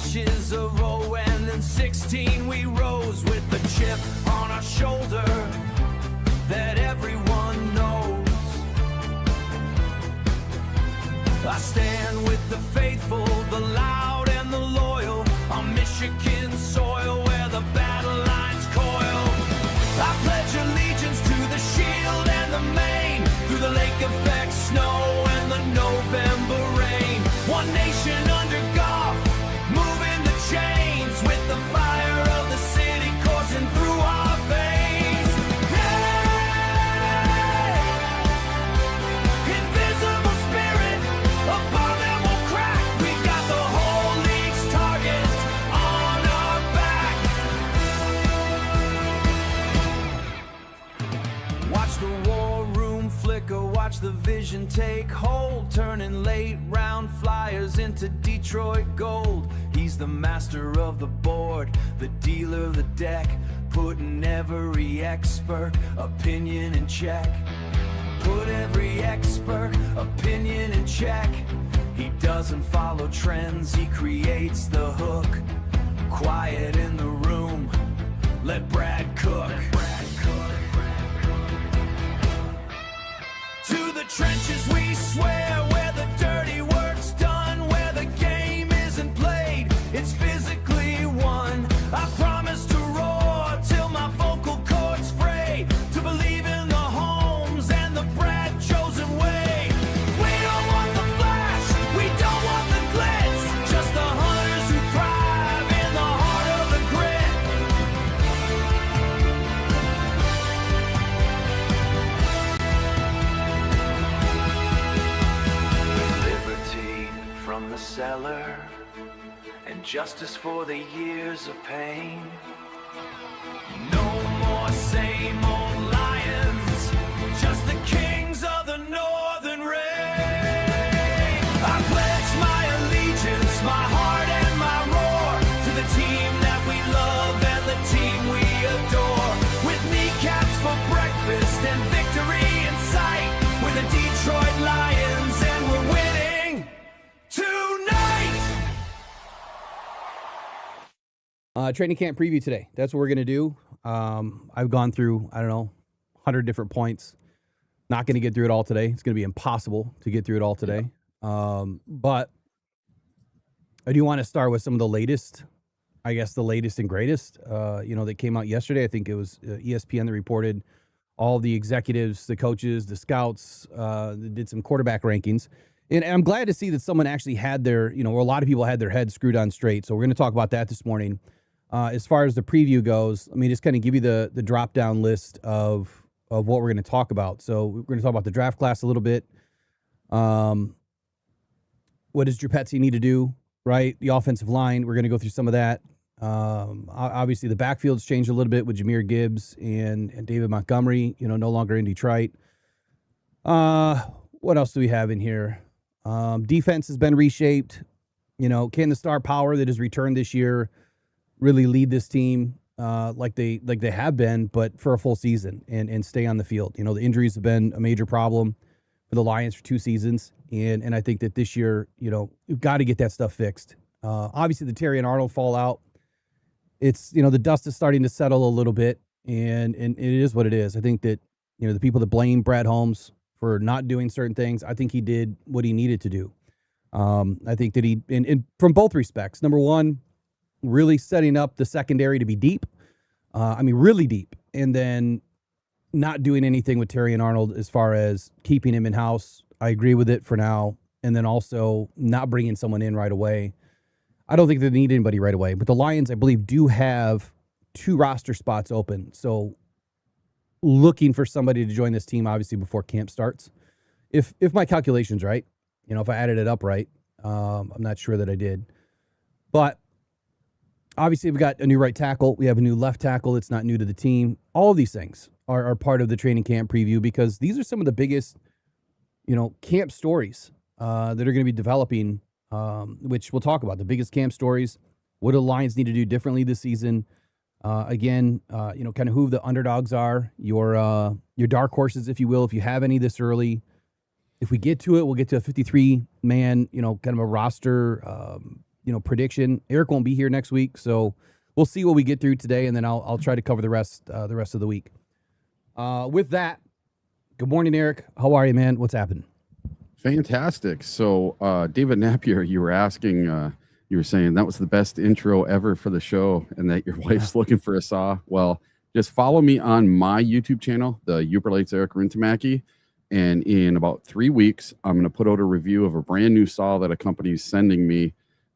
ashes of 0 and then 16 we rose with the chip on our shoulder that everyone knows. I stand with the faithful, the loud and the loyal on Michigan soil where the battle lines coil. I pledge allegiance to the shield and the mane, through the lake effect snow and the November rain. One nation under God, moving the chains with the fire of the city coursing through our veins. Hey! Invisible spirit, upon them will crack. We got the whole league's targets on our back. Watch the war room flicker, watch the vision take hold, turning late round flyers into Detroit gold. He's the master of the board, the dealer of the deck, putting every expert opinion in check. Put every expert opinion in check. He doesn't follow trends, he creates the hook. Quiet in the room, let Brad cook. To the trenches we swear, where the dirty work's done, where the game isn't played, it's physically won. I promise to roar till my vocal cords fray, to believe in the homes and the Brad chosen way. We don't want the flash, we don't want the glitz, just the hunters who thrive in the heart of the grit. Liberty from the cellar, and justice for the years of pain. No more same old lions, just the kings of the northern reign. I pledge my allegiance, my heart and my roar, to the team that we love and the team we adore. With kneecaps for breakfast and victory in sight, we're the Detroit Lions and we're winning tonight. Training camp preview today. That's what we're going to do. I've gone through, 100 different points. Not going to get through it all today. It's going to be impossible to get through it all today. But I do want to start with some of the latest, the latest and greatest, that came out yesterday. I think it was ESPN that reported all the executives, the coaches, the scouts, that did some quarterback rankings. And I'm glad to see that someone actually had their, or a lot of people had their heads screwed on straight. So we're going to talk about that this morning. As far as the preview goes, let me just kind of give you the drop-down list of what we're going to talk about. So we're going to talk about the draft class a little bit. What does Drew Petzing need to do, right? The offensive line, we're going to go through some of that. Obviously, the backfield's changed a little bit with Jahmyr Gibbs and David Montgomery, no longer in Detroit. What else do we have in here? Defense has been reshaped. Can the star power that has returned this year really lead this team like they have been, but for a full season and stay on the field? The injuries have been a major problem for the Lions for 2 seasons. And I think that this year, we've got to get that stuff fixed. Obviously, the Terry and Arnold fallout, it's, the dust is starting to settle a little bit, and it is what it is. I think that, the people that blame Brad Holmes for not doing certain things, I think he did what he needed to do. I think that he, and from both respects, number one, really setting up the secondary to be deep. Really deep. And then not doing anything with Terry and Arnold as far as keeping him in-house. I agree with it for now. And then also not bringing someone in right away. I don't think they need anybody right away. But the Lions, I believe, do have 2 roster spots open. So looking for somebody to join this team, obviously, before camp starts. If my calculation's right, if I added it up right, I'm not sure that I did. But obviously, we've got a new right tackle. We have a new left tackle that's not new to the team. All of these things are part of the training camp preview because these are some of the biggest, camp stories that are going to be developing, which we'll talk about. The biggest camp stories. What do the Lions need to do differently this season? Kind of who the underdogs are, your dark horses, if you will, if you have any this early. If we get to it, we'll get to a 53-man, kind of a roster prediction. Eric won't be here next week, so we'll see what we get through today, and then I'll try to cover the rest of the week. With that, good morning, Eric. How are you, man? What's happening? Fantastic. So, David Napier, you were asking, you were saying that was the best intro ever for the show and that your wife's looking for a saw. Well, just follow me on my YouTube channel, the Uberlights Eric Rintamaki. And in about 3 weeks, I'm going to put out a review of a brand new saw that a company is sending me.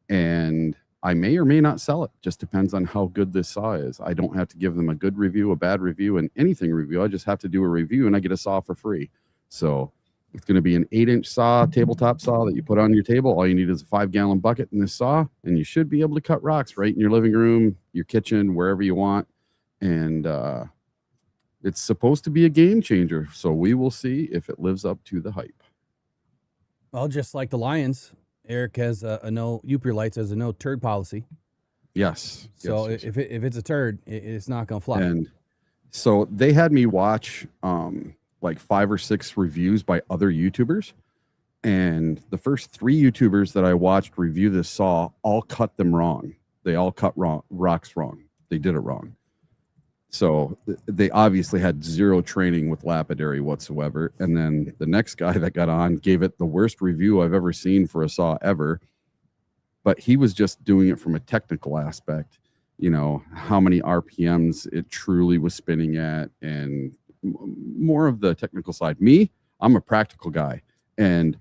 And I may or may not sell it. Just depends on how good this saw is. I don't have to give them a good review, a bad review, and anything review. I just have to do a review and I get a saw for free. So it's going to be an 8-inch saw, tabletop saw that you put on your table. All you need is a 5-gallon bucket and this saw, and you should be able to cut rocks right in your living room, your kitchen, wherever you want. And it's supposed to be a game changer. So we will see if it lives up to the hype. Well, just like the Lions, Eric has a no, Uberlights has a no turd policy. Yes. So yes. if it's a turd, it's not going to fly. And so they had me watch like 5 or 6 reviews by other YouTubers. And the first 3 YouTubers that I watched review this saw all cut them wrong. They all cut rocks wrong. They did it wrong. So they obviously had zero training with lapidary whatsoever. And then the next guy that got on gave it the worst review I've ever seen for a saw ever. But he was just doing it from a technical aspect, how many RPMs it truly was spinning at and more of the technical side. Me, I'm a practical guy. And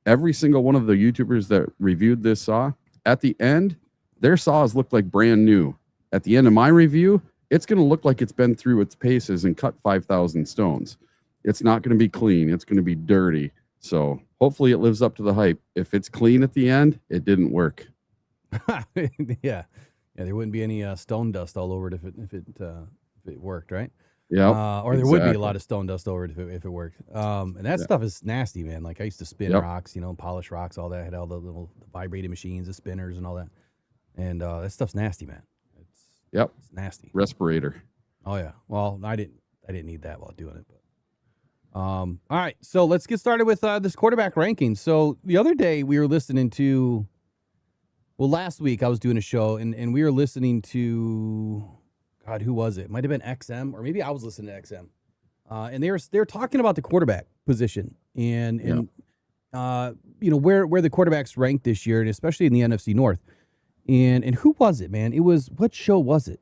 every single one of the YouTubers that reviewed this saw, at the end, their saws looked like brand new. At the end of my review, it's going to look like it's been through its paces and cut 5,000 stones. It's not going to be clean. It's going to be dirty. So hopefully it lives up to the hype. If it's clean at the end, it didn't work. Yeah. There wouldn't be any stone dust all over it if it worked, right? Yeah. Or there would be a lot of stone dust over it if it worked. And that stuff is nasty, man. Like I used to spin rocks, polish rocks, all that. I had all the little vibrating machines, the spinners and all that. And that stuff's nasty, man. It's nasty. Respirator. Oh yeah. Well, I didn't need that while doing it, but all right. So let's get started with this quarterback ranking. So the other day we were listening to, last week I was doing a show and we were listening to, God, who was it? It might have been XM, or maybe I was listening to XM. And they were talking about the quarterback position and where the quarterbacks ranked this year, and especially in the NFC North. And who was it, man? What show was it?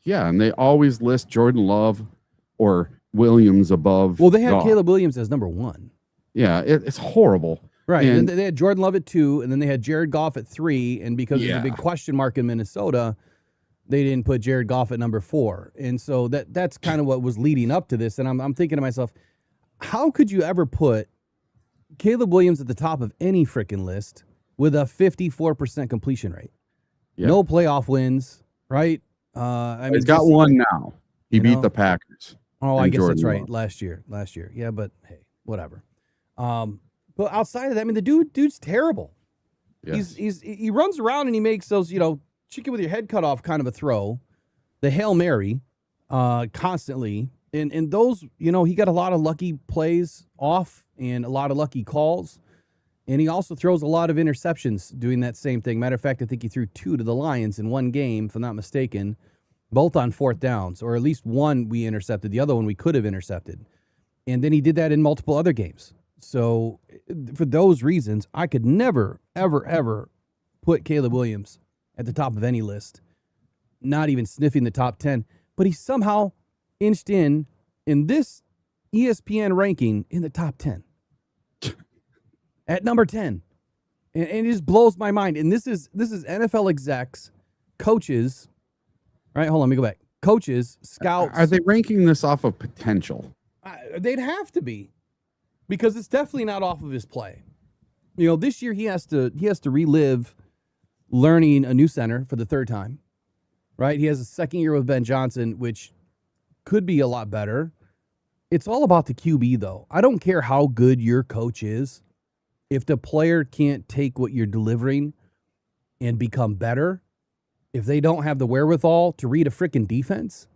Yeah, and they always list Jordan Love or Williams above. Well, they had Goff. Caleb Williams as number 1. Yeah, it's horrible. Right, and they had Jordan Love at 2, and then they had Jared Goff at 3, and because there's a big question mark in Minnesota, they didn't put Jared Goff at number 4. And so that's kind of what was leading up to this. And I'm thinking to myself, how could you ever put Caleb Williams at the top of any freaking list with a 54% completion rate? Yeah. No playoff wins, right? He's got one now. He beat the Packers. Oh, I guess Jordan that's right. Love. Last year. Yeah, but hey, whatever. But outside of that, I mean, the dude's terrible. Yes. He runs around and he makes those, chicken with your head cut off kind of a throw, the Hail Mary, constantly. And those, he got a lot of lucky plays off and a lot of lucky calls. And he also throws a lot of interceptions doing that same thing. Matter of fact, I think he threw 2 to the Lions in one game, if I'm not mistaken, both on 4th downs, or at least one we intercepted. The other one we could have intercepted. And then he did that in multiple other games. So for those reasons, I could never, ever, ever put Caleb Williams at the top of any list, not even sniffing the top 10. But he somehow inched in this ESPN ranking in the top 10. At number 10. And it just blows my mind. And this is NFL execs, coaches. All right, hold on, let me go back. Coaches, scouts. Are they ranking this off of potential? They'd have to be. Because it's definitely not off of his play. This year he has to relive learning a new center for the 3rd time. Right? He has a 2nd year with Ben Johnson, which could be a lot better. It's all about the QB, though. I don't care how good your coach is. If the player can't take what you're delivering and become better, if they don't have the wherewithal to read a freaking defense,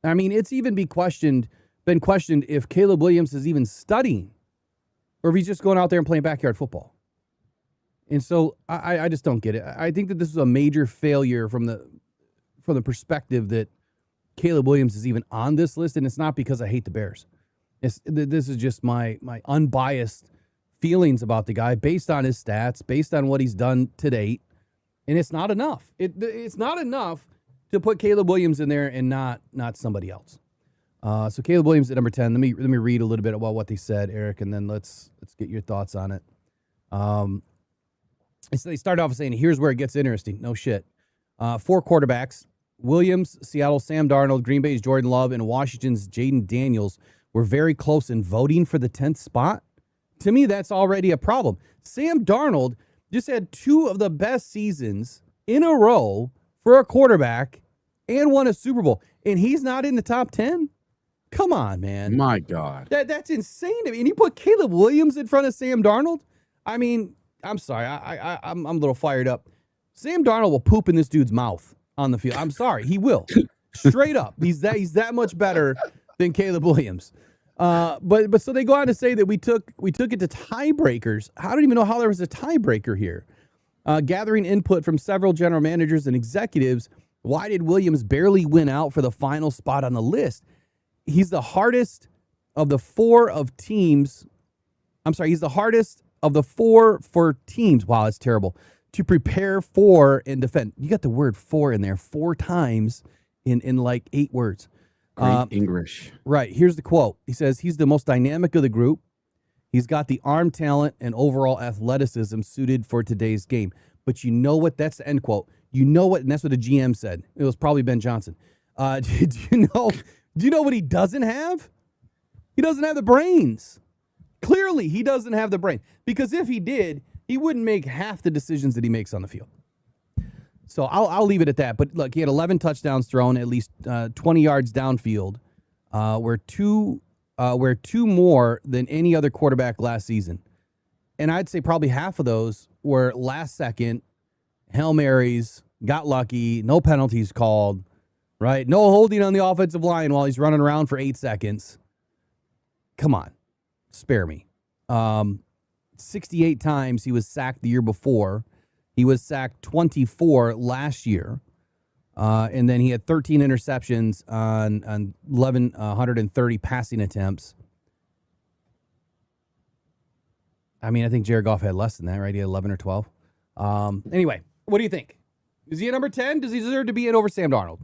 I mean, it's even been questioned if Caleb Williams is even studying or if he's just going out there and playing backyard football. And so I just don't get it. I think that this is a major failure from the perspective that Caleb Williams is even on this list, and it's not because I hate the Bears. This is just my unbiased feelings about the guy based on his stats, based on what he's done to date, and it's not enough. It's not enough to put Caleb Williams in there and not somebody else. So Caleb Williams at number 10. Let me read a little bit about what they said, Eric, and then let's get your thoughts on it. So they started off saying, here's where it gets interesting. No shit. 4 quarterbacks: Williams, Seattle, Sam Darnold, Green Bay's Jordan Love, and Washington's Jaden Daniels were very close in voting for the 10th spot. To me, that's already a problem. Sam Darnold just had 2 of the best seasons in a row for a quarterback and won a Super Bowl, and he's not in the top 10? Come on, man. My God. That's insane to me. And you put Caleb Williams in front of Sam Darnold? I mean, I'm sorry. I'm a little fired up. Sam Darnold will poop in this dude's mouth on the field. I'm sorry. He will. Straight up. He's that much better than Caleb Williams. But so they go on to say that we took it to tiebreakers. I don't even know how there was a tiebreaker here. Gathering input from several general managers and executives, why did Williams barely win out for the final spot on the list? He's the hardest of the 4 of teams. I'm sorry, he's the hardest of the 4 for teams. Wow, that's terrible. To prepare for and defend. You got the word "for" in there 4 times in like 8 words. Great English. Right. Here's the quote. He says, he's the most dynamic of the group. He's got the arm talent and overall athleticism suited for today's game. But you know what? That's the end quote. You know what? And that's what the GM said. It was probably Ben Johnson. Do you know what he doesn't have? He doesn't have the brains. Clearly, he doesn't have the brain. Because if he did, he wouldn't make half the decisions that he makes on the field. So I'll leave it at that. But look, he had 11 touchdowns thrown, at least 20 yards downfield, where two more than any other quarterback last season. And I'd say probably half of those were last second, Hail Marys, got lucky, no penalties called, right? No holding on the offensive line while he's running around for 8 seconds. Come on, spare me. 68 times he was sacked the year before. He was sacked 24 last year. And then he had 13 interceptions on 1,130 passing attempts. I mean, I think Jared Goff had less than that, right? He had 11 or 12. Anyway, what do you think? Is he at number 10? Does he deserve to be in over Sam Darnold?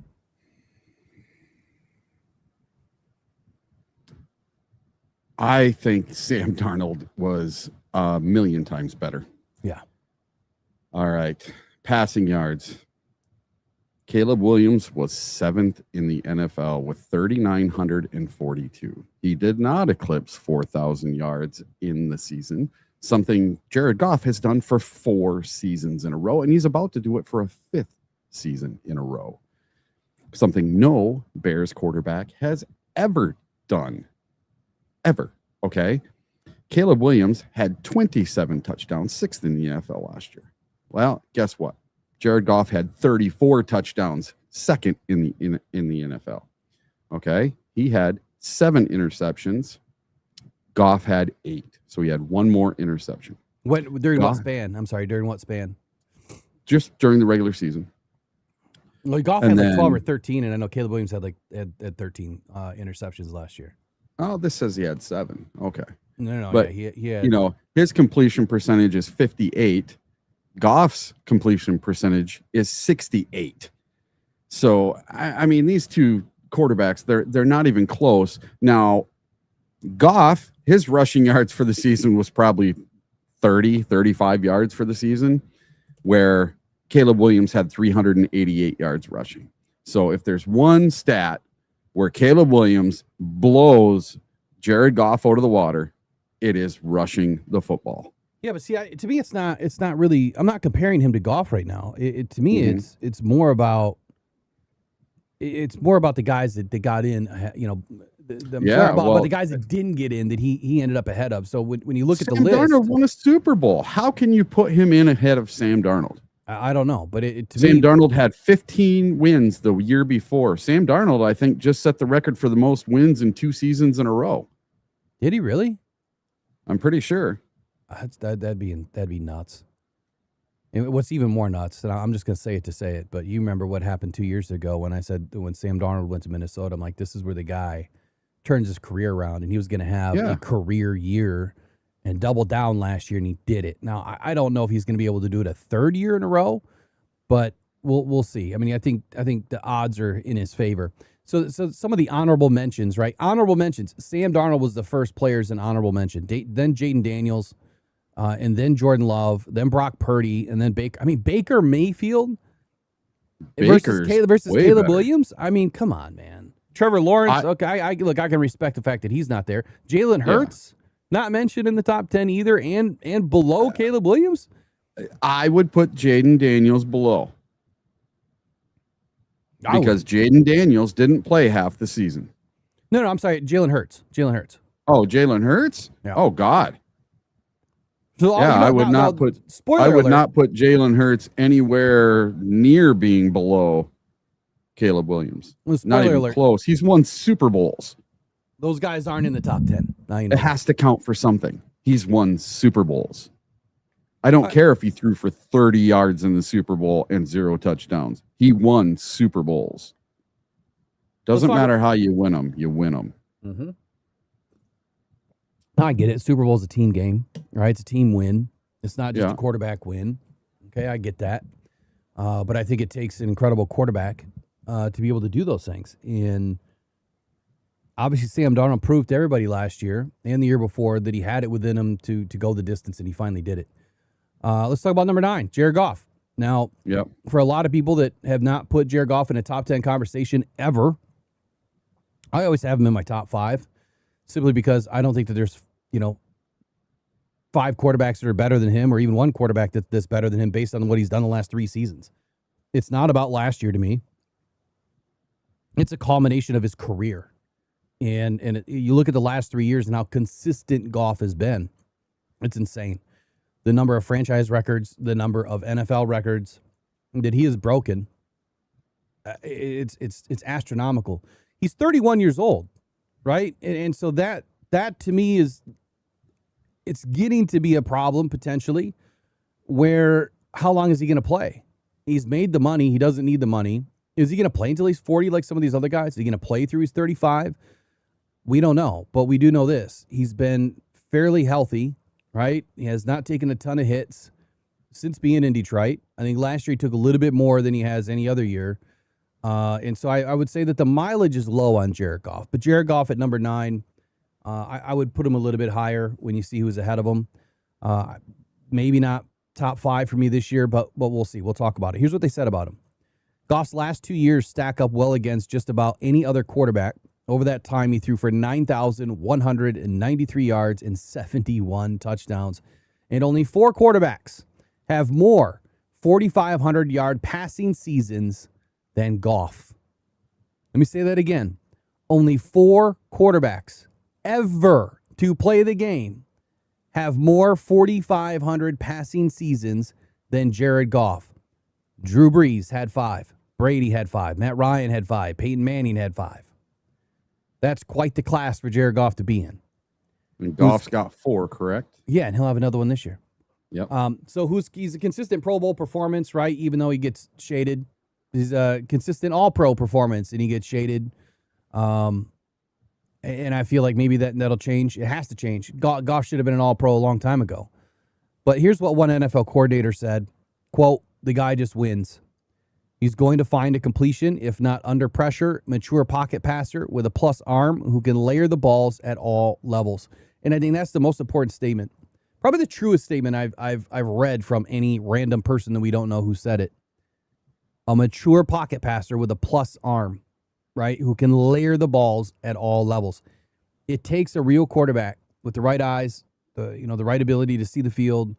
I think Sam Darnold was a million times better. Yeah. All right. Passing yards. Caleb Williams was 7th in the NFL with 3,942. He did not eclipse 4,000 yards in the season, something Jared Goff has done for 4 seasons in a row, and he's about to do it for a 5th season in a row. Something no Bears quarterback has ever done. Ever. Okay? Caleb Williams had 27 touchdowns, 6th in the NFL last year. Well, guess what? Jared Goff had 34 touchdowns, 2nd in the NFL. Okay? He had 7 interceptions. Goff had 8. So he had 1 more interception. During what span? I'm sorry, during what span? Just during the regular season. Well, Goff had like 12 or 13, and I know Caleb Williams had 13 interceptions last year. Oh, this says he had 7. Okay. No. But, yeah, he had, you know, his completion percentage is 58. Goff's completion percentage is 68. So, I mean, these two quarterbacks, they're not even close. Now, Goff, his rushing yards for the season was probably 30, 35 yards for the season, where Caleb Williams had 388 yards rushing. So if there's one stat where Caleb Williams blows Jared Goff out of the water, it is rushing the football. Yeah, but see, to me, it's not really. I'm not comparing him to Goff right now. To me, it's more about the guys that got in. You know, about the guys that didn't get in that he ended up ahead of. So when you look at the list, Sam Darnold won a Super Bowl. How can you put him in ahead of Sam Darnold? I don't know, but Sam Darnold had 15 wins the year before. Sam Darnold, I think, just set the record for the most wins in 2 seasons in a row. Did he really? I'm pretty sure. That'd be nuts. And what's even more nuts, and I'm just going to say it to say it, but you remember what happened 2 years ago when I said when Sam Darnold went to Minnesota, I'm like, this is where the guy turns his career around, and he was going to have a career year and double down last year, and he did it. Now, I don't know if he's going to be able to do it a third year in a row, but we'll see. I mean, I think the odds are in his favor. So some of the honorable mentions, right? Honorable mentions. Sam Darnold was the first players in honorable mention. Then Jaden Daniels, and then Jordan Love, then Brock Purdy, and then Baker. I mean, Baker Mayfield versus Caleb Williams. I mean, come on, man. Trevor Lawrence. Okay, I can respect the fact that he's not there. Jalen Hurts, not mentioned in the top 10 either, and below Caleb Williams. I would put Jaden Daniels below. Because Jaden Daniels didn't play half the season. No, I'm sorry. Jalen Hurts. Oh, Jalen Hurts? Yeah. Oh, God. So, I would not put Jalen Hurts anywhere near being below Caleb Williams. Not even close. He's won Super Bowls. Those guys aren't in the top 10. It has to count for something. He's won Super Bowls. I don't care if he threw for 30 yards in the Super Bowl and 0 touchdowns. He won Super Bowls. Doesn't matter how you win them. You win them. Mm-hmm. I get it. Super Bowl's a team game, right? It's a team win. It's not just a quarterback win. Okay, I get that. But I think it takes an incredible quarterback to be able to do those things. And obviously, Sam Darnold proved to everybody last year and the year before that he had it within him to go the distance, and he finally did it. Let's talk about number 9, Jared Goff. Now, for a lot of people that have not put Jared Goff in a top 10 conversation ever, I always have him in my top 5, simply because I don't think that there's, 5 quarterbacks that are better than him, or even one quarterback that's better than him based on what he's done the last 3 seasons. It's not about last year to me. It's a culmination of his career. And you look at the last 3 years and how consistent Goff has been. It's insane. The number of franchise records, the number of NFL records that he has broken, it's astronomical. He's 31 years old, right? And so that to me it's getting to be a problem potentially, where how long is he going to play? He's made the money. He doesn't need the money. Is he going to play until he's 40 like some of these other guys? Is he going to play through he's 35? We don't know, but we do know this. He's been fairly healthy. Right? He has not taken a ton of hits since being in Detroit. I think last year he took a little bit more than he has any other year. And so I would say that the mileage is low on Jared Goff. But Jared Goff at number 9, I would put him a little bit higher when you see who's ahead of him. Maybe not top 5 for me this year, but we'll see. We'll talk about it. Here's what they said about him. Goff's last 2 years stack up well against just about any other quarterback. Over that time, he threw for 9,193 yards and 71 touchdowns. And only 4 quarterbacks have more 4,500-yard passing seasons than Goff. Let me say that again. Only 4 quarterbacks ever to play the game have more 4,500 passing seasons than Jared Goff. Drew Brees had 5. Brady had 5. Matt Ryan had 5. Peyton Manning had 5. That's quite the class for Jared Goff to be in. And Goff's got 4, correct? Yeah, and he'll have another one this year. Yep. So he's a consistent Pro Bowl performance, right? Even though he gets shaded. He's a consistent All-Pro performance, and he gets shaded. And I feel like maybe that'll change. It has to change. Goff should have been an All-Pro a long time ago. But here's what one NFL coordinator said. Quote, the guy just wins. He's going to find a completion, if not under pressure, mature pocket passer with a plus arm who can layer the balls at all levels. And I think that's the most important statement. Probably the truest statement I've read from any random person that we don't know who said it. A mature pocket passer with a plus arm, right, who can layer the balls at all levels. It takes a real quarterback with the right eyes, the right ability to see the field,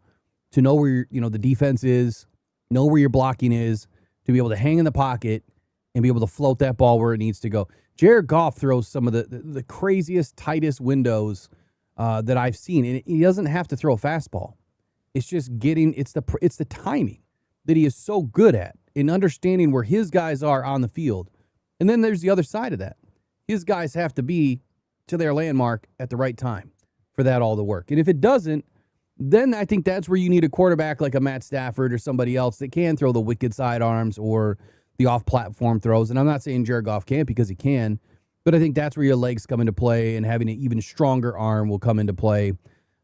to know where the defense is, know where your blocking is, to be able to hang in the pocket and be able to float that ball where it needs to go. Jared Goff throws some of the craziest, tightest windows that I've seen, and he doesn't have to throw a fastball. It's just it's the timing that he is so good at in understanding where his guys are on the field. And then there's the other side of that. His guys have to be to their landmark at the right time for that all to work. And if it doesn't, then I think that's where you need a quarterback like a Matt Stafford or somebody else that can throw the wicked sidearms or the off-platform throws. And I'm not saying Jared Goff can't, because he can, but I think that's where your legs come into play, and having an even stronger arm will come into play.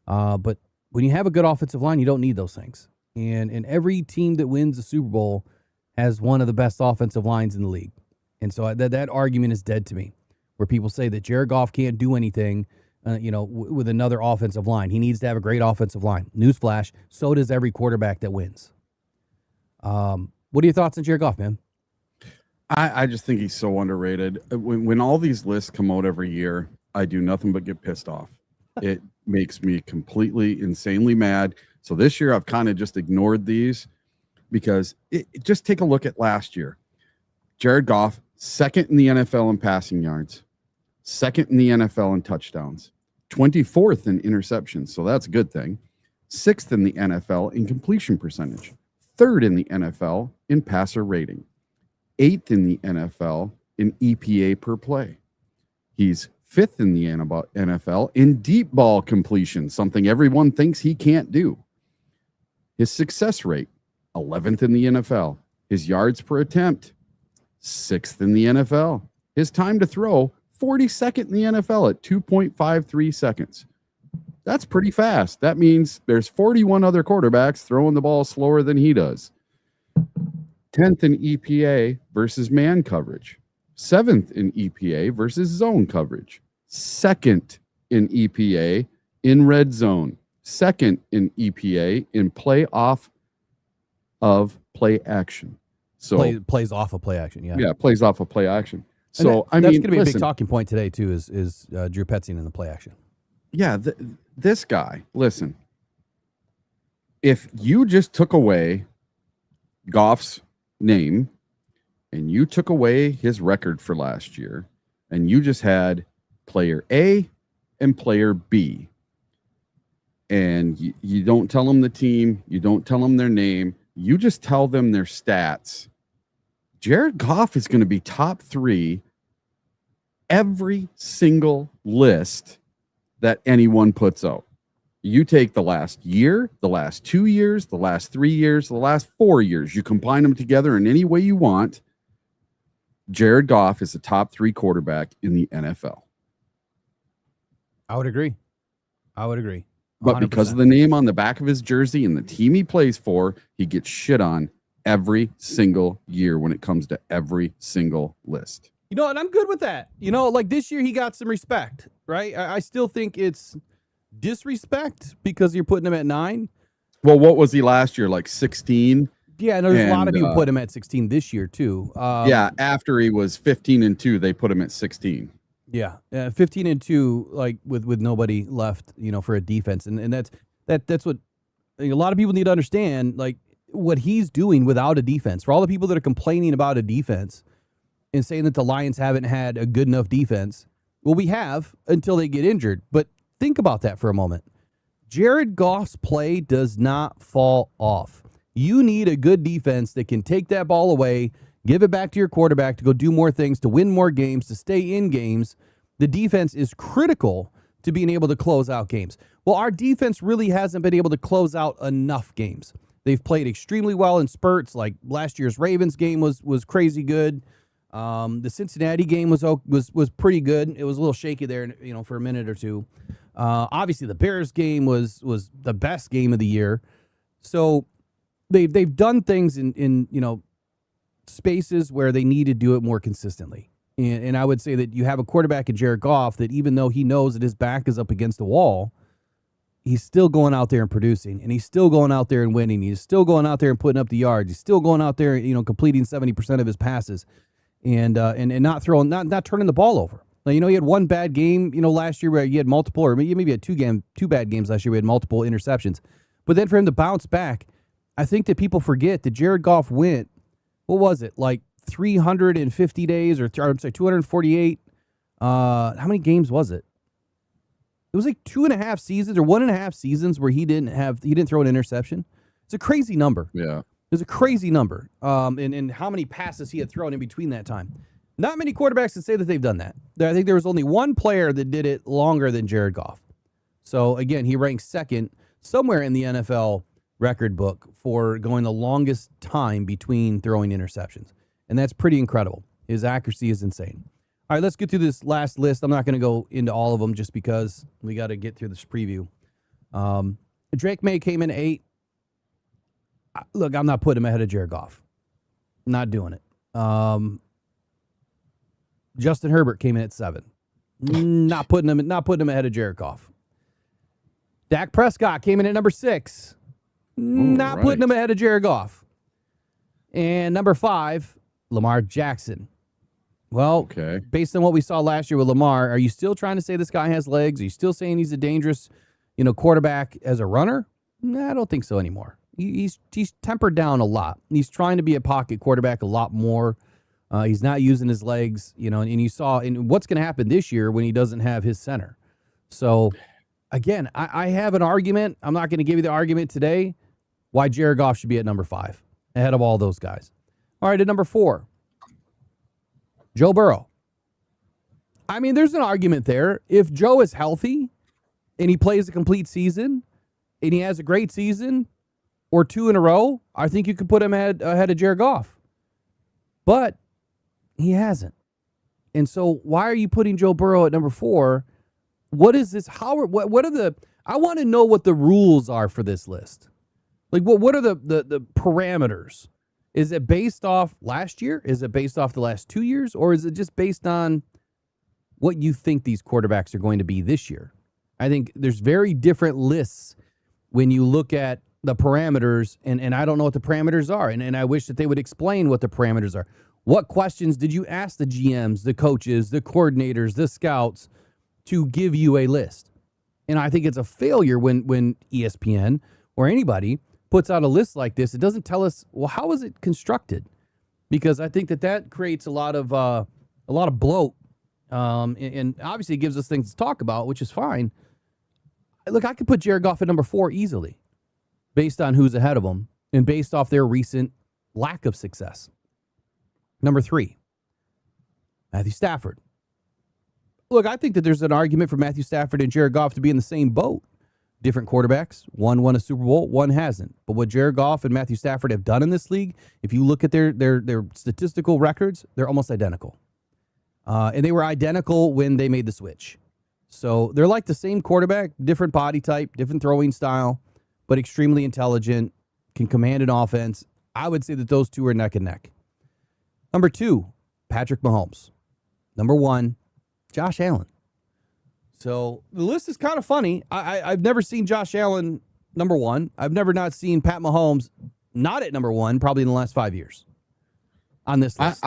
But when you have a good offensive line, you don't need those things. And every team that wins the Super Bowl has one of the best offensive lines in the league. And so that argument is dead to me, where people say that Jared Goff can't do anything, with another offensive line. He needs to have a great offensive line. Newsflash, so does every quarterback that wins. What are your thoughts on Jared Goff, man? I just think he's so underrated. When all these lists come out every year, I do nothing but get pissed off. It makes me completely insanely mad. So this year I've kind of just ignored these, because just take a look at last year. Jared Goff, second in the NFL in passing yards, second in the NFL in touchdowns, 24th in interceptions, so that's a good thing, 6th in the NFL in completion percentage, 3rd in the NFL in passer rating, 8th in the NFL in EPA per play. He's 5th in the NFL in deep ball completion, something everyone thinks he can't do. His success rate, 11th in the NFL. His yards per attempt, 6th in the NFL. His time to throw, 42nd in the NFL at 2.53 seconds. That's pretty fast. That means there's 41 other quarterbacks throwing the ball slower than he does. 10th in EPA versus man coverage. 7th in EPA versus zone coverage. 2nd in EPA in red zone. 2nd in EPA in play off of play action. So plays off of play action, yeah. Yeah, plays off of play action. So that's going to be a big talking point today too. Is Drew Petzing in the play action? Yeah, this guy. Listen, if you just took away Goff's name and you took away his record for last year, and you just had player A and player B, and you don't tell them the team, you don't tell them their name, you just tell them their stats, Jared Goff is going to be top 3 every single list that anyone puts out. You take the last year, the last 2 years, the last 3 years, the last 4 years, you combine them together in any way you want. Jared Goff is the top 3 quarterback in the NFL. I would agree. 100%. But because of the name on the back of his jersey and the team he plays for, he gets shit on every single year when it comes to every single list. And I'm good with that. Like this year he got some respect, right? I still think it's disrespect because you're putting him at 9. Well, what was he last year? Like 16? Yeah, no, there's a lot of people put him at 16 this year too. Yeah, after he was 15-2, they put him at 16. Yeah, 15-2, like with nobody left, for a defense, and that's what a lot of people need to understand. Like what he's doing without a defense. For all the people that are complaining about a defense and saying that the Lions haven't had a good enough defense, well, we have until they get injured. But think about that for a moment. Jared Goff's play does not fall off. You need a good defense that can take that ball away, give it back to your quarterback to go do more things, to win more games, to stay in games. The defense is critical to being able to close out games. Well, our defense really hasn't been able to close out enough games. They've played extremely well in spurts. Like last year's Ravens game was crazy good. The Cincinnati game was pretty good. It was a little shaky there, for a minute or two. Obviously, the Bears game was the best game of the year. So they've done things in spaces where they need to do it more consistently. And I would say that you have a quarterback in Jared Goff that even though he knows that his back is up against the wall, he's still going out there and producing, and he's still going out there and winning. He's still going out there and putting up the yards. He's still going out there, completing 70% of his passes, and not turning the ball over. Now, he had one bad game, last year where he had multiple, or maybe he had two bad games last year. We had multiple interceptions, but then for him to bounce back, I think that people forget that Jared Goff went, what was it, like 350 days, or I'm sorry, 248. How many games was it? It was like 2.5 seasons or 1.5 seasons where he didn't throw an interception. It's a crazy number. Yeah. It's a crazy number. And how many passes he had thrown in between that time. Not many quarterbacks can say that they've done that. I think there was only one player that did it longer than Jared Goff. So again, he ranks second somewhere in the NFL record book for going the longest time between throwing interceptions. And that's pretty incredible. His accuracy is insane. All right, let's get through this last list. I'm not going to go into all of them just because we got to get through this preview. Drake May came in 8. Look, I'm not putting him ahead of Jared Goff. Not doing it. Justin Herbert came in at 7. Not putting him ahead of Jared Goff. Dak Prescott came in at number 6. Not putting him ahead of Jared Goff. And number 5, Lamar Jackson. Well, based on what we saw last year with Lamar, are you still trying to say this guy has legs? Are you still saying he's a dangerous, quarterback as a runner? No, I don't think so anymore. He's tempered down a lot. He's trying to be a pocket quarterback a lot more. He's not using his legs, and you saw in what's going to happen this year when he doesn't have his center. So, again, I have an argument. I'm not going to give you the argument today why Jared Goff should be at number 5 ahead of all those guys. All right, at number 4, Joe Burrow. I mean, there's an argument there. If Joe is healthy and he plays a complete season and he has a great season or 2 in a row, I think you could put him ahead of Jared Goff. But he hasn't. And so why are you putting Joe Burrow at number 4? What is this? I want to know what the rules are for this list. Like, what are the parameters? Is it based off last year? Is it based off the last 2 years? Or is it just based on what you think these quarterbacks are going to be this year? I think there's very different lists when you look at the parameters, and I don't know what the parameters are, and I wish that they would explain what the parameters are. What questions did you ask the GMs, the coaches, the coordinators, the scouts to give you a list? And I think it's a failure when ESPN or anybody puts out a list like this. It doesn't tell us, well, how is it constructed? Because I think that creates a lot of bloat, and obviously it gives us things to talk about, which is fine. Look, I could put Jared Goff at number 4 easily, based on who's ahead of him and based off their recent lack of success. Number 3, Matthew Stafford. Look, I think that there's an argument for Matthew Stafford and Jared Goff to be in the same boat. Different quarterbacks. One won a Super Bowl, one hasn't. But what Jared Goff and Matthew Stafford have done in this league, if you look at their statistical records, they're almost identical. And they were identical when they made the switch. So they're like the same quarterback, different body type, different throwing style, but extremely intelligent, can command an offense. I would say that those two are neck and neck. Number 2, Patrick Mahomes. Number 1, Josh Allen. So the list is kind of funny. I've never seen Josh Allen number 1. I've never not seen Pat Mahomes not at number 1 probably in the last 5 years on this list.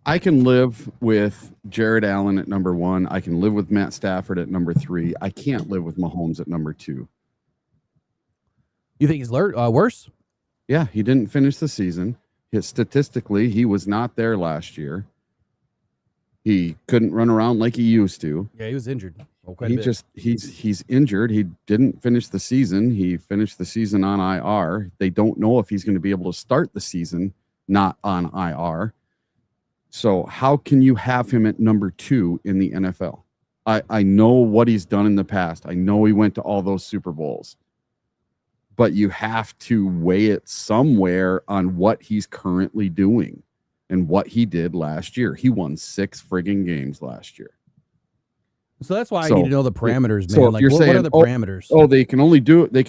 I can live with Jared Allen at number 1. I can live with Matt Stafford at number 3. I can't live with Mahomes at number 2. You think he's worse? Yeah, he didn't finish the season. Statistically, he was not there last year. He couldn't run around like he used to. Yeah, he was injured. He's injured. He didn't finish the season. He finished the season on IR. They don't know if he's going to be able to start the season not on IR. So how can you have him at number 2 in the NFL? I know what he's done in the past. I know he went to all those Super Bowls. But you have to weigh it somewhere on what he's currently doing and what he did last year. He won 6 frigging games last year. So that's why I need to know the parameters, man. So like, what are the parameters? They can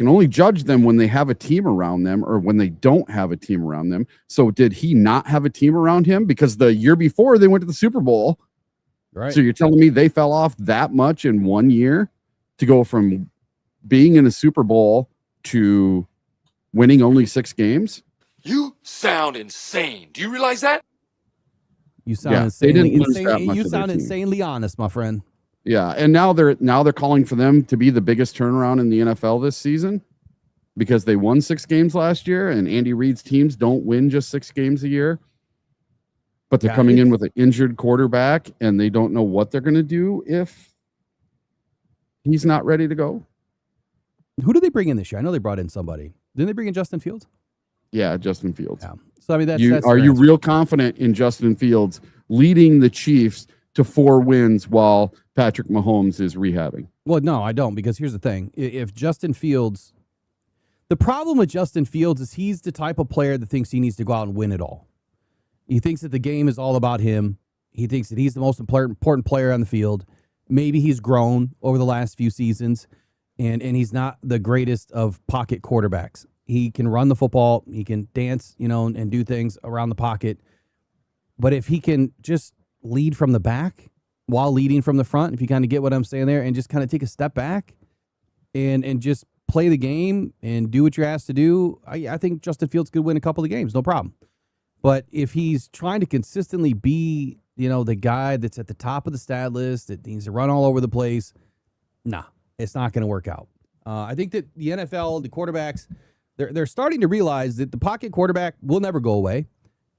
only judge them when they have a team around them or when they don't have a team around them. So did he not have a team around him? Because the year before they went to the Super Bowl. Right. So you're telling me they fell off that much in 1 year to go from being in a Super Bowl to winning only 6 games? You sound insane. Do you realize that? You sound insanely honest, my friend. Yeah, and now they're calling for them to be the biggest turnaround in the NFL this season because they won 6 games last year, and Andy Reid's teams don't win just 6 games a year. But they're coming in with an injured quarterback, and they don't know what they're going to do if he's not ready to go. Who did they bring in this year? I know they brought in somebody. Didn't they bring in Justin Fields? Yeah, Justin Fields. Yeah. So I mean, that's are you real confident in Justin Fields leading the Chiefs to 4 wins while Patrick Mahomes is rehabbing? Well, no, I don't, because here's the thing. If Justin Fields The problem with Justin Fields is he's the type of player that thinks he needs to go out and win it all. He thinks that the game is all about him. He thinks that he's the most important player on the field. Maybe he's grown over the last few seasons, and he's not the greatest of pocket quarterbacks. He can run the football. He can dance, and do things around the pocket. But if he can just lead from the back while leading from the front, if you kind of get what I'm saying there, and just kind of take a step back and just play the game and do what you're asked to do, I think Justin Fields could win a couple of games, no problem. But if he's trying to consistently be, the guy that's at the top of the stat list, that needs to run all over the place, nah, it's not going to work out. I think that the NFL, the quarterbacks, they're starting to realize that the pocket quarterback will never go away.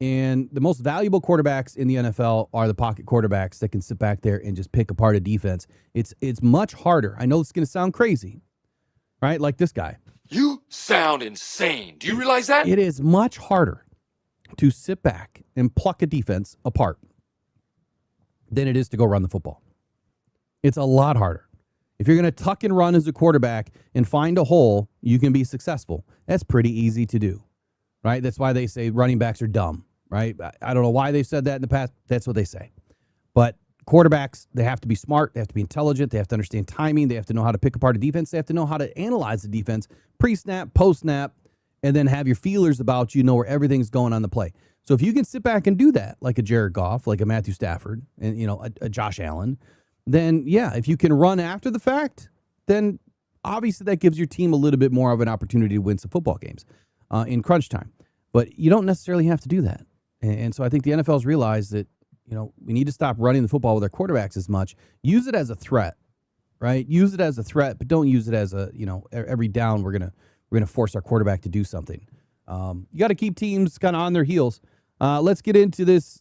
And the most valuable quarterbacks in the NFL are the pocket quarterbacks that can sit back there and just pick apart a defense. It's much harder. I know it's going to sound crazy, right? Like this guy. You sound insane. Do you realize that? It is much harder to sit back and pluck a defense apart than it is to go run the football. It's a lot harder. If you're going to tuck and run as a quarterback and find a hole, you can be successful. That's pretty easy to do, right? That's why they say running backs are dumb, right? I don't know why they've said that in the past. That's what they say. But quarterbacks, they have to be smart. They have to be intelligent. They have to understand timing. They have to know how to pick apart a defense. They have to know how to analyze the defense pre-snap, post-snap, and then have your feelers about where everything's going on the play. So if you can sit back and do that, like a Jared Goff, like a Matthew Stafford, and a Josh Allen, then yeah, if you can run after the fact, then obviously that gives your team a little bit more of an opportunity to win some football games in crunch time. But you don't necessarily have to do that. And so I think the NFL's realized that we need to stop running the football with our quarterbacks as much. Use it as a threat, right? Use it as a threat, but don't use it as a every down we're gonna force our quarterback to do something. You got to keep teams kind of on their heels. Let's get into this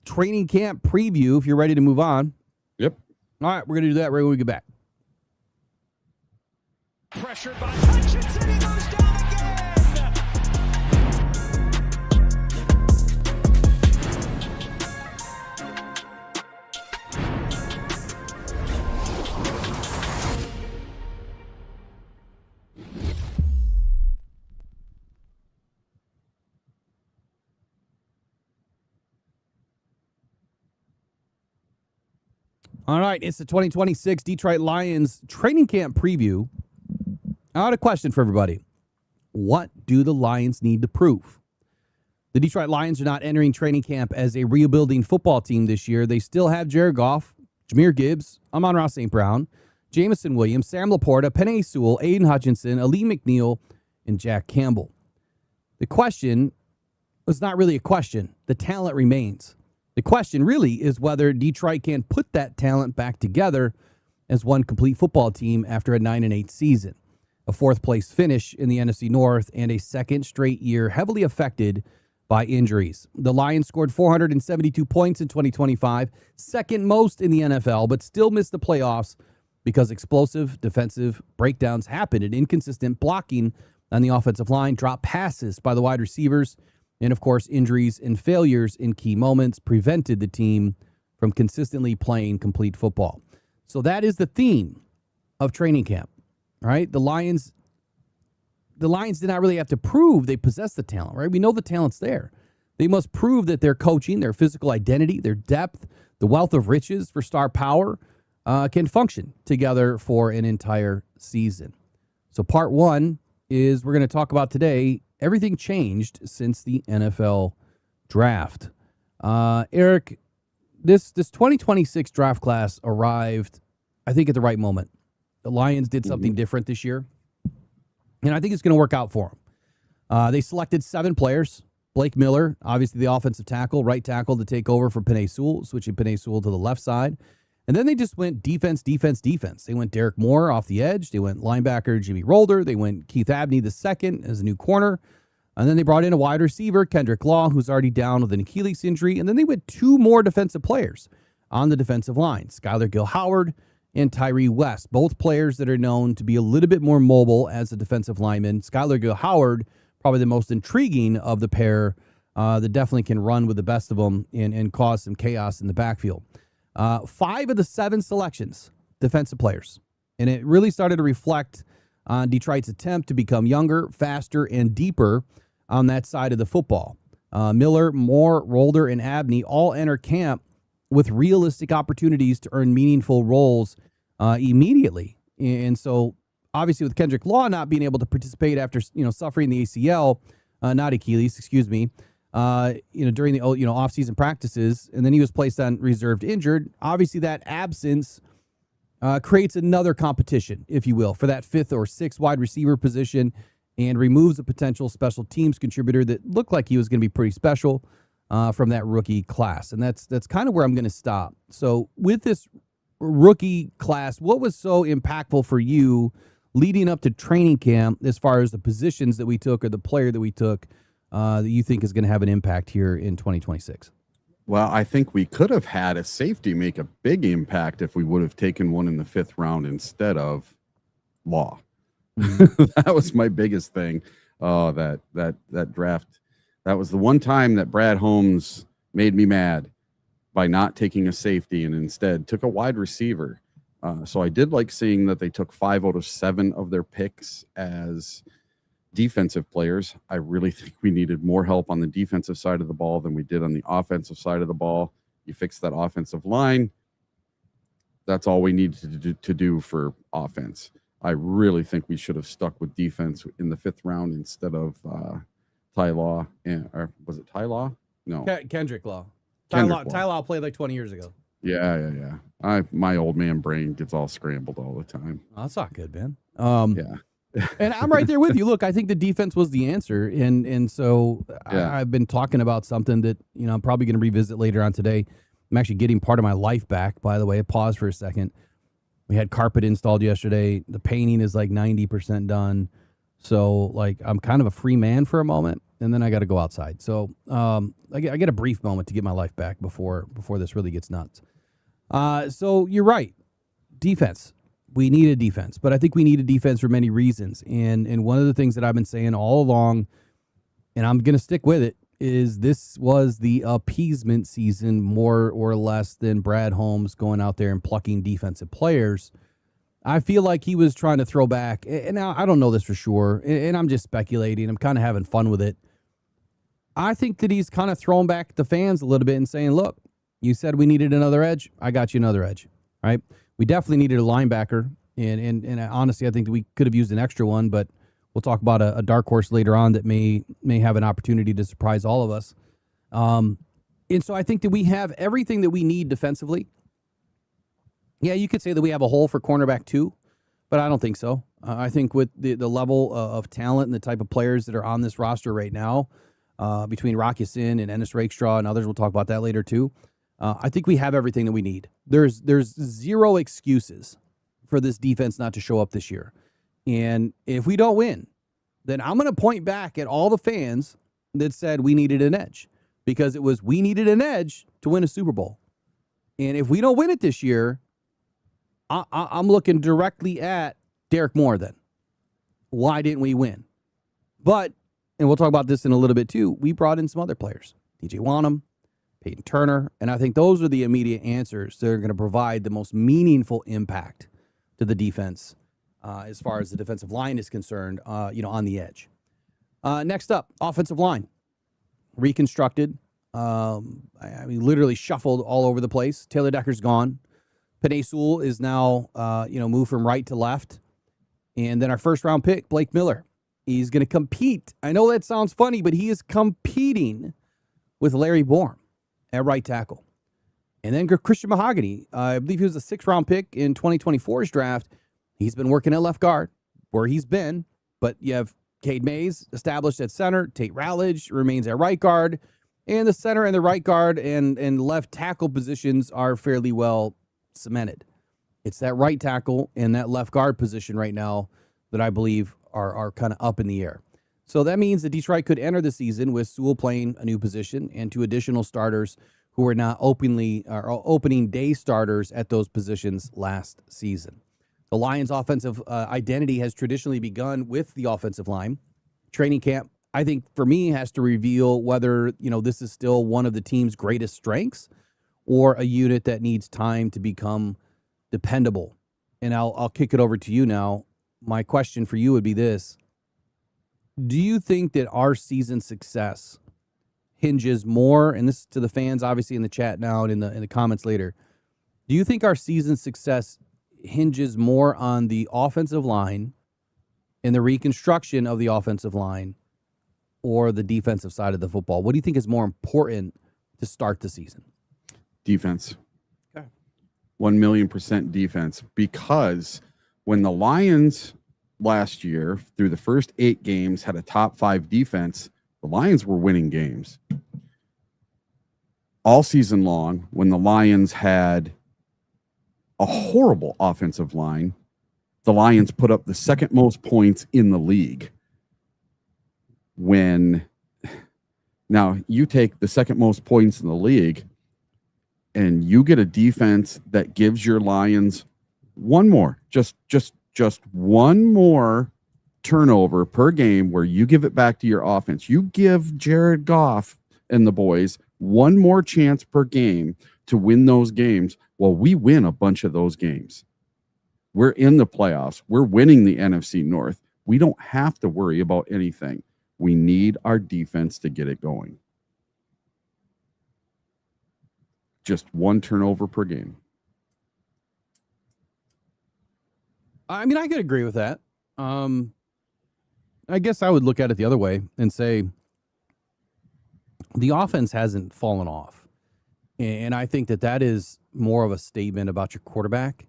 training camp preview if you're ready to move on. Yep. All right, we're going to do that right when we get back. Pressured by Hutchinson, he goes down again. All right, it's the 2026 Detroit Lions training camp preview. I got a question for everybody. What do the Lions need to prove? The Detroit Lions are not entering training camp as a rebuilding football team this year. They still have Jared Goff, Jahmyr Gibbs, Amon-Ra St. Brown, Jamison Williams, Sam Laporta, Penei Sewell, Aiden Hutchinson, Ali McNeil, and Jack Campbell. The question was not really a question. The talent remains. The question really is whether Detroit can put that talent back together as one complete football team after a 9-8 season, a fourth-place finish in the NFC North, and a second straight year heavily affected by injuries. The Lions scored 472 points in 2025, second most in the NFL, but still missed the playoffs because explosive defensive breakdowns happened and inconsistent blocking on the offensive line, drop passes by the wide receivers, and, of course, injuries and failures in key moments prevented the team from consistently playing complete football. So that is the theme of training camp, right? The Lions did not really have to prove they possess the talent, right? We know the talent's there. They must prove that their coaching, their physical identity, their depth, the wealth of riches for star power can function together for an entire season. So part one is we're going to talk about today. Everything changed since the NFL draft. Eric, this 2026 draft class arrived, I think, at the right moment. The Lions did something different this year, and I think it's going to work out for them. They selected 7 players. Blake Miller, obviously the offensive tackle, right tackle to take over for Penei Sewell, switching Penei Sewell to the left side. And then they just went defense. They went Derek Moore off the edge. They went linebacker Jimmy Rolder. They went Keith Abney the second as a new corner. And then they brought in a wide receiver, Kendrick Law, who's already down with an Achilles injury. And then they went 2 more defensive players on the defensive line, Skylar Gill-Howard and Tyree West, both players that are known to be a little bit more mobile as a defensive lineman. Skylar Gill-Howard, probably the most intriguing of the pair, that definitely can run with the best of them and cause some chaos in the backfield. 5 of the 7 selections, defensive players. And it really started to reflect on Detroit's attempt to become younger, faster, and deeper on that side of the football. Miller, Moore, Rolder, and Abney all enter camp with realistic opportunities to earn meaningful roles immediately. And so, obviously, with Kendrick Law not being able to participate after suffering the ACL, not Achilles, excuse me, during the off-season practices, and then he was placed on reserved injured. Obviously, that absence creates another competition, if you will, for that 5th or 6th wide receiver position, and removes a potential special teams contributor that looked like he was going to be pretty special from that rookie class. And that's kind of where I'm going to stop. So with this rookie class, what was so impactful for you leading up to training camp as far as the positions that we took or the player that we took that you think is going to have an impact here in 2026? Well, I think we could have had a safety make a big impact if we would have taken one in the 5th round instead of Law. That was my biggest thing. That draft. That was the one time that Brad Holmes made me mad by not taking a safety and instead took a wide receiver. So I did like seeing that they took 5 out of 7 of their picks as defensive players. I really think we needed more help on the defensive side of the ball than we did on the offensive side of the ball. You fix that offensive line. That's all we needed to do for offense. I really think we should have stuck with defense in the 5th round instead of Ty Law. Or was it Ty Law? No. Kendrick Law. Kendrick Ty Law played like 20 years ago. Yeah. My old man brain gets all scrambled all the time. Oh, that's not good, man. Yeah. And I'm right there with you. Look, I think the defense was the answer. And so Yeah. I've been talking about something that, I'm probably going to revisit later on today. I'm actually getting part of my life back, by the way. Pause for a second. We had carpet installed yesterday. The painting is like 90% done. So, like, I'm kind of a free man for a moment, and then I got to go outside. So, I get a brief moment to get my life back before this really gets nuts. So, you're right. Defense. We need a defense, but I think we need a defense for many reasons. And one of the things that I've been saying all along, and I'm going to stick with it, is this was the appeasement season more or less than Brad Holmes going out there and plucking defensive players. I feel like he was trying to throw back, and now I don't know this for sure, and I'm just speculating. I'm kind of having fun with it. I think that he's kind of throwing back the fans a little bit and saying, look, you said we needed another edge. I got you another edge, right? We definitely needed a linebacker, and honestly, I think that we could have used an extra one, but we'll talk about a dark horse later on that may have an opportunity to surprise all of us. And so I think that we have everything that we need defensively. Yeah, you could say that we have a hole for cornerback too, but I don't think so. I think with the level of talent and the type of players that are on this roster right now, between Rocky Sin and Ennis Rakestraw and others, we'll talk about that later too. I think we have everything that we need. There's zero excuses for this defense not to show up this year. And if we don't win, then I'm going to point back at all the fans that said we needed an edge, because it was we needed an edge to win a Super Bowl. And if we don't win it this year, I'm looking directly at Derek Moore then. Why didn't we win? But, and we'll talk about this in a little bit too, we brought in some other players. DJ Wanham, Peyton Turner, and I think those are the immediate answers that are going to provide the most meaningful impact to the defense as far as the defensive line is concerned, on the edge. Next up, offensive line. Reconstructed. Literally shuffled all over the place. Taylor Decker's gone. Penei Sewell is now, moved from right to left. And then our first-round pick, Blake Miller. He's going to compete. I know that sounds funny, but he is competing with Larry Bourne at right tackle. And then Christian Mahogany. I believe he was a 6th-round pick in 2024's draft. He's been working at left guard, where he's been. But you have Cade Mays established at center. Tate Rowledge remains at right guard. And the center and the right guard and left tackle positions are fairly well cemented. It's that right tackle and that left guard position right now that I believe are kind of up in the air. So that means that Detroit could enter the season with Sewell playing a new position and 2 additional starters who were not opening day starters at those positions last season. The Lions' offensive identity has traditionally begun with the offensive line. Training camp, I think, for me, has to reveal whether, this is still one of the team's greatest strengths or a unit that needs time to become dependable. And I'll kick it over to you now. my question for you would be this. Do you think that our season success hinges more, and this is to the fans obviously in the chat now and in the comments later, do you think our season success hinges more on the offensive line and the reconstruction of the offensive line or the defensive side of the football? What do you think is more important to start the season? Defense. Okay. 1,000,000% defense, because when the Lions last year, through the first 8 games, had a top 5 defense, the Lions were winning games. All season long, when the Lions had a horrible offensive line, the Lions put up the second most points in the league. Now you take the second most points in the league and you get a defense that gives your Lions one more, just one more turnover per game where you give it back to your offense. You give Jared Goff and the boys one more chance per game to win those games. Well, we win a bunch of those games. We're in the playoffs. We're winning the NFC North. We don't have to worry about anything. We need our defense to get it going. Just one turnover per game. I mean, I could agree with that. I guess I would look at it the other way and say the offense hasn't fallen off. And I think that is more of a statement about your quarterback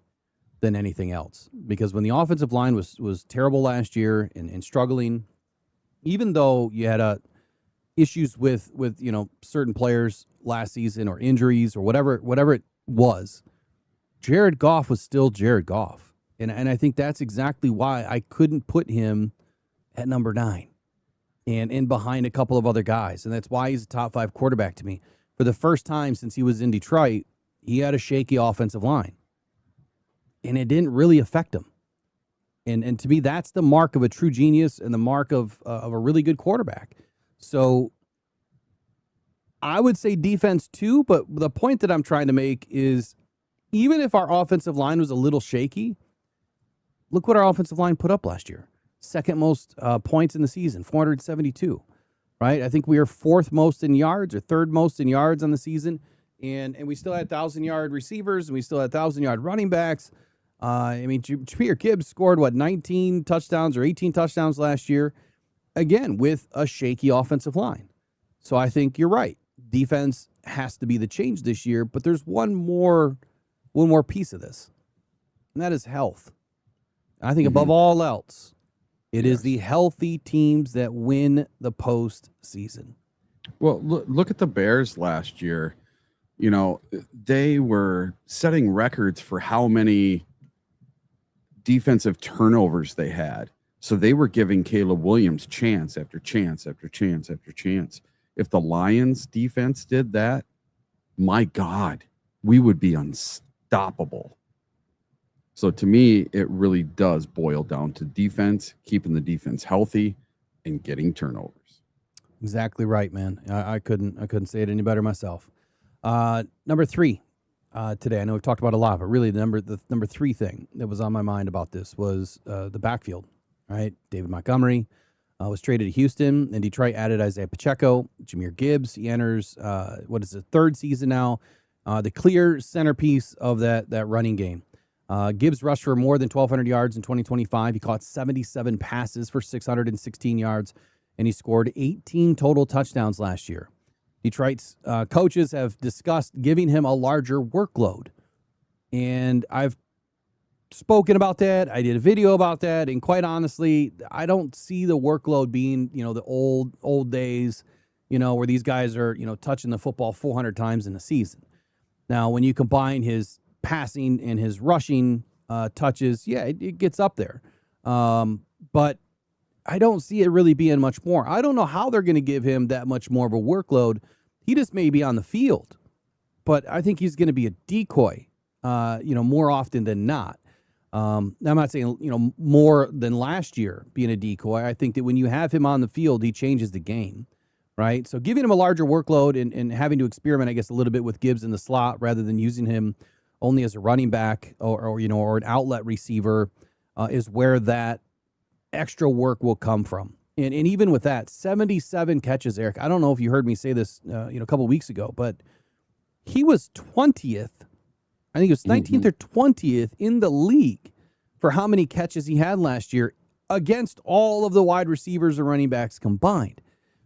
than anything else. Because when the offensive line was terrible last year and struggling, even though you had issues with certain players last season or injuries or whatever it was, Jared Goff was still Jared Goff. And I think that's exactly why I couldn't put him at number 9 and in behind a couple of other guys. And that's why he's a top 5 quarterback to me. For the first time since he was in Detroit, he had a shaky offensive line. And it didn't really affect him. And to me, that's the mark of a true genius and the mark of a really good quarterback. So I would say defense too, but the point that I'm trying to make is even if our offensive line was a little shaky, look what our offensive line put up last year. Second most points in the season, 472, right? I think we are 4th most in yards or 3rd most in yards on the season. And we still had 1,000-yard receivers and we still had 1,000-yard running backs. I mean, Jahmyr Gibbs scored, 19 touchdowns or 18 touchdowns last year, again, with a shaky offensive line. So I think you're right. Defense has to be the change this year, but there's one more piece of this, and that is health. I think above all else, it is the healthy teams that win the postseason. Well, look at the Bears last year. They were setting records for how many defensive turnovers they had. So they were giving Caleb Williams chance after chance after chance after chance. If the Lions defense did that, my God, we would be unstoppable. So to me, it really does boil down to defense, keeping the defense healthy and getting turnovers. Exactly right, man. I couldn't say it any better myself. Number 3 today. I know we've talked about a lot, but really the number 3 thing that was on my mind about this was the backfield. Right, David Montgomery was traded to Houston, and Detroit added Isaiah Pacheco, Jahmyr Gibbs. He enters what is the 3rd season now, the clear centerpiece of that running game. Gibbs rushed for more than 1,200 yards in 2025. He caught 77 passes for 616 yards, and he scored 18 total touchdowns last year. Detroit's coaches have discussed giving him a larger workload, and I've spoken about that. I did a video about that, and quite honestly, I don't see the workload being, the old days, where these guys are, touching the football 400 times in a season. Now, when you combine his passing and his rushing touches, it gets up there. But I don't see it really being much more. I don't know how they're going to give him that much more of a workload. He just may be on the field, but I think he's going to be a decoy, more often than not. I'm not saying, more than last year being a decoy. I think that when you have him on the field, he changes the game, right? So giving him a larger workload and having to experiment, I guess, a little bit with Gibbs in the slot rather than using him only as a running back or an outlet receiver is where that extra work will come from. And even with that, 77 catches, Eric. I don't know if you heard me say this, a couple of weeks ago, but he was 20th. I think it was 19th or 20th in the league for how many catches he had last year against all of the wide receivers and running backs combined.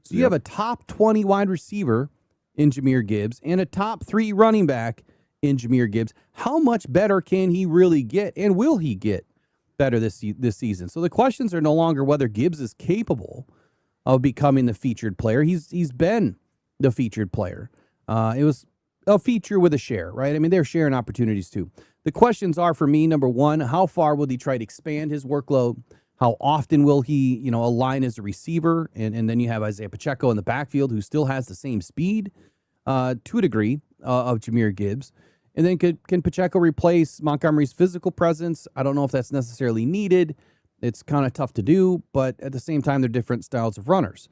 So you have a top 20 wide receiver in Jahmyr Gibbs and a top 3 running back in Jahmyr Gibbs. How much better can he really get, and will he get better this season? So the questions are no longer whether Gibbs is capable of becoming the featured player. He's been the featured player. It was a feature with a share, right? I mean, they're sharing opportunities too. The questions are, for me, number one, how far will he try to expand his workload? How often will he, align as a receiver? And then you have Isaiah Pacheco in the backfield, who still has the same speed to a degree of Jahmyr Gibbs. And then can Pacheco replace Montgomery's physical presence? I don't know if that's necessarily needed. It's kind of tough to do, but at the same time, they're different styles of runners.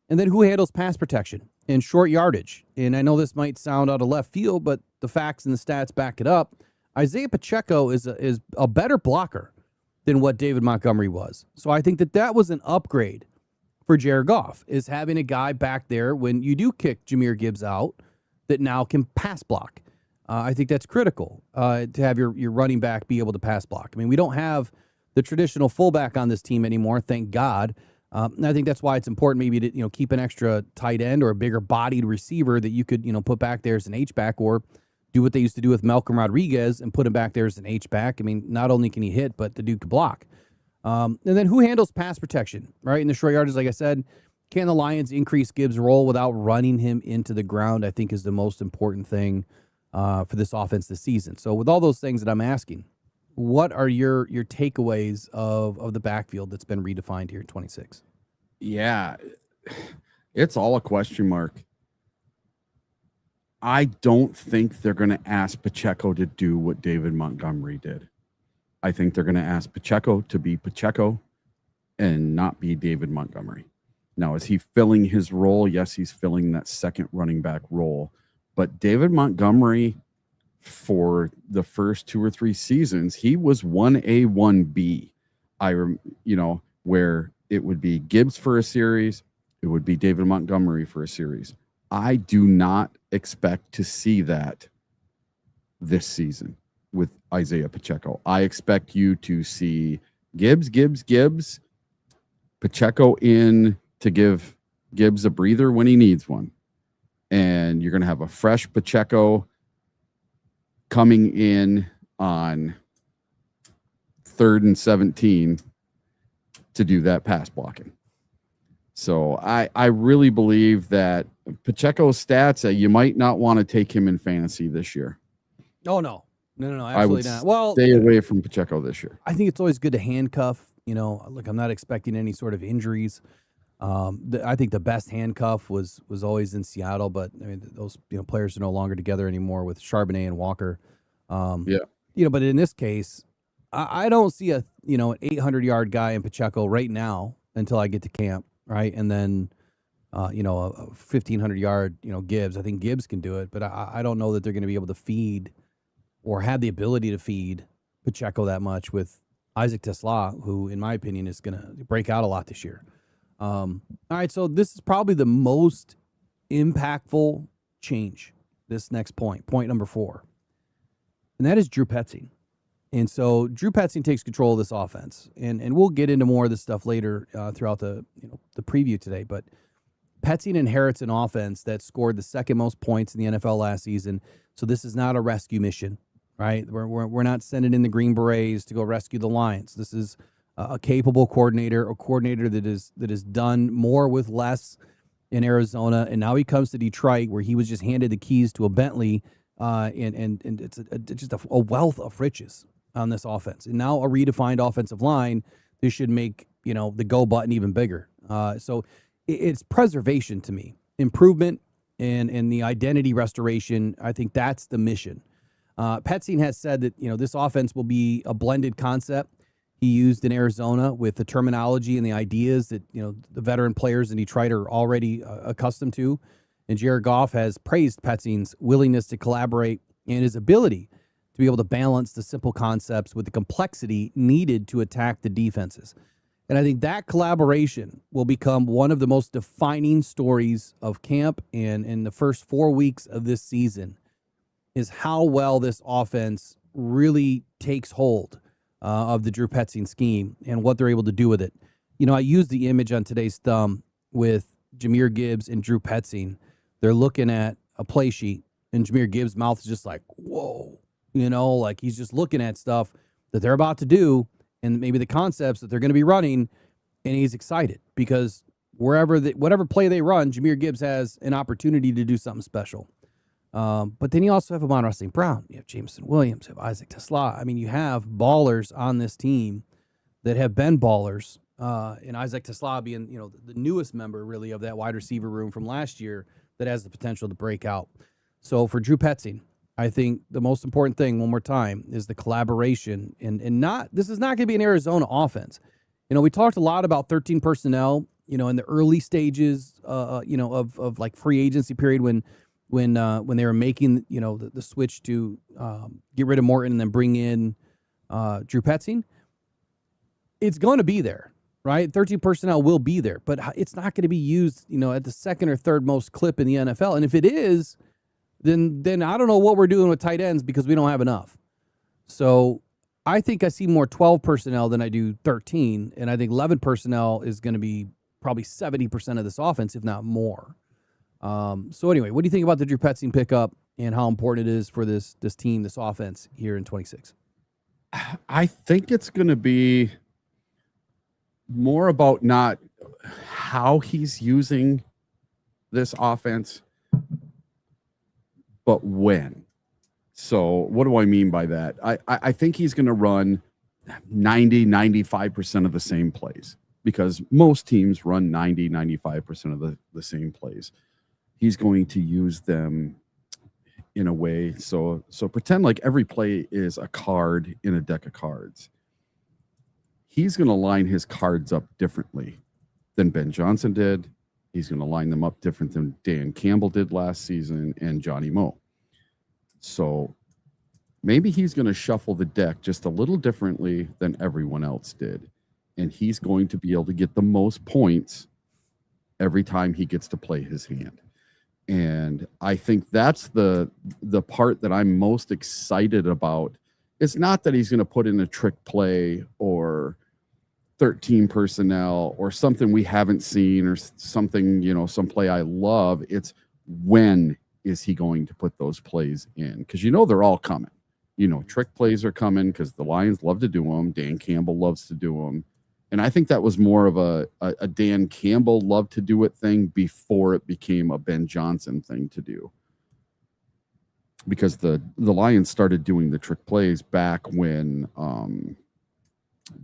And then who handles pass protection and short yardage? And I know this might sound out of left field, but the facts and the stats back it up. Isaiah Pacheco is a better blocker than what David Montgomery was. So I think that was an upgrade for Jared Goff, is having a guy back there when you do kick Jahmyr Gibbs out that now can pass block. I think that's critical to have your running back be able to pass block. I mean, we don't have the traditional fullback on this team anymore, thank God. And I think that's why it's important maybe to keep an extra tight end or a bigger bodied receiver that you could put back there as an H-back, or do what they used to do with Malcolm Rodriguez and put him back there as an H-back. I mean, not only can he hit, but the dude can block. And then who handles pass protection, right? In the short yardage, like I said, can the Lions increase Gibbs' role without running him into the ground, I think is the most important thing for this offense this season. So with all those things that I'm asking, what are your takeaways of the backfield that's been redefined here in 26? Yeah, it's all a question mark. I don't think they're going to ask Pacheco to do what David Montgomery did. I think they're going to ask Pacheco to be Pacheco and not be David Montgomery. Now, is he filling his role? Yes, he's filling that second running back role. But David Montgomery, for the first 2 or 3 seasons, he was 1A, 1B. Where it would be Gibbs for a series, it would be David Montgomery for a series. I do not expect to see that this season with Isaiah Pacheco. I expect you to see Gibbs, Pacheco in to give Gibbs a breather when he needs one. And you're going to have a fresh Pacheco coming in on 3rd and 17 to do that pass blocking. So I really believe that Pacheco's stats, you might not want to take him in fantasy this year. Oh, no, absolutely not. Well, stay away from Pacheco this year. I think it's always good to handcuff. Look, I'm not expecting any sort of injuries. I think the best handcuff was always in Seattle, but I mean those players are no longer together anymore with Charbonnet and Walker. But in this case, I don't see an 800-yard guy in Pacheco right now until I get to camp, right? And then a 1,500-yard Gibbs. I think Gibbs can do it, but I don't know that they're going to be able to feed or have the ability to feed Pacheco that much with Isaac Tesla, who in my opinion is going to break out a lot this year. All right, so this is probably the most impactful change, this next point number 4, and that is Drew Petzing. And so Drew Petzing takes control of this offense, and we'll get into more of this stuff later throughout the preview today. But Petzing inherits an offense that scored the second most points in the NFL last season. So this is not a rescue mission, right? We're not sending in the Green Berets to go rescue the Lions. This is a capable coordinator, a coordinator that is done more with less in Arizona, and now he comes to Detroit, where he was just handed the keys to a Bentley, and it's just a wealth of riches on this offense, and now a redefined offensive line. This should make the go button even bigger. So it's preservation to me, improvement, and the identity restoration. I think that's the mission. Petzing has said that this offense will be a blended concept he used in Arizona with the terminology and the ideas that the veteran players in Detroit are already accustomed to. And Jared Goff has praised Petzing's willingness to collaborate and his ability to be able to balance the simple concepts with the complexity needed to attack the defenses. And I think that collaboration will become one of the most defining stories of camp and in the first 4 weeks of this season is how well this offense really takes hold of the Drew Petzing scheme and what they're able to do with it. You know, I used the image on today's thumb with Jahmyr Gibbs and Drew Petzing. They're looking at a play sheet, and Jahmyr Gibbs' mouth is just like, whoa, you know, like he's just looking at stuff that they're about to do and maybe the concepts that they're going to be running, and he's excited because whatever play they run, Jahmyr Gibbs has an opportunity to do something special. But then you also have Amon-Ra St. Brown. You have Jameson Williams. You have Isaac Tesla. I mean, you have ballers on this team that have been ballers. And Isaac Tesla being, you know, the newest member really of that wide receiver room from last year that has the potential to break out. So for Drew Petzing, I think the most important thing, one more time, is the collaboration. And this is not going to be an Arizona offense. You know, we talked a lot about 13 personnel, you know, in the early stages, you know, of like free agency period when they were making, you know, the switch to get rid of Morton and then bring in Drew Petzing. It's going to be there, right? 13 personnel will be there, but it's not going to be used, you know, at the second or third most clip in the NFL. And if it is, then I don't know what we're doing with tight ends because we don't have enough. So I think I see more 12 personnel than I do 13, and I think 11 personnel is going to be probably 70% of this offense, if not more. So anyway, what do you think about the Drew Petzing pickup and how important it is for this team, this offense here in 26? I think it's going to be more about not how he's using this offense, but when. So what do I mean by that? I think he's going to run 95% of the same plays because most teams run 95% of the same plays. He's going to use them in a way. So pretend like every play is a card in a deck of cards. He's going to line his cards up differently than Ben Johnson did. He's going to line them up different than Dan Campbell did last season and Johnny Moe. So maybe he's going to shuffle the deck just a little differently than everyone else did. And he's going to be able to get the most points every time he gets to play his hand. And I think that's the part that I'm most excited about. It's not that he's going to put in a trick play or 13 personnel or something we haven't seen or something, you know, some play I love. It's when is he going to put those plays in? Because, you know, they're all coming. You know, trick plays are coming because the Lions love to do them. Dan Campbell loves to do them. And I think that was more of a Dan Campbell love to do it thing before it became a Ben Johnson thing to do. Because the Lions started doing the trick plays back when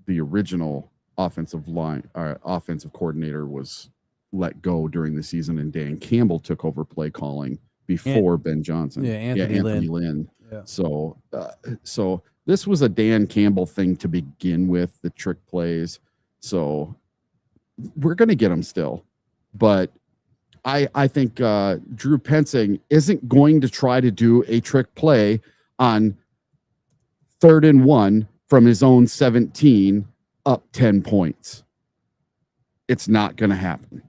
the original offensive coordinator was let go during the season and Dan Campbell took over play calling before Ben Johnson. Yeah, Anthony Lynn. Yeah. So this was a Dan Campbell thing to begin with, the trick plays. So we're going to get them still. But I think Drew Petzing isn't going to try to do a trick play on 3rd and 1 from his own 17 up 10 points. It's not going to happen.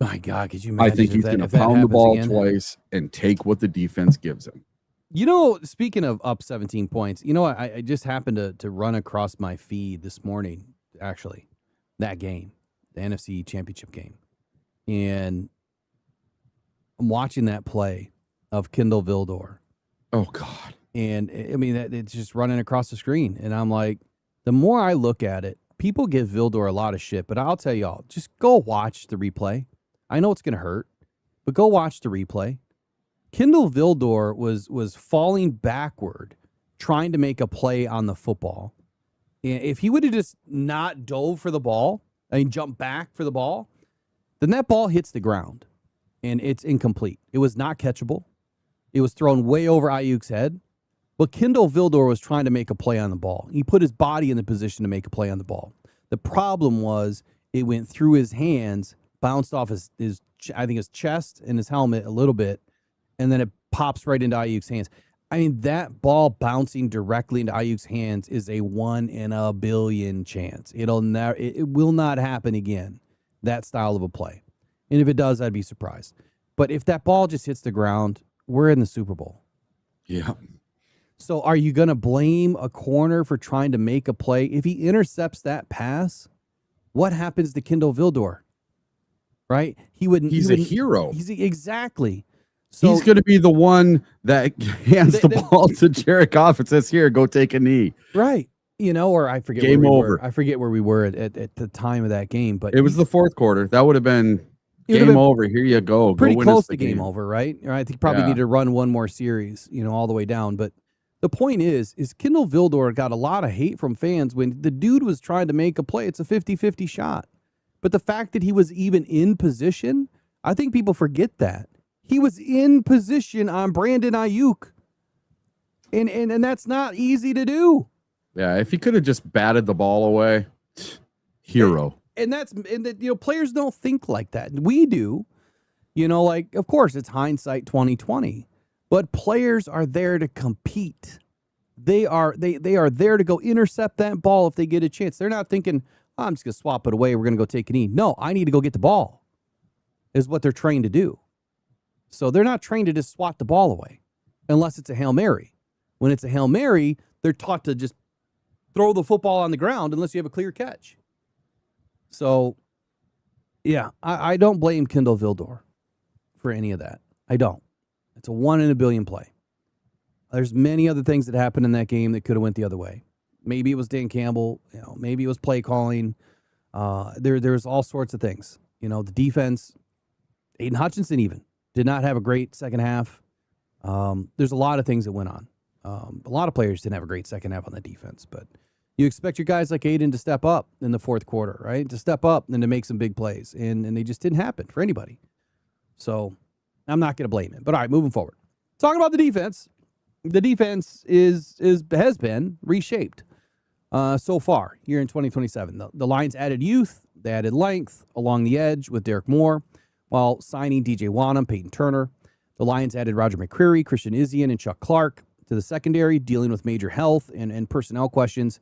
My God, could you imagine? I think he's going to pound the ball twice and take what the defense gives him. You know, speaking of up 17 points, you know, I just happened to run across my feed this morning, actually, that game, the NFC Championship game. And I'm watching that play of Kindle Vildor. Oh, God. And, I mean, it's just running across the screen. And I'm like, the more I look at it, people give Vildor a lot of shit, but I'll tell y'all, just go watch the replay. I know it's going to hurt, but go watch the replay. Kindle Vildor was falling backward, trying to make a play on the football. And if he would have just not dove for the ball, jumped back for the ball, then that ball hits the ground, and it's incomplete. It was not catchable. It was thrown way over Ayuk's head. But Kindle Vildor was trying to make a play on the ball. He put his body in the position to make a play on the ball. The problem was it went through his hands, bounced off his I think his chest and his helmet a little bit, and then it pops right into Ayuk's hands. I mean, that ball bouncing directly into Ayuk's hands is a 1 in a billion chance. It will not happen again, that style of a play. And if it does, I'd be surprised. But if that ball just hits the ground, we're in the Super Bowl. Yeah. So are you going to blame a corner for trying to make a play? If he intercepts that pass, what happens to Kindle Vildor? Right? He's a hero. Exactly. So he's going to be the one that hands the ball to Jared Goff and says, "Here, go take a knee." Right. Or I forget game where we over. were. I forget where we were at the time of that game, but it was the fourth quarter. That would have been game over. Here you go. Pretty go close to game over, right? I think he probably need to run one more series, all the way down. But the point is Kindle Vildor got a lot of hate from fans when the dude was trying to make a play. It's a 50-50 shot. But the fact that he was even in position, I think people forget that. He was in position on Brandon Ayuk. And that's not easy to do. Yeah, if he could have just batted the ball away, hero. And players don't think like that. We do. Of course, it's hindsight 2020. But players are there to compete. They are there to go intercept that ball if they get a chance. They're not thinking, I'm just going to swap it away. We're going to go take a knee. No, I need to go get the ball, is what they're trained to do. So they're not trained to just swat the ball away unless it's a Hail Mary. When it's a Hail Mary, they're taught to just throw the football on the ground unless you have a clear catch. So, yeah, I don't blame Kindle Vildor for any of that. I don't. It's a 1 in a billion play. There's many other things that happened in that game that could have went the other way. Maybe it was Dan Campbell. Maybe it was play calling. There's all sorts of things. The defense, Aiden Hutchinson even did not have a great second half. There's a lot of things that went on. A lot of players didn't have a great second half on the defense, but you expect your guys like Aiden to step up in the fourth quarter, right? To step up and to make some big plays, and they just didn't happen for anybody. So I'm not going to blame it. But all right, moving forward. Talking about the defense. The defense has been reshaped so far here in 2027. The Lions added youth, they added length along the edge with Derek Moore, while signing DJ Wanham, Peyton Turner. The Lions added Roger McCreary, Christian Izzian, and Chuck Clark to the secondary, dealing with major health and personnel questions.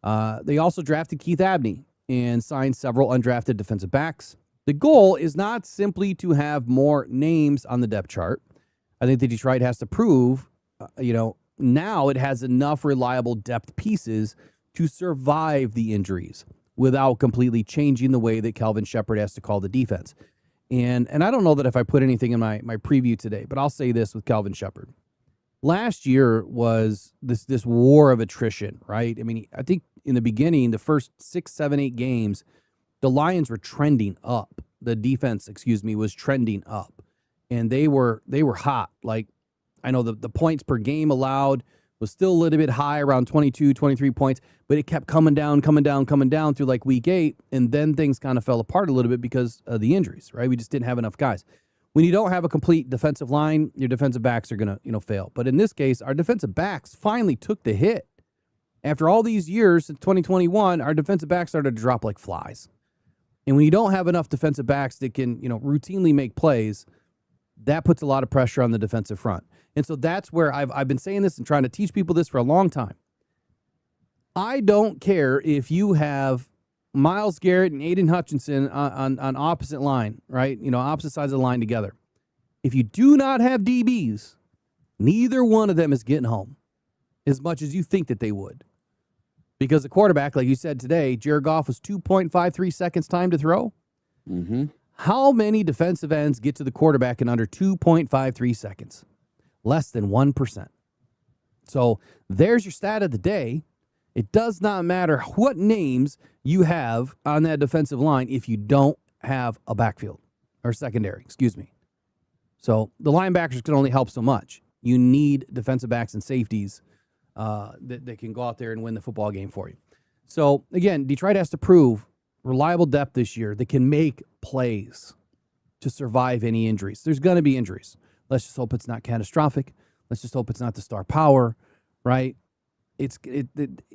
They also drafted Keith Abney and signed several undrafted defensive backs. The goal is not simply to have more names on the depth chart. I think that Detroit has to prove, now it has enough reliable depth pieces to survive the injuries without completely changing the way that Kelvin Shepard has to call the defense. And I don't know that if I put anything in my preview today, but I'll say this with Kelvin Shepard. Last year was this war of attrition, right? I mean, I think in the beginning, the first 6, 7, 8 games, the Lions were trending up. The defense, was trending up. And they were hot. Like, I know the points per game allowed was still a little bit high, around 22, 23 points, but it kept coming down through like week 8, and then things kind of fell apart a little bit because of the injuries, right? We just didn't have enough guys. When you don't have a complete defensive line, your defensive backs are going to, fail. But in this case, our defensive backs finally took the hit. After all these years, in 2021, our defensive backs started to drop like flies. And when you don't have enough defensive backs that can, routinely make plays, that puts a lot of pressure on the defensive front. And so that's where I've been saying this and trying to teach people this for a long time. I don't care if you have Myles Garrett and Aiden Hutchinson on opposite line, right? Opposite sides of the line together. If you do not have DBs, neither one of them is getting home as much as you think that they would. Because the quarterback, like you said today, Jared Goff was 2.53 seconds time to throw. Mm-hmm. How many defensive ends get to the quarterback in under 2.53 seconds? Less than 1%. So there's your stat of the day. It does not matter what names you have on that defensive line if you don't have a backfield or secondary, So the linebackers can only help so much. You need defensive backs and safeties that can go out there and win the football game for you. So again, Detroit has to prove reliable depth this year that can make plays to survive any injuries. There's going to be injuries. Let's just hope it's not catastrophic. Let's just hope it's not the star power, right?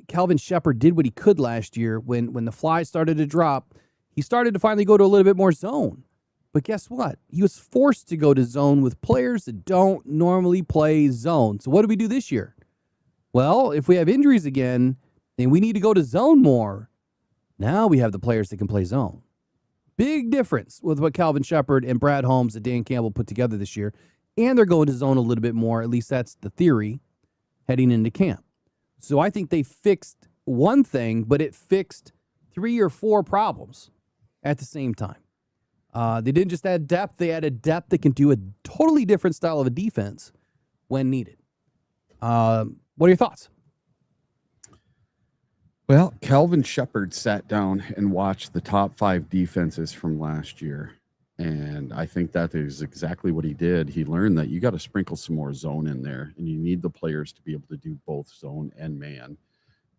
Kelvin Shepard did what he could last year when the flies started to drop. He started to finally go to a little bit more zone. But guess what? He was forced to go to zone with players that don't normally play zone. So what do we do this year? Well, if we have injuries again and we need to go to zone more, now we have the players that can play zone. Big difference with what Calvin Shepard and Brad Holmes and Dan Campbell put together this year. And they're going to zone a little bit more. At least that's the theory heading into camp. So I think they fixed one thing, but it fixed 3 or 4 problems at the same time. They didn't just add depth. They added depth that can do a totally different style of a defense when needed. What are your thoughts? Well, Calvin Shepard sat down and watched the top 5 defenses from last year. And I think that is exactly what he did. He learned that you got to sprinkle some more zone in there, and you need the players to be able to do both zone and man.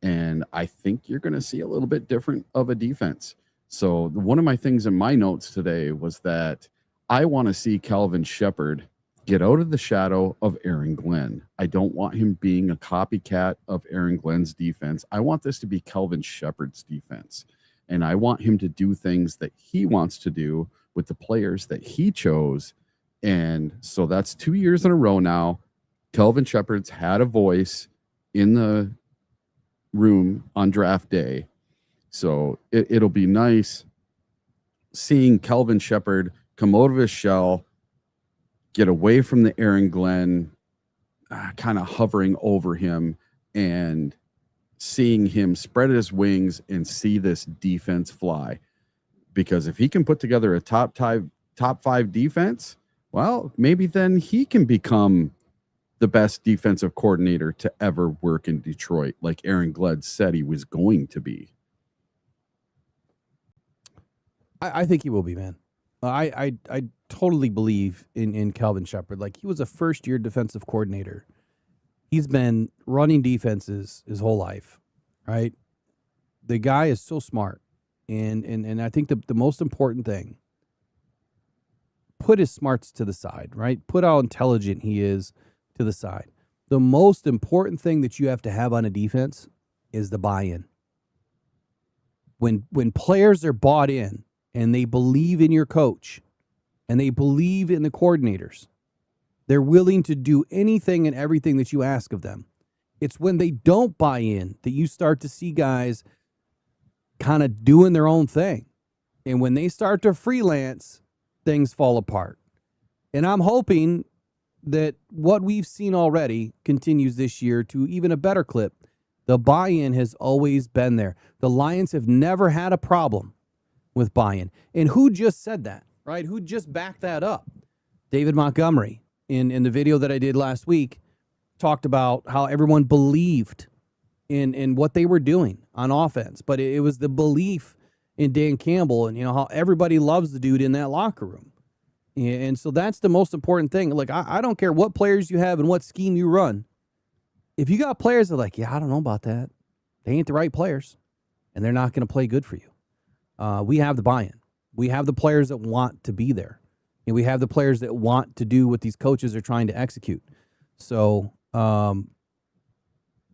And I think you're going to see a little bit different of a defense. So one of my things in my notes today was that I want to see Calvin Shepard get out of the shadow of Aaron Glenn. I don't want him being a copycat of Aaron Glenn's defense. I want this to be Calvin Shepard's defense. And I want him to do things that he wants to do with the players that he chose. And so that's 2 years in a row now. Calvin Shepard's had a voice in the room on draft day. So it'll be nice seeing Calvin Shepard come out of his shell, get away from the Aaron Glenn kind of hovering over him, and seeing him spread his wings and see this defense fly. Because if he can put together a top 5 defense, well, maybe then he can become the best defensive coordinator to ever work in Detroit, like Aaron Glenn said he was going to be. I think he will be, man. I totally believe in Calvin Shepard. Like, he was a first-year defensive coordinator. He's been running defenses his whole life, right? The guy is so smart. And I think the most important thing, put his smarts to the side, right? Put how intelligent he is to the side. The most important thing that you have to have on a defense is the buy-in. When players are bought in and they believe in your coach and they believe in the coordinators, they're willing to do anything and everything that you ask of them. It's when they don't buy in that you start to see guys kind of doing their own thing. And when they start to freelance, things fall apart. And I'm hoping that what we've seen already continues this year to even a better clip. The buy-in has always been there. The Lions have never had a problem with buy-in. And who just said that, right? Who just backed that up? David Montgomery, in the video that I did last week, talked about how everyone believed in what they were doing on offense. But it was the belief in Dan Campbell and, how everybody loves the dude in that locker room. And so that's the most important thing. Like, I don't care what players you have and what scheme you run. If you got players that are like, yeah, I don't know about that, they ain't the right players, and they're not going to play good for you. We have the buy-in. We have the players that want to be there, and we have the players that want to do what these coaches are trying to execute. So, all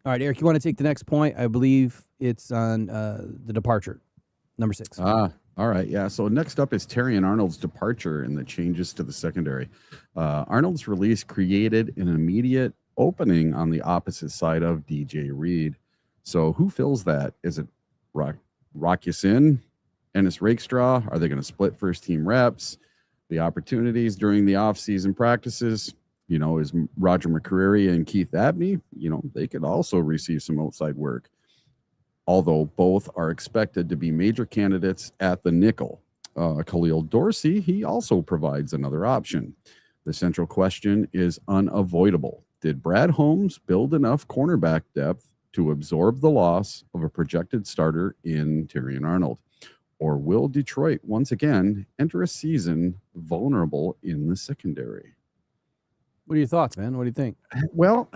right, Eric, you want to take the next point? I believe it's on the departure, number 6. All right, yeah. So next up is Terrion Arnold's departure and the changes to the secondary. Arnold's release created an immediate opening on the opposite side of DJ Reed. So who fills that? Is it Rock Ya-Sin, Ennis Rakestraw? Are they going to split first-team reps? The opportunities during the off-season practices, is Roger McCreary and Keith Abney, they could also receive some outside work. Although both are expected to be major candidates at the nickel. Khalil Dorsey, he also provides another option. The central question is unavoidable. Did Brad Holmes build enough cornerback depth to absorb the loss of a projected starter in Terrion Arnold? Or will Detroit once again enter a season vulnerable in the secondary? What are your thoughts, man? What do you think? Well,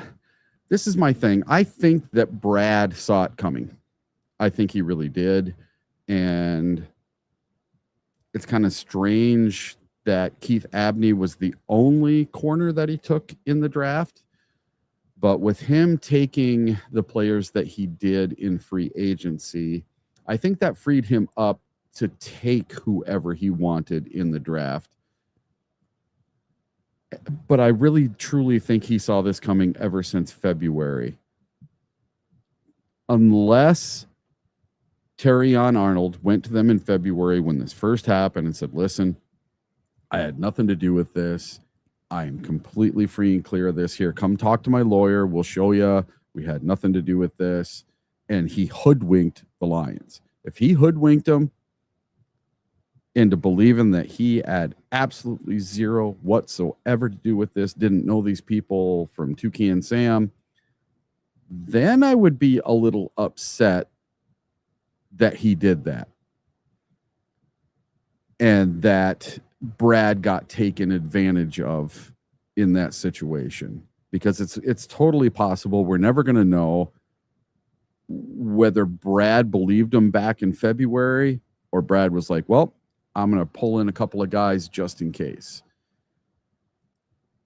this is my thing. I think that Brad saw it coming. I think he really did. And it's kind of strange that Keith Abney was the only corner that he took in the draft. But with him taking the players that he did in free agency, I think that freed him up to take whoever he wanted in the draft. But I really truly think he saw this coming ever since February. Unless Terrion Arnold went to them in February when this first happened and said, listen, I had nothing to do with this. I am completely free and clear of this. Here, come talk to my lawyer. We'll show you. We had nothing to do with this. And he hoodwinked the Lions. If he hoodwinked them into believing that he had absolutely zero whatsoever to do with this, didn't know these people from Toucan Sam, then I would be a little upset that he did that. And that Brad got taken advantage of in that situation. Because it's totally possible. We're never going to know whether Brad believed him back in February or Brad was like, well, I'm going to pull in a couple of guys just in case.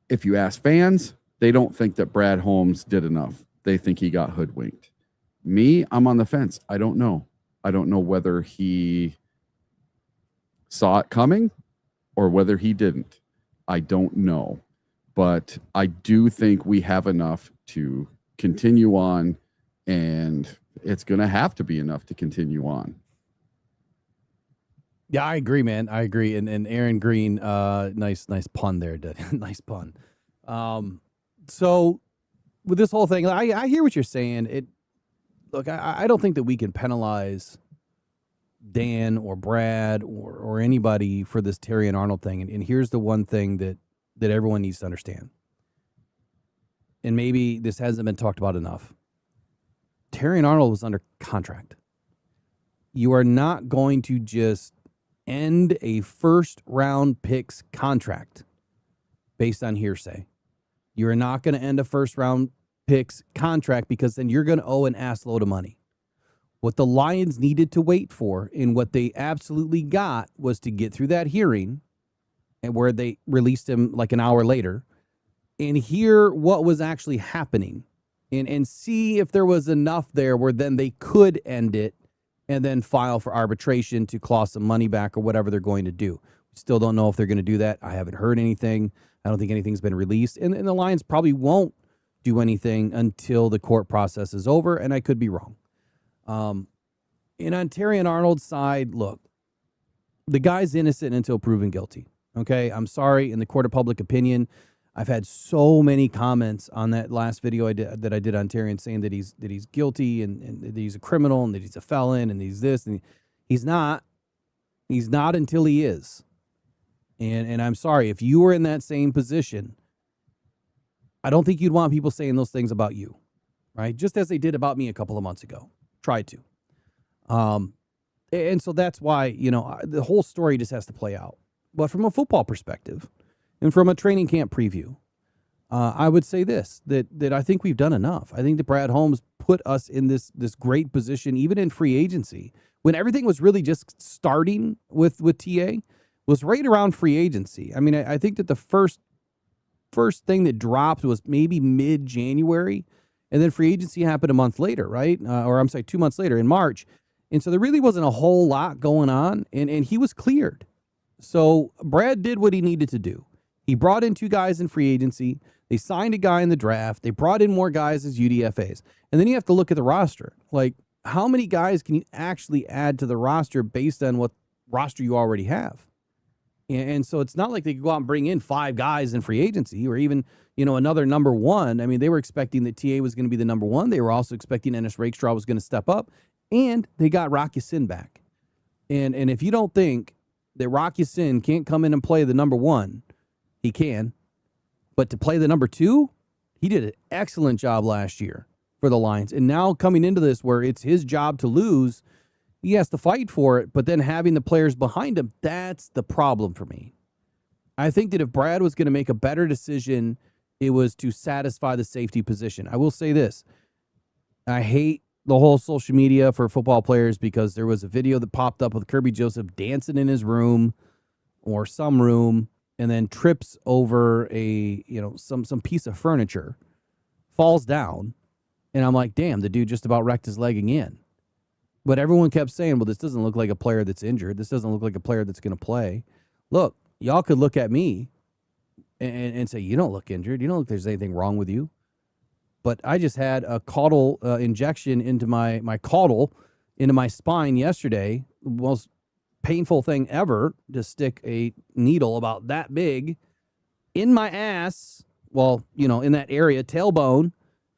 If you ask fans, they don't think that Brad Holmes did enough. They think he got hoodwinked. Me, I'm on the fence. I don't know. I don't know whether he saw it coming or whether he didn't. I don't know. But I do think we have enough to continue on, and it's going to have to be enough to continue on. Yeah, I agree, man. I agree. And Aaron Green, nice pun there, nice pun. So with this whole thing, I hear what you're saying. Look, I don't think that we can penalize Dan or Brad or anybody for this Terry and Arnold thing. And here's the one thing that everyone needs to understand. And maybe this hasn't been talked about enough. Terry and Arnold was under contract. You are not going to just end a first round picks contract based on hearsay. You're not going to end a first round picks contract because then you're going to owe an ass load of money. What the Lions needed to wait for and what they absolutely got was to get through that hearing, and where they released him like an hour later, and hear what was actually happening and see if there was enough there where then they could end it and then file for arbitration to claw some money back or whatever they're going to do. Still don't know if they're going to do that. I haven't heard anything. I don't think anything's been released. And the Lions probably won't do anything until the court process is over, and I could be wrong. And on Terry and Arnold's side, look, the guy's innocent until proven guilty. Okay, I'm sorry. In the court of public opinion, I've had so many comments on that last video I did on Terry and saying that he's guilty and that he's a criminal and that he's a felon and he's this and he's not. He's not until he is. And I'm sorry, if you were in that same position, I don't think you'd want people saying those things about you, right? Just as they did about me a couple of months ago. Tried to. And so that's why, the whole story just has to play out. But from a football perspective and from a training camp preview, I would say that I think we've done enough. I think that Brad Holmes put us in this great position, even in free agency, when everything was really just starting with TA, was right around free agency. I mean, I think that the first thing that dropped was maybe mid-January, and then free agency happened a month later, right? 2 months later in March. And so there really wasn't a whole lot going on, and he was cleared. So Brad did what he needed to do. He brought in 2 guys in free agency. They signed a guy in the draft. They brought in more guys as UDFAs. And then you have to look at the roster. Like, how many guys can you actually add to the roster based on what roster you already have? And so it's not like they could go out and bring in 5 guys in free agency or even, another number one. I mean, they were expecting that TA was going to be the number one. They were also expecting Ennis Rakestraw was going to step up. And they got Rock Ya-Sin back. And if you don't think that Rock Ya-Sin can't come in and play the number one, he can. But to play the number 2, he did an excellent job last year for the Lions. And now coming into this where it's his job to lose, he has to fight for it. But then having the players behind him, that's the problem for me. I think that if Brad was going to make a better decision, it was to satisfy the safety position. I will say this. I hate the whole social media for football players because there was a video that popped up with Kirby Joseph dancing in his room or some room and then trips over some piece of furniture, falls down, and I'm like, damn, the dude just about wrecked his leg again. But everyone kept saying, well, this doesn't look like a player that's injured. This doesn't look like a player that's going to play. Look, y'all could look at me and say, you don't look injured. You don't look like there's anything wrong with you. But I just had a caudal injection into my caudal, into my spine yesterday. Most painful thing ever, to stick a needle about that big in my ass. Well, in that area, tailbone,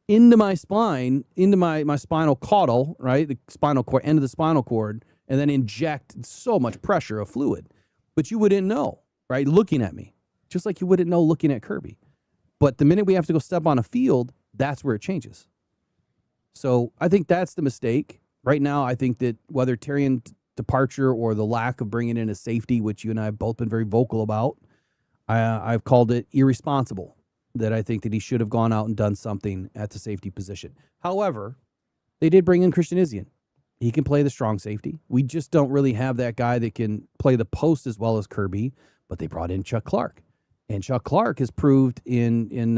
into my spine, into my spinal caudal, right? The spinal cord, end of the spinal cord, and then inject so much pressure of fluid. But you wouldn't know, right? Looking at me, just like you wouldn't know looking at Kirby. But the minute we have to go step on a field, that's where it changes. So I think that's the mistake. Right now, I think that whether Terrian's departure or the lack of bringing in a safety, which you and I have both been very vocal about, I've called it irresponsible. That I think that he should have gone out and done something at the safety position. However, they did bring in Christian Izien. He can play the strong safety. We just don't really have that guy that can play the post as well as Kirby, but they brought in Chuck Clark. And Chuck Clark has proved in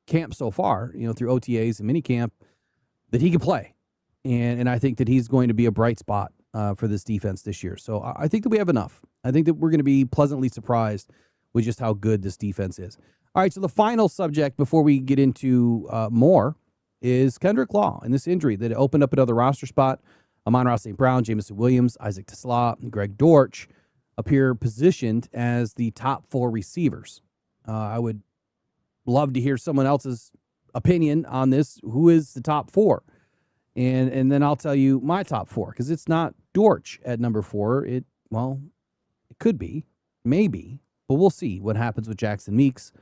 camp so far, through OTAs and minicamp, that he can play. And I think that he's going to be a bright spot for this defense this year. So I think that we have enough. I think that we're going to be pleasantly surprised with just how good this defense is. All right, so the final subject before we get into more is Kendrick Law and this injury that opened up another roster spot. Amon-Ra St. Brown, Jamison Williams, Isaac Tesla, and Greg Dortch appear positioned as the top 4 receivers. I would love to hear someone else's opinion on this. Who is the top 4? And then I'll tell you my top 4, because it's not Dortch at number 4. It could be, maybe, but we'll see what happens with Jackson Meeks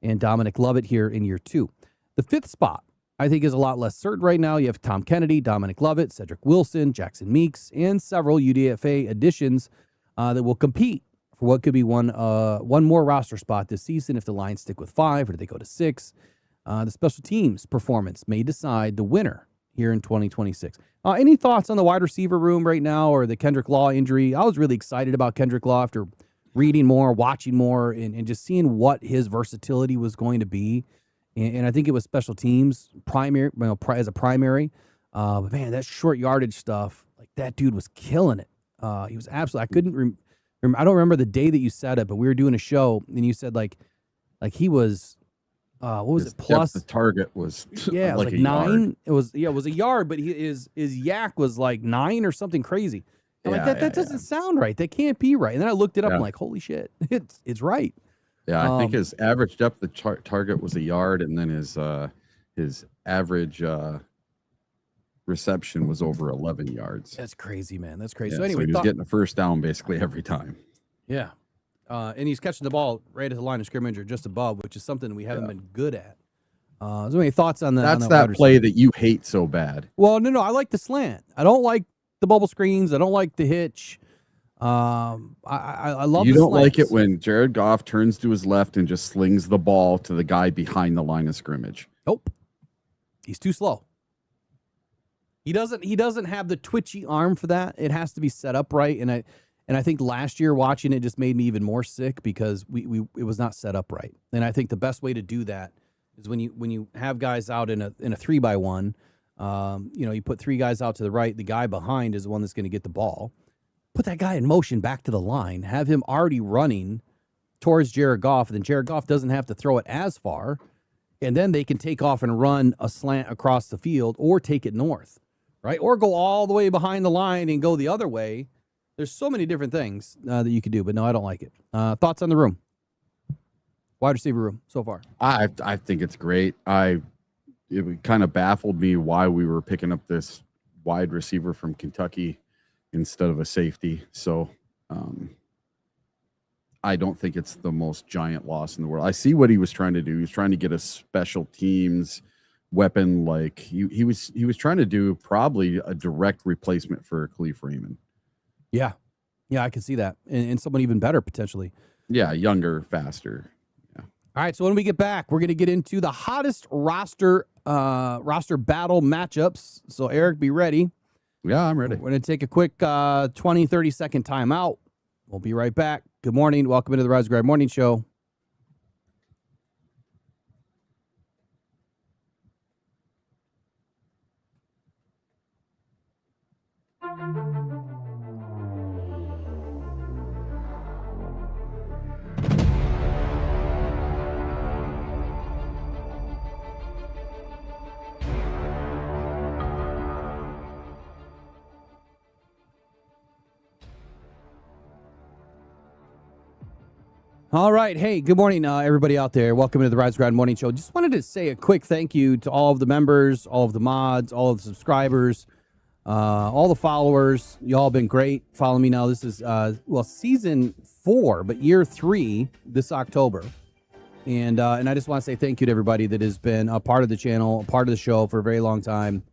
and Dominic Lovett here in year 2. The 5th spot, I think, is a lot less certain right now. You have Tom Kennedy, Dominic Lovett, Cedric Wilson, Jackson Meeks, and several UDFA additions that will compete for what could be one more roster spot this season if the Lions stick with 5 or do they go to 6. The special teams performance may decide the winner here in 2026. Any thoughts on the wide receiver room right now or the Kendrick Law injury? I was really excited about Kendrick Law after reading more, watching more, and just seeing what his versatility was going to be. And I think it was special teams primary, as a primary. But man, that short yardage stuff, like that dude was killing it. He was absolutely. I couldn't remember. I don't remember the day that you said it, but we were doing a show and you said like he was. What was it? Plus the target was yeah, like it was 9. Yard. It was a yard, but his yak was like 9 or something crazy. I'm like, that doesn't sound right. That can't be right. And then I looked it up. I'm like, holy shit, it's right. Yeah, I think his average depth of target was a yard, and then his average reception was over 11 yards. That's crazy, man. That's crazy. Yeah, so anyway, he was getting a first down basically every time. Yeah. And he's catching the ball right at the line of scrimmage or just above, which is something we haven't been good at. Is there any thoughts on that? That's that play that you hate so bad. Well, no. I like the slant. I don't like the bubble screens. I don't like the hitch. I love You the don't slants. like it when Jared Goff turns to his left and just slings the ball to the guy behind the line of scrimmage. Nope. He's too slow. He doesn't have the twitchy arm for that. It has to be set up right. And I think last year watching it just made me even more sick because it was not set up right. And I think the best way to do that is when you have guys out in a 3-by-1, you put 3 guys out to the right, the guy behind is the one that's going to get the ball. Put that guy in motion back to the line, have him already running towards Jared Goff, and then Jared Goff doesn't have to throw it as far, and then they can take off and run a slant across the field or take it north, right? Or go all the way behind the line and go the other way. There's so many different things that you could do, but no, I don't like it. Thoughts on the room? Wide receiver room so far. I think it's great. It kind of baffled me why we were picking up this wide receiver from Kentucky instead of a safety. So I don't think it's the most giant loss in the world. I see what he was trying to do. He was trying to get a special teams weapon. Like he was trying to do probably a direct replacement for Khalif Raymond. Yeah, I can see that, and someone even better potentially. Yeah, younger, faster. Yeah. All right, so when we get back, we're going to get into the hottest roster battle matchups. So Eric, be ready. Yeah, I'm ready. We're going to take a quick 20, 30-second timeout. We'll be right back. Good morning. Welcome into the Rise Grind Morning Show. All right. Hey, good morning, everybody out there. Welcome to the Rise Ground Morning Show. Just wanted to say a quick thank you to all of the members, all of the mods, all of the subscribers, all the followers. You all been great. Follow me now. This is, season 4, but year 3 this October. And I just want to say thank you to everybody that has been a part of the channel, a part of the show for a very long time.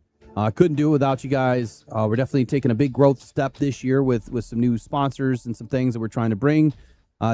Couldn't do it without you guys. We're definitely taking a big growth step this year with some new sponsors and some things that we're trying to bring.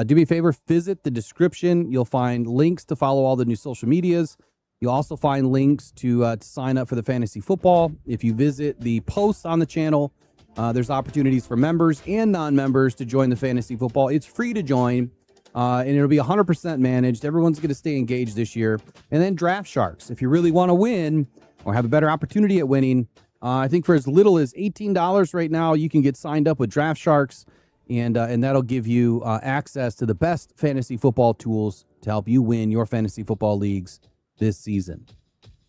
Do me a favor, visit the description. You'll find links to follow all the new social medias. You'll also find links to sign up for the fantasy football. If you visit the posts on the channel, there's opportunities for members and non-members to join the fantasy football. It's free to join, and it'll be 100% managed. Everyone's going to stay engaged this year. And then Draft Sharks. If you really want to win or have a better opportunity at winning, I think for as little as $18 right now, you can get signed up with Draft Sharks. And that'll give you access to the best fantasy football tools to help you win your fantasy football leagues this season.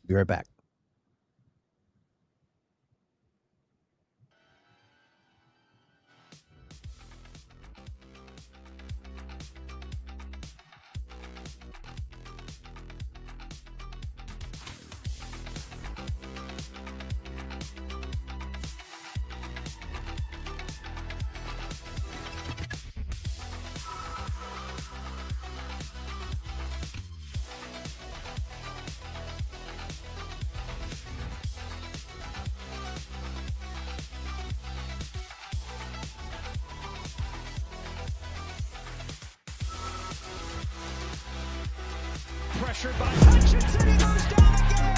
Be right back. Pressured by Hutchinson, he goes down again!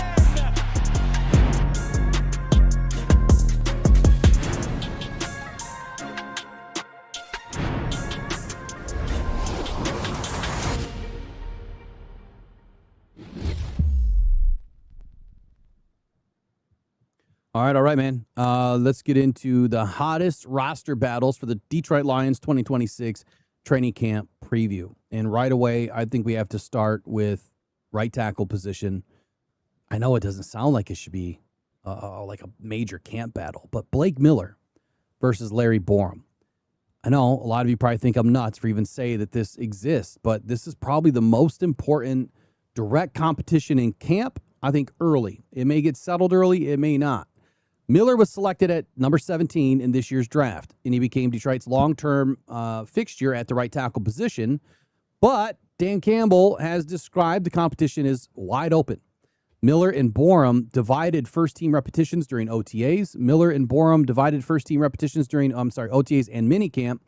All right, man. Let's get into the hottest roster battles for the Detroit Lions 2026 training camp preview. And right away, I think we have to start with right tackle position. I know it doesn't sound like it should be like a major camp battle, but Blake Miller versus Larry Borum. I know a lot of you probably think I'm nuts for even saying that this exists, but this is probably the most important direct competition in camp, I think, early. It may get settled early, it may not. Miller was selected at number 17 in this year's draft, and he became Detroit's long-term fixture at the right tackle position. But Dan Campbell has described the competition as wide open. Miller and Borum divided first-team repetitions during OTAs. Miller and Borum divided first-team repetitions during, OTAs and minicamp.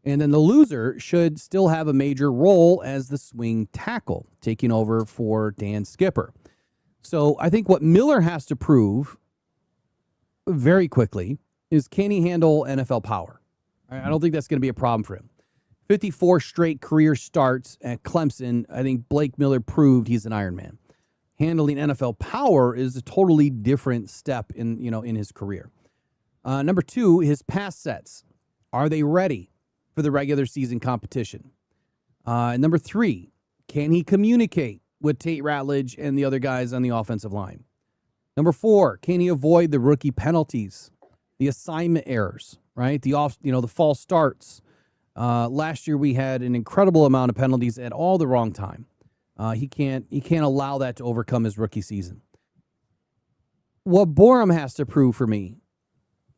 And then the loser should still have a major role as the swing tackle, taking over for Dan Skipper. So I think what Miller has to prove very quickly is, can he handle NFL power? I don't think that's going to be a problem for him. 54 straight career starts at Clemson. I think Blake Miller proved he's an Iron Man. Handling NFL power is a totally different step in his career. Number 2, his pass sets. Are they ready for the regular season competition? Number 3, can he communicate with Tate Ratledge and the other guys on the offensive line? Number 4, can he avoid the rookie penalties, the assignment errors, right? The false starts. Last year we had an incredible amount of penalties at all the wrong time. He can't allow that to overcome his rookie season. What Borum has to prove for me,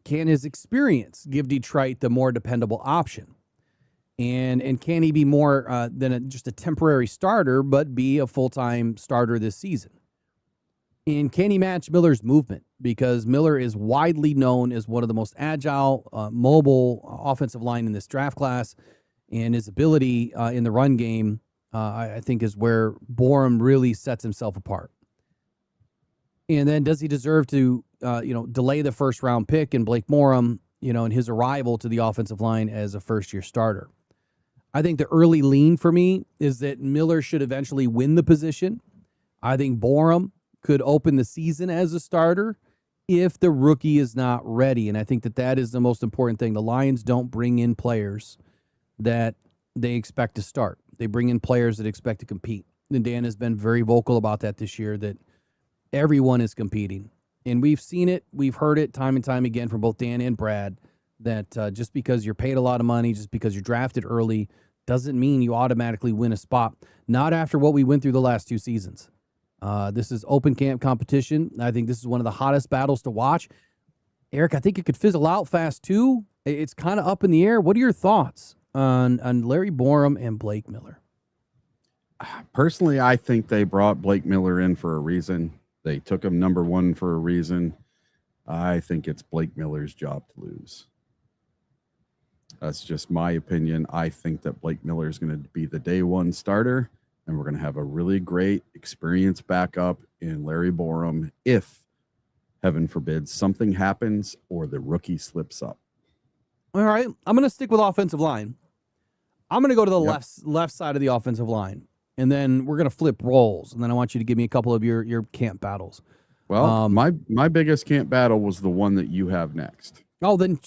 can his experience give Detroit the more dependable option? And can he be more than just a temporary starter, but be a full-time starter this season? And can he match Miller's movement? Because Miller is widely known as one of the most agile, mobile offensive line in this draft class. And his ability in the run game, I think, is where Borum really sets himself apart. And then does he deserve to, delay the first-round pick in Blake Borum, in his arrival to the offensive line as a first-year starter? I think the early lean for me is that Miller should eventually win the position. I think Borum could open the season as a starter if the rookie is not ready. And I think that is the most important thing. The Lions don't bring in players that they expect to start. They bring in players that expect to compete. And Dan has been very vocal about that this year, that everyone is competing. And we've seen it, we've heard it time and time again from both Dan and Brad, that just because you're paid a lot of money, just because you're drafted early, doesn't mean you automatically win a spot. Not after what we went through the last 2 seasons. This is open camp competition. I think this is one of the hottest battles to watch. Eric, I think it could fizzle out fast too. It's kind of up in the air. What are your thoughts on Larry Borum and Blake Miller? Personally, I think they brought Blake Miller in for a reason. They took him number 1 for a reason. I think it's Blake Miller's job to lose. That's just my opinion. I think that Blake Miller is going to be the day 1 starter, and we're going to have a really great experienced backup in Larry Borum if, heaven forbid, something happens or the rookie slips up. All right, I'm going to stick with offensive line. I'm going to go to the left side of the offensive line, and then we're going to flip roles, and then I want you to give me a couple of your camp battles. Well, my biggest camp battle was the one that you have next. Oh, then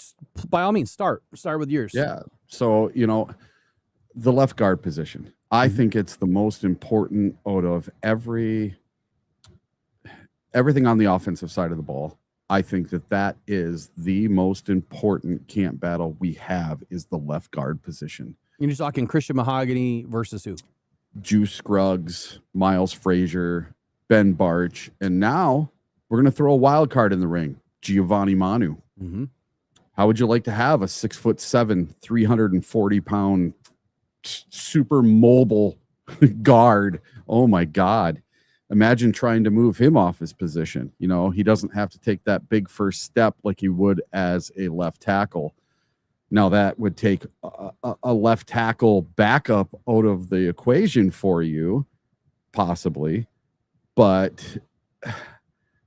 by all means, start with yours. Yeah. So, the left guard position. I think it's the most important out of everything on the offensive side of the ball. I think that is the most important camp battle we have is the left guard position. You're just talking Christian Mahogany versus who? Juice Scruggs, Miles Frazier, Ben Barch, and now we're going to throw a wild card in the ring, Giovanni Manu. Mm-hmm. How would you like to have a 6'7", 340-pound, super mobile guard? Oh my God. Imagine trying to move him off his position. He doesn't have to take that big first step like he would as a left tackle. Now that would take a left tackle backup out of the equation for you, possibly. But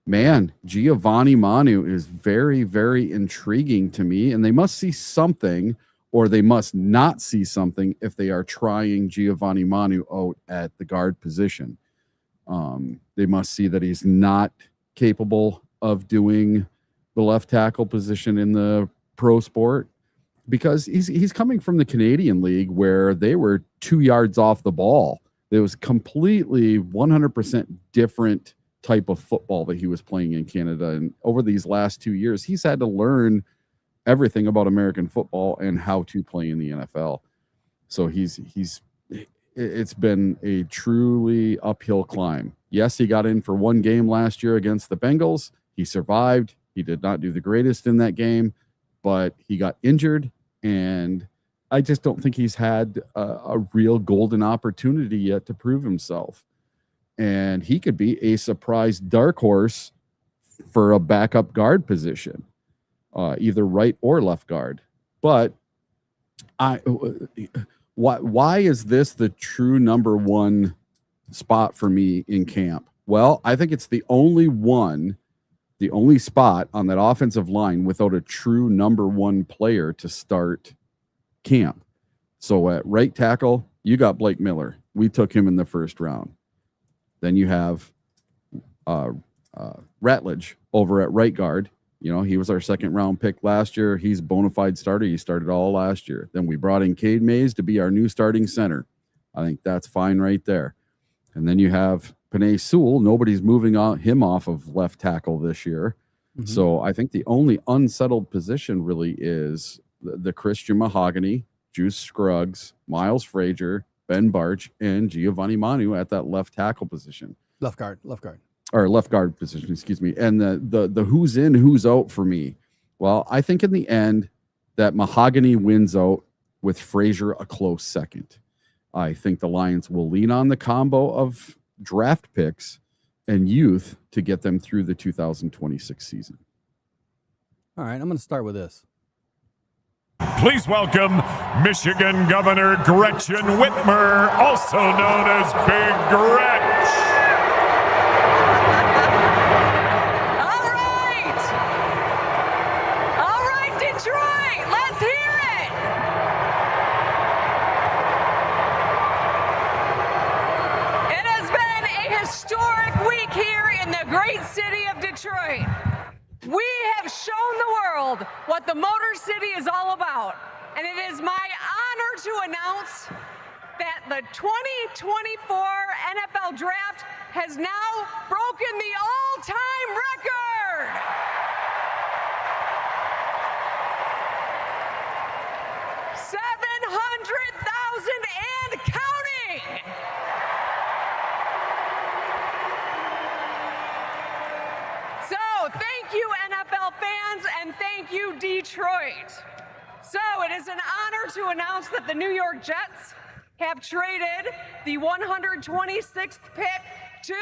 man, Giovanni Manu is very, very intriguing to me, and they must see something or they must not see something if they are trying Giovanni Manu out at the guard position. They must see that he's not capable of doing the left tackle position in the pro sport, because he's coming from the Canadian League where they were 2 yards off the ball. It was completely 100% different type of football that he was playing in Canada. And over these last 2 years, he's had to learn everything about American football and how to play in the NFL. So it's been a truly uphill climb. Yes, he got in for one game last year against the Bengals. He survived. He did not do the greatest in that game, but he got injured, and I just don't think he's had a real golden opportunity yet to prove himself. And he could be a surprise dark horse for a backup guard position, either right or left guard. But why is this the true number 1 spot for me in camp? Well, I think it's the only spot on that offensive line without a true number 1 player to start camp. So at right tackle, you got Blake Miller. We took him in the first round. Then you have Ratledge over at right guard. He was our second round pick last year. He's a bona fide starter. He started all last year. Then we brought in Cade Mays to be our new starting center. I think that's fine right there. And then you have Penei Sewell. Nobody's moving him off of left tackle this year. Mm-hmm. So I think the only unsettled position really is the Christian Mahogany, Juice Scruggs, Miles Frazier, Ben Barch, and Giovanni Manu at that left tackle position. Left guard. Or left guard position, excuse me. And the who's in, who's out for me. Well, I think in the end that Mahogany wins out with Frazier a close second. I think the Lions will lean on the combo of draft picks and youth to get them through the 2026 season. All right, I'm going to start with this. Please welcome Michigan Governor Gretchen Whitmer, also known as Big Gretch. All right, Detroit, let's hear it. It has been a historic week here in the great city of Detroit. We have shown the world what the Motor City is all about, and it is my honor to announce that the 2024 NFL Draft has now broken the all-time record. 700,000 thank you, NFL fans, and thank you, Detroit. So it is an honor to announce that the New York Jets have traded the 126th pick to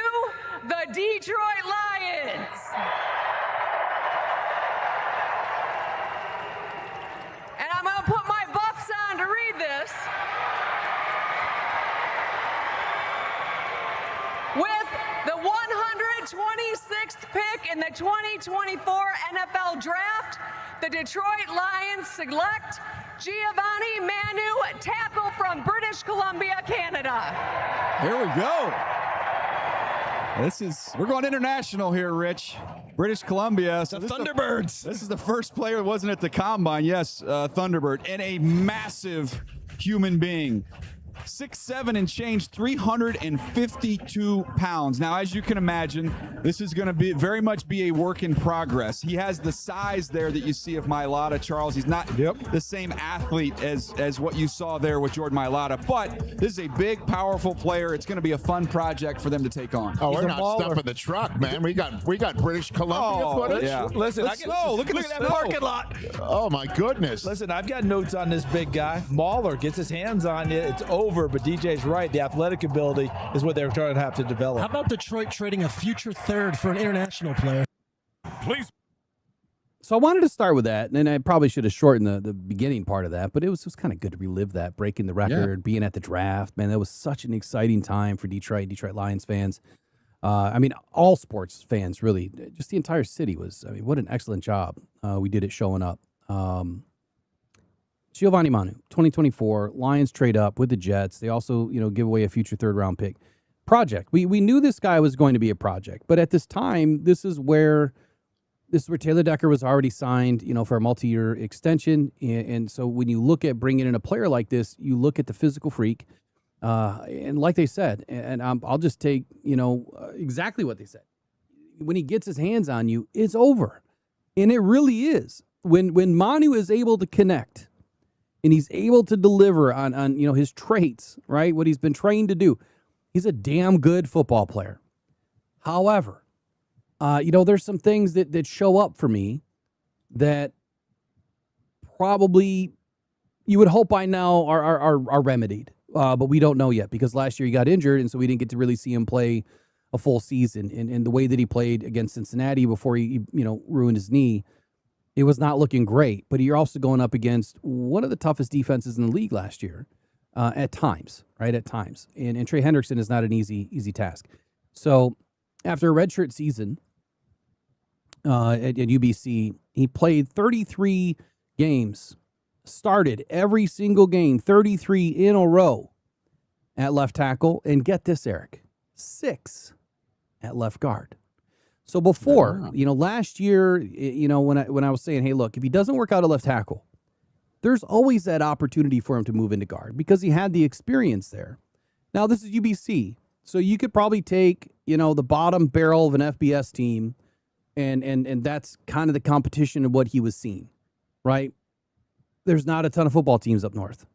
the Detroit Lions. And I'm going to put my buffs on to read this. With the 126th pick in the 2024 NFL Draft, the Detroit Lions select Giovanni Manu, tackle from British Columbia, Canada. Here we go. We're going international here, Rich. British Columbia. So the Thunderbirds. This is the first player that wasn't at the combine. Yes, Thunderbird. And a massive human being. 6'7" and change, 352 pounds. Now, as you can imagine, this is going to very much be a work in progress. He has the size there that you see of Mailata, Charles. He's not the same athlete as what you saw there with Jordan Mailata, but this is a big, powerful player. It's going to be a fun project for them to take on. Oh, we're not stuffing the truck, man. We got British Columbia footage. Yeah. Listen, look at that parking lot. Oh my goodness. Listen, I've got notes on this big guy. Mauler gets his hands on you, it's over. But DJ's right. The athletic ability is what they're trying to have to develop. How about Detroit trading a future third for an international player? Please. So I wanted to start with that, and I probably should have shortened the beginning part of that, but it was kind of good to relive that, breaking the record, being at the draft. Man, that was such an exciting time for Detroit Lions fans. I mean, all sports fans, really. Just the entire city was, I mean, what an excellent job we did at showing up. Giovanni Manu, 2024, Lions trade up with the Jets. They also, give away a future third-round pick. Project. We knew this guy was going to be a project, but at this time, this is where Taylor Decker was already signed, for a multi-year extension. And so when you look at bringing in a player like this, you look at the physical freak. And like they said, and I'll just take, exactly what they said. When he gets his hands on you, it's over. And it really is. When Manu is able to connect, and he's able to deliver on his traits, right? What he's been trained to do. He's a damn good football player. However, there's some things that show up for me that probably you would hope by now are remedied. But we don't know yet because last year he got injured, and so we didn't get to really see him play a full season. And the way that he played against Cincinnati before he ruined his knee, it was not looking great, but you're also going up against one of the toughest defenses in the league last year at times, right? At times. And Trey Hendrickson is not an easy task. So after a redshirt season at UBC, he played 33 games, started every single game, 33 in a row at left tackle. And get this, Eric, 6 at left guard. So before, last year, when I was saying, hey, look, if he doesn't work out at left tackle, there's always that opportunity for him to move into guard because he had the experience there. Now, this is UBC, so you could probably take, the bottom barrel of an FBS team, and that's kind of the competition of what he was seeing, right? There's not a ton of football teams up north,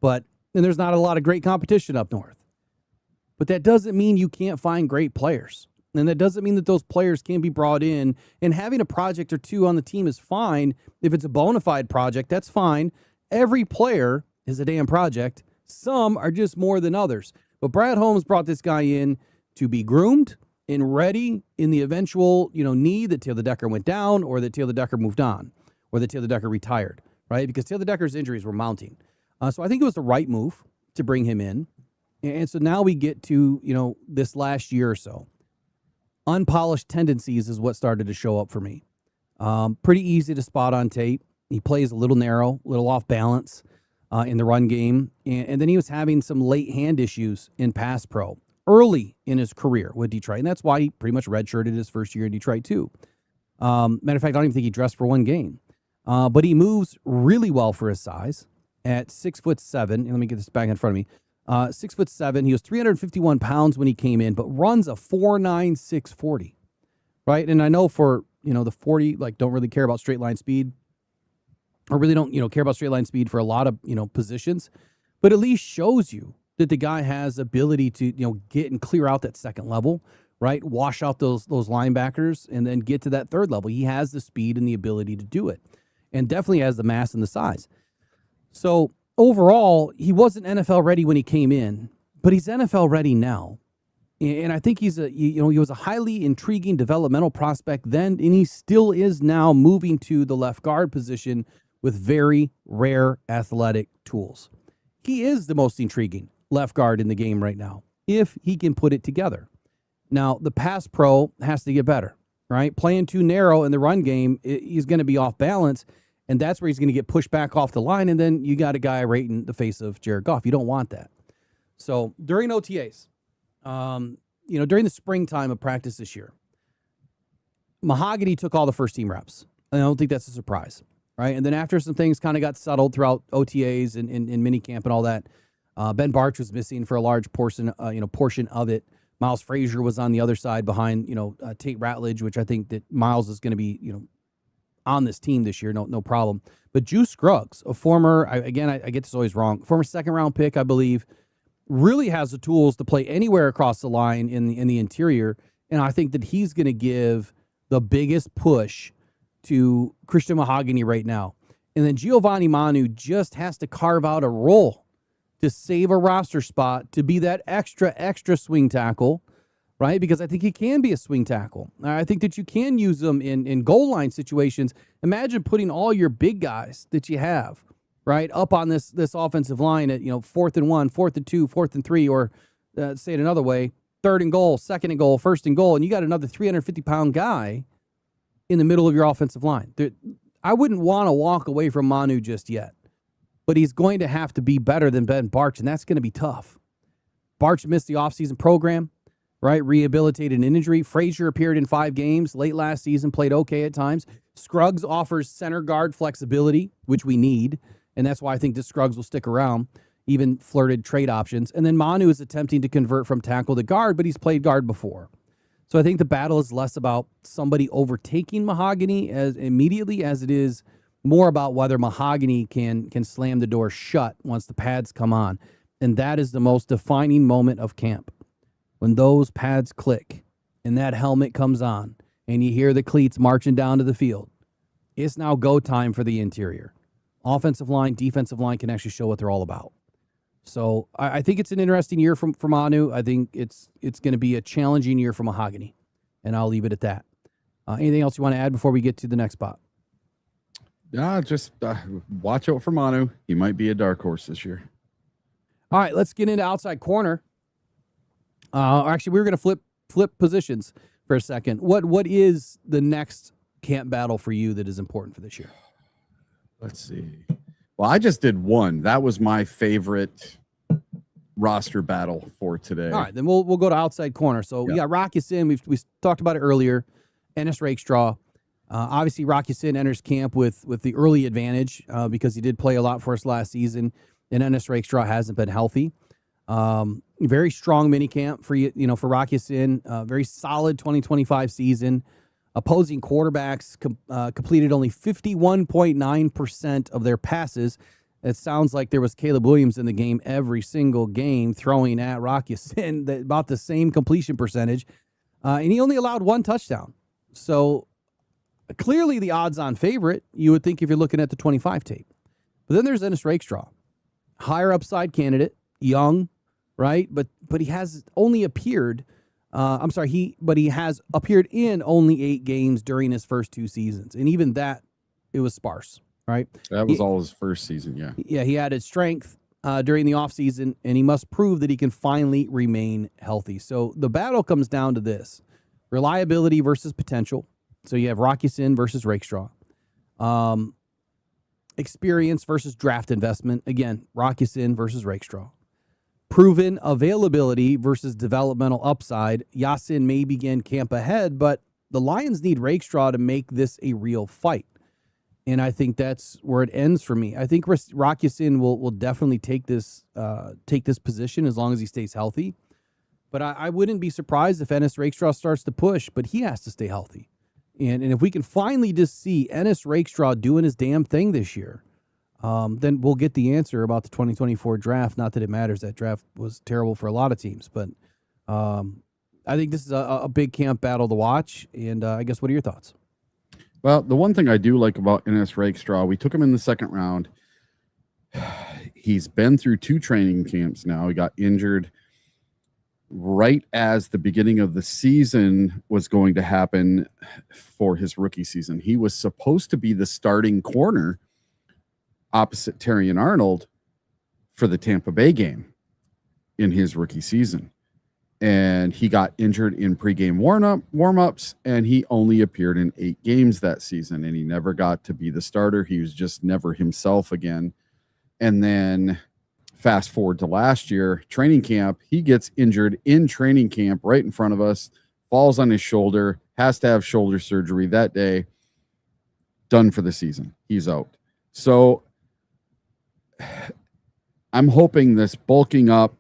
and there's not a lot of great competition up north. But that doesn't mean you can't find great players. And that doesn't mean that those players can't be brought in. And having a project or two on the team is fine. If it's a bona fide project, that's fine. Every player is a damn project. Some are just more than others. But Brad Holmes brought this guy in to be groomed and ready in the eventual, need that Taylor Decker went down or that Taylor Decker moved on or that Taylor Decker retired, right? Because Taylor Decker's injuries were mounting. So I think it was the right move to bring him in. And so now we get to, this last year or so. Unpolished tendencies is what started to show up for me. Pretty easy to spot on tape. He plays a little narrow, a little off balance in the run game. And then he was having some late hand issues in pass pro early in his career with Detroit. And that's why he pretty much redshirted his first year in Detroit too. Matter of fact, I don't even think he dressed for one game. But he moves really well for his size at 6'7". And let me get this back in front of me. 6'7". He was 351 pounds when he came in, but runs a 4.96 40, right? And I know for, the 40, don't really care about straight line speed or really don't, care about straight line speed for a lot of, positions, but at least shows you that the guy has ability to, get and clear out that second level, right? Wash out those linebackers and then get to that third level. He has the speed and the ability to do it, and definitely has the mass and the size. So overall, he wasn't NFL ready when he came in, but he's NFL ready now. And I think he was a highly intriguing developmental prospect then, and he still is now, moving to the left guard position with very rare athletic tools. He is the most intriguing left guard in the game right now, if he can put it together. Now, the pass pro has to get better, right? Playing too narrow in the run game, he's going to be off balance, and that's where he's going to get pushed back off the line, and then you got a guy right in the face of Jared Goff. You don't want that. So during OTAs, during the springtime of practice this year, Mahogany took all the first-team reps. And I don't think that's a surprise, right? And then after some things kind of got settled throughout OTAs and minicamp and all that, Ben Barch was missing for a large portion of it. Miles Frazier was on the other side behind, Tate Ratledge, which I think that Miles is going to be, on this team this year, no problem. But Juice Scruggs, a former, I get this always wrong, former second-round pick, I believe, really has the tools to play anywhere across the line in the interior, and I think that he's going to give the biggest push to Christian Mahogany right now. And then Giovanni Manu just has to carve out a role to save a roster spot to be that extra swing tackle, right? Because I think he can be a swing tackle. I think that you can use them in goal line situations. Imagine putting all your big guys that you have, right, up on this offensive line at 4th and 1, 4th and 2, 4th and 3, or say it another way, 3rd and goal, 2nd and goal, 1st and goal, and you got another 350-pound guy in the middle of your offensive line. I wouldn't want to walk away from Manu just yet, but he's going to have to be better than Ben Barch, and that's going to be tough. Barch missed the offseason program, right, rehabilitated an injury. Frazier appeared in 5 games late last season, played okay at times. Scruggs offers center guard flexibility, which we need, and that's why I think this Scruggs will stick around, even flirted trade options. And then Manu is attempting to convert from tackle to guard, but he's played guard before. So I think the battle is less about somebody overtaking Mahogany as immediately as it is more about whether Mahogany can slam the door shut once the pads come on. And that is the most defining moment of camp. When those pads click and that helmet comes on and you hear the cleats marching down to the field, it's now go time for the interior. Offensive line, defensive line can actually show what they're all about. So I think it's an interesting year for Manu. I think it's going to be a challenging year for Mahogany, and I'll leave it at that. Anything else you want to add before we get to the next spot? Just watch out for Manu. He might be a dark horse this year. All right, let's get into outside corner. Actually, we were going to flip positions for a second. What is the next camp battle for you that is important for this year? Let's see. Well, I just did one. That was my favorite roster battle for today. All right, then we'll go to outside corner. So we got Rocky Sin. We talked about it earlier. Ennis Rakestraw. Obviously, Rocky Sin enters camp with the early advantage because he did play a lot for us last season, and Ennis Rakestraw hasn't been healthy. Very strong minicamp for Rocky Sin. Very solid 2025 season. Opposing quarterbacks completed only 51.9% of their passes. It sounds like there was Caleb Williams in the game every single game throwing at Rocky Sin, about the same completion percentage. And he only allowed 1 touchdown. So clearly the odds-on favorite, you would think if you're looking at the 25 tape. But then there's Ennis Rakestraw. Higher upside candidate, young, right? But he has only appeared... he has appeared in only 8 games during his first 2 seasons. And even that, it was sparse, right? That was all his first season, yeah. Yeah, he added strength during the offseason, and he must prove that he can finally remain healthy. So the battle comes down to this. Reliability versus potential. So you have Rocky Sin versus Rakestraw. Experience versus draft investment. Again, Rocky Sin versus Rakestraw. Proven availability versus developmental upside. Yasin may begin camp ahead, but the Lions need Rakestraw to make this a real fight. And I think that's where it ends for me. I think Rocky Sin will definitely take this position as long as he stays healthy. But I wouldn't be surprised if Ennis Rakestraw starts to push, but he has to stay healthy. And if we can finally just see Ennis Rakestraw doing his damn thing this year, then we'll get the answer about the 2024 draft. Not that it matters. That draft was terrible for a lot of teams, but I I think this is a big camp battle to watch. And I guess, what are your thoughts? Well, the one thing I do like about Ennis Rakestraw, we took him in the second round. He's been through 2 training camps now. He got injured right as the beginning of the season was going to happen for his rookie season. He was supposed to be the starting corner opposite Terrion Arnold for the Tampa Bay game in his rookie season. And he got injured in pregame warm-ups, and he only appeared in 8 games that season, and he never got to be the starter. He was just never himself again. And then fast forward to last year, training camp, he gets injured in training camp right in front of us, falls on his shoulder, has to have shoulder surgery that day, done for the season. He's out. So I'm hoping this bulking up,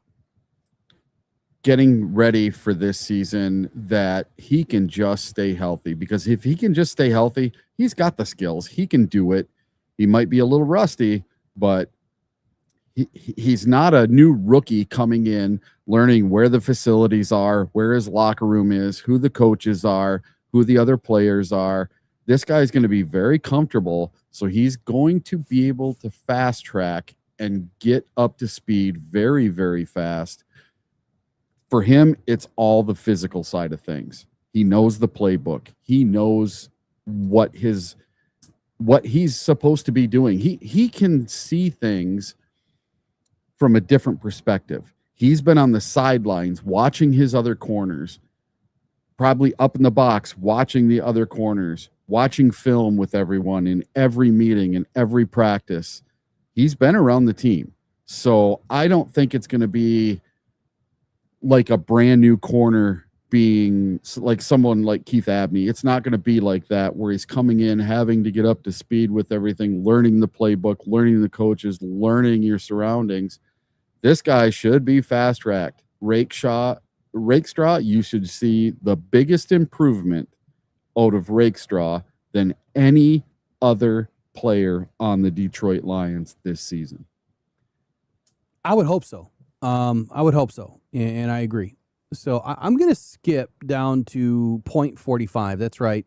getting ready for this season, that he can just stay healthy, because if he can just stay healthy, he's got the skills. He can do it. He might be a little rusty, but he's not a new rookie coming in, learning where the facilities are, where his locker room is, who the coaches are, who the other players are. This guy's going to be very comfortable, so he's going to be able to fast track and get up to speed very, very fast. For him, it's all the physical side of things. He knows the playbook. He knows what he's supposed to be doing. He can see things from a different perspective. He's been on the sidelines watching his other corners, probably up in the box watching the other corners, watching film with everyone in every meeting and every practice. He's been around the team. So I don't think it's going to be like a brand new corner being like someone like Keith Abney. It's not going to be like that, where he's coming in, having to get up to speed with everything, learning the playbook, learning the coaches, learning your surroundings. This guy should be fast-tracked. Rakestraw, you should see the biggest improvement out of Rakestraw than any other player on the Detroit Lions this season. I would hope so. I would hope so. And I agree. So I'm going to skip down to 0.45. That's right.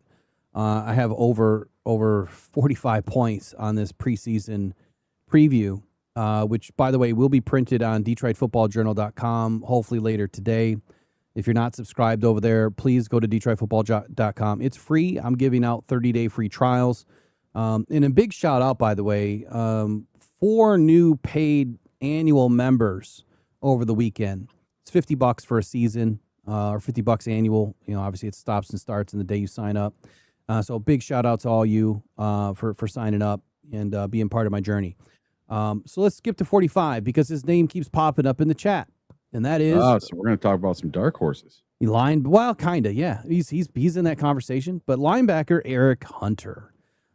I have over 45 points on this preseason preview, which, by the way, will be printed on DetroitFootballJournal.com hopefully later today. If you're not subscribed over there, please go to DetroitFootball.com. It's free. I'm giving out 30-day free trials. And a big shout out, by the way, 4 new paid annual members over the weekend. It's $50 for a season, or $50 annual. You know, obviously it stops and starts in the day you sign up. So big shout out to all you for signing up and being part of my journey. So let's skip to 45 because his name keeps popping up in the chat, and that is. So we're going to talk about some dark horses. Well, kind of, yeah. He's in that conversation, but linebacker Eric Hunter.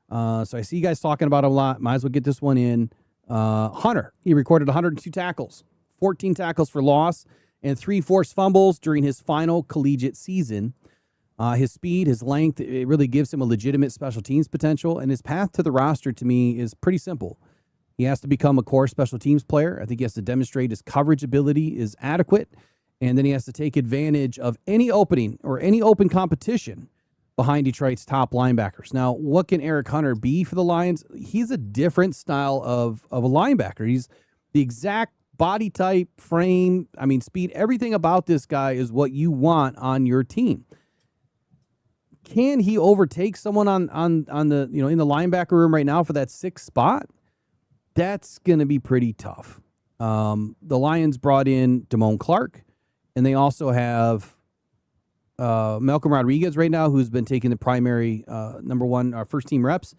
So I see you guys talking about him a lot. Might as well get this one in. Hunter, he recorded 102 tackles, 14 tackles for loss, and 3 forced fumbles during his final collegiate season. His speed, his length, it really gives him a legitimate special teams potential, and his path to the roster to me is pretty simple. He has to become a core special teams player. I think he has to demonstrate his coverage ability is adequate, and then he has to take advantage of any opening or any open competition behind Detroit's top linebackers. Now, what can Eric Hunter be for the Lions? He's a different style of a linebacker. He's the exact body type, frame, speed, everything about this guy is what you want on your team. Can he overtake someone on the, in the linebacker room right now for that 6th spot? That's going to be pretty tough. The Lions brought in Damone Clark, and they also have Malcolm Rodriguez right now, who's been taking the primary number 1 first team reps.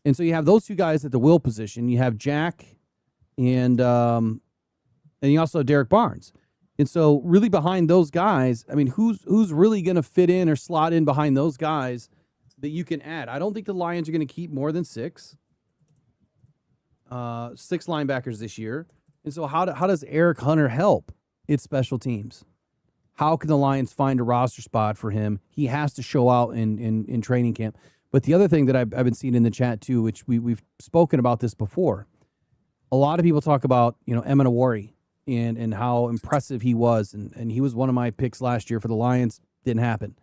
And so you have those 2 guys at the will position. You have Jack and you also have Derek Barnes. And so really behind those guys, who's really going to fit in or slot in behind those guys that you can add? I don't think the Lions are going to keep more than 6 linebackers this year. And so how does Eric Hunter help its special teams? How can the Lions find a roster spot for him? He has to show out in training camp. But the other thing that I've been seeing in the chat too, which we've spoken about this before, a lot of people talk about, Emma Awori and how impressive he was. And he was one of my picks last year for the Lions. Didn't happen.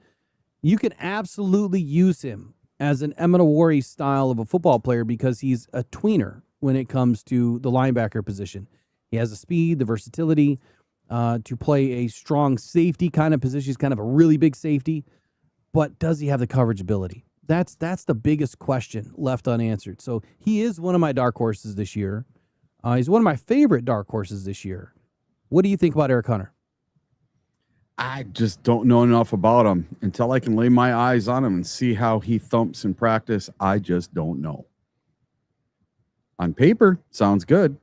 You can absolutely use him as an Amenawari style of a football player because he's a tweener when it comes to the linebacker position. He has the speed, the versatility to play a strong safety kind of position. He's kind of a really big safety, but does he have the coverage ability? That's the biggest question left unanswered. So he is one of my dark horses this year. He's one of my favorite dark horses this year. What do you think about Eric Hunter? I just don't know enough about him. Until I can lay my eyes on him and see how he thumps in practice, I just don't know. On paper, sounds good.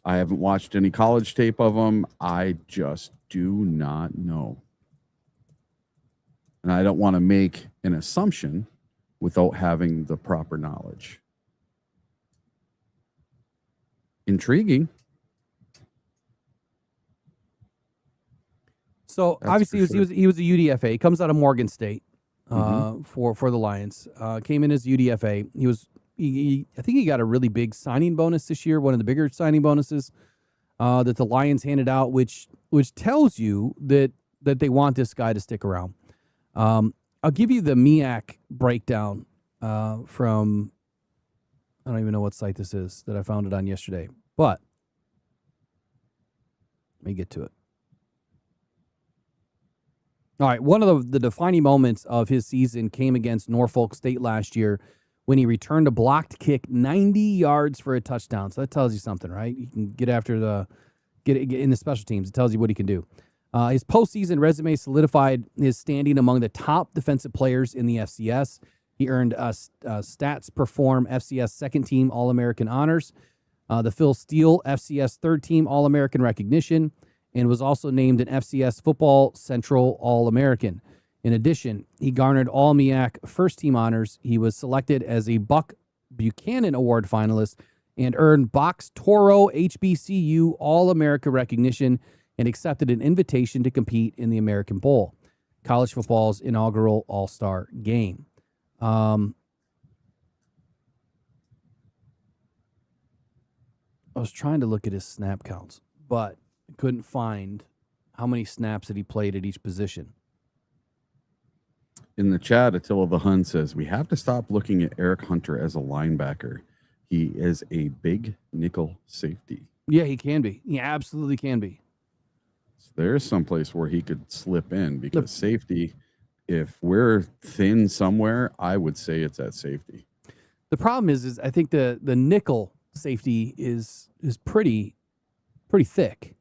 I haven't watched any college tape of him. I just do not know. And I don't want to make an assumption without having the proper knowledge. Intriguing. So That's obviously for sure. he was a UDFA. He comes out of Morgan State for the Lions. Came in as UDFA. I think he got a really big signing bonus this year, one of the bigger signing bonuses that the Lions handed out, which tells you that they want this guy to stick around. I'll give you the MEAC breakdown from, I don't even know what site this is that I found it on yesterday, but let me get to it. All right, one of the defining moments of his season came against Norfolk State last year when he returned a blocked kick 90 yards for a touchdown. So that tells you something, right? You can get in the special teams. It tells you what he can do. His postseason resume solidified his standing among the top defensive players in the FCS. He earned Stats Perform FCS second team All-American honors, the Phil Steele FCS third team All-American recognition, and was also named an FCS Football Central All-American. In addition, he garnered all MEAC first team honors. He was selected as a Buck Buchanan Award finalist and earned Box Toro HBCU All-America recognition and accepted an invitation to compete in the American Bowl, college football's inaugural all-star game. I was trying to look at his snap counts, but couldn't find how many snaps that he played at each position. In the chat, Attila the Hun says, we have to stop looking at Eric Hunter as a linebacker. He is a big nickel safety. Yeah, he can be. He absolutely can be. So there's some place where he could slip in because safety, if we're thin somewhere, I would say it's at safety. The problem is I think the nickel safety is pretty thick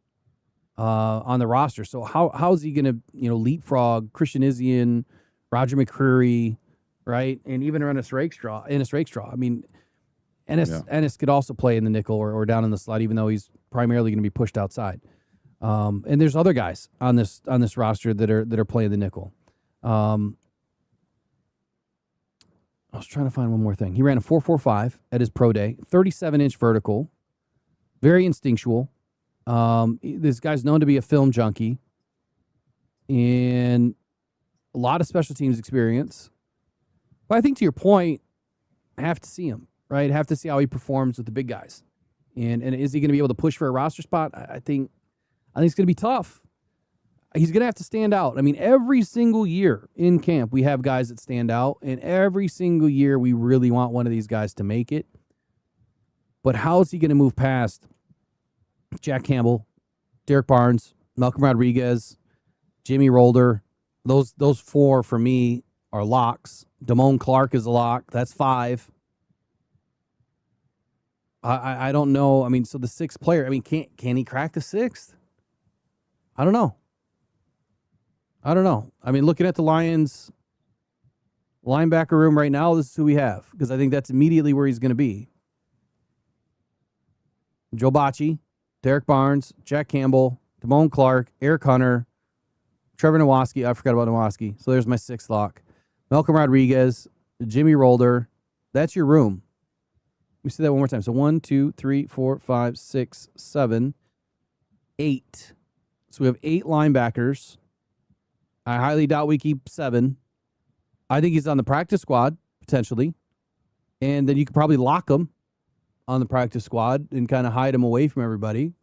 on the roster. So how is he going to leapfrog Christian Izzian, Roger McCreary, right, and even Ennis Rakestraw? I mean, Ennis could also play in the nickel or down in the slot, even though he's primarily going to be pushed outside. And there's other guys on this roster that are playing the nickel. I was trying to find one more thing. He ran a 4.45 at his pro day, 37-inch vertical, very instinctual. This guy's known to be a film junkie, and a lot of special teams experience. But I think to your point, I have to see him, right? Have to see how he performs with the big guys. And is he going to be able to push for a roster spot? I think it's going to be tough. He's going to have to stand out. I mean, every single year in camp, we have guys that stand out, and every single year we really want one of these guys to make it. But how is he going to move past Jack Campbell, Derek Barnes, Malcolm Rodriguez, Jimmy Rolder? Those four for me are locks. Damone Clark is a lock. That's 5. I don't know. I mean, so the 6th player, I mean, can he crack the 6th? I don't know. I mean, looking at the Lions linebacker room right now, this is who we have, because I think that's immediately where he's going to be. Joe Bacci, Derek Barnes, Jack Campbell, Damone Clark, Eric Hunter, Trevor Nowaski. I forgot about Nowaski. So there's my 6th lock. Malcolm Rodriguez, Jimmy Rolder. That's your room. Let me say that one more time. So 1, 2, 3, 4, 5, 6, 7, 8. So we have 8 linebackers. I highly doubt we keep 7. I think he's on the practice squad, potentially. And then you could probably lock him on the practice squad and kind of hide him away from everybody.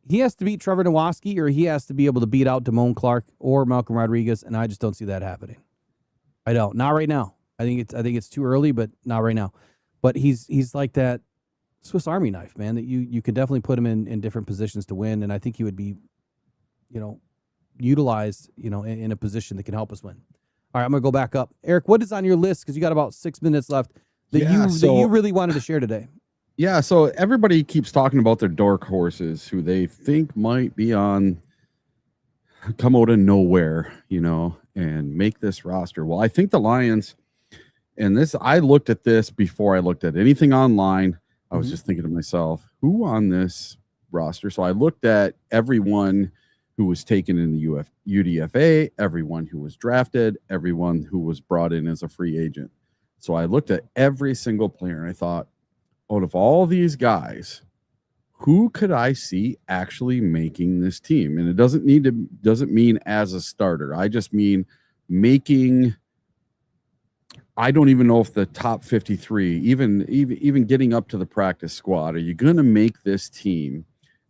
he has to beat Trevor Nowaski, or he has to be able to beat out Damone Clark or Malcolm Rodriguez, and I just don't see that happening. I don't. Not right now. I think it's too early, but not right now. But he's like that Swiss Army knife, man, that you could definitely put him in different positions to win, and I think he would be, utilized, in a position that can help us win. All right, I'm going to go back up. Eric, what is on your list, because you got about 6 minutes left, that you really wanted to share today? Yeah, so everybody keeps talking about their dark horses who they think might be come out of nowhere, and make this roster. Well, I think the Lions, and I looked at this before I looked at anything online. I was just thinking to myself, who on this roster? So I looked at everyone who was taken in the UDFA, everyone who was drafted, everyone who was brought in as a free agent. So I looked at every single player and I thought, out of all these guys, who could I see actually making this team? And it doesn't mean as a starter. I just mean making. I don't even know if the top 53, even getting up to the practice squad, are you going to make this team?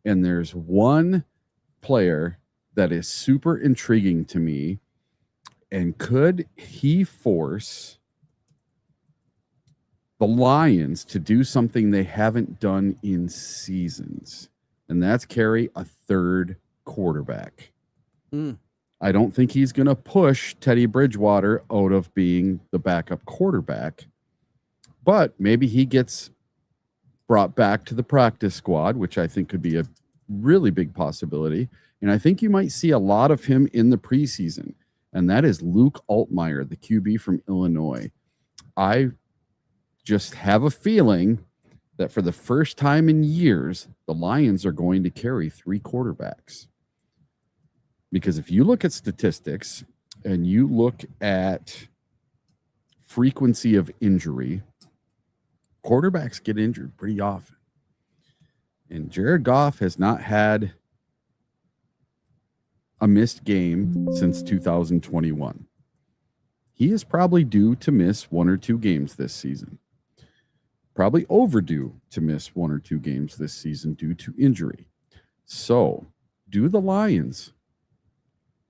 And there's one player that is super intriguing to me. And could he force the Lions to do something they haven't done in seasons? And that's carry a third quarterback. I don't think he's going to push Teddy Bridgewater out of being the backup quarterback, but maybe he gets brought back to the practice squad, which I think could be a really big possibility. And I think you might see a lot of him in the preseason, and that is Luke Altmaier, the QB from Illinois. I just have a feeling that for the first time in years, the Lions are going to carry 3 quarterbacks. Because if you look at statistics and you look at frequency of injury, quarterbacks get injured pretty often. And Jared Goff has not had a missed game since 2021. He is probably due to miss 1 or 2 games this season. Probably overdue to miss 1 or 2 games this season due to injury. So, do the Lions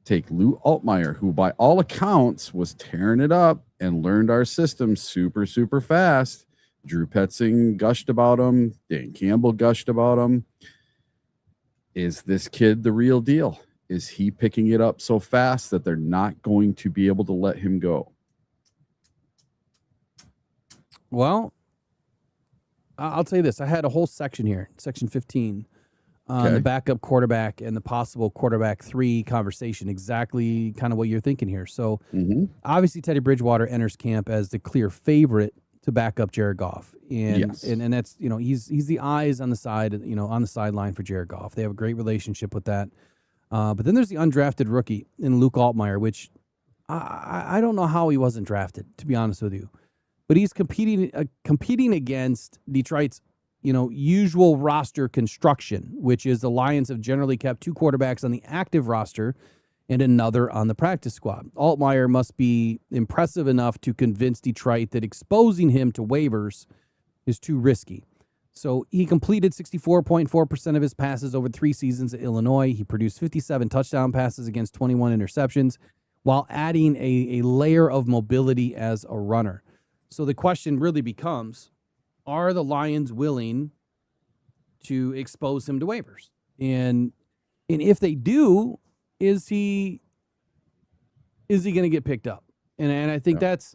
take Lou Altmaier, who by all accounts was tearing it up and learned our system super, super fast? Drew Petzing gushed about him. Dan Campbell gushed about him. Is this kid the real deal? Is he picking it up so fast that they're not going to be able to let him go? Well, I'll tell you this. I had a whole section here, section 15, the backup quarterback and the possible quarterback 3 conversation, exactly kind of what you're thinking here. So obviously Teddy Bridgewater enters camp as the clear favorite to back up Jared Goff. And that's, he's the eyes on the side, on the sideline for Jared Goff. They have a great relationship with that. But then there's the undrafted rookie in Luke Altmaier, which I don't know how he wasn't drafted, to be honest with you. But he's competing against Detroit's usual roster construction, which is the Lions have generally kept 2 quarterbacks on the active roster and another on the practice squad. Altmaier must be impressive enough to convince Detroit that exposing him to waivers is too risky. So he completed 64.4% of his passes over 3 seasons at Illinois. He produced 57 touchdown passes against 21 interceptions while adding a layer of mobility as a runner. So the question really becomes, are the Lions willing to expose him to waivers? And if they do, is he going to get picked up? And I think that's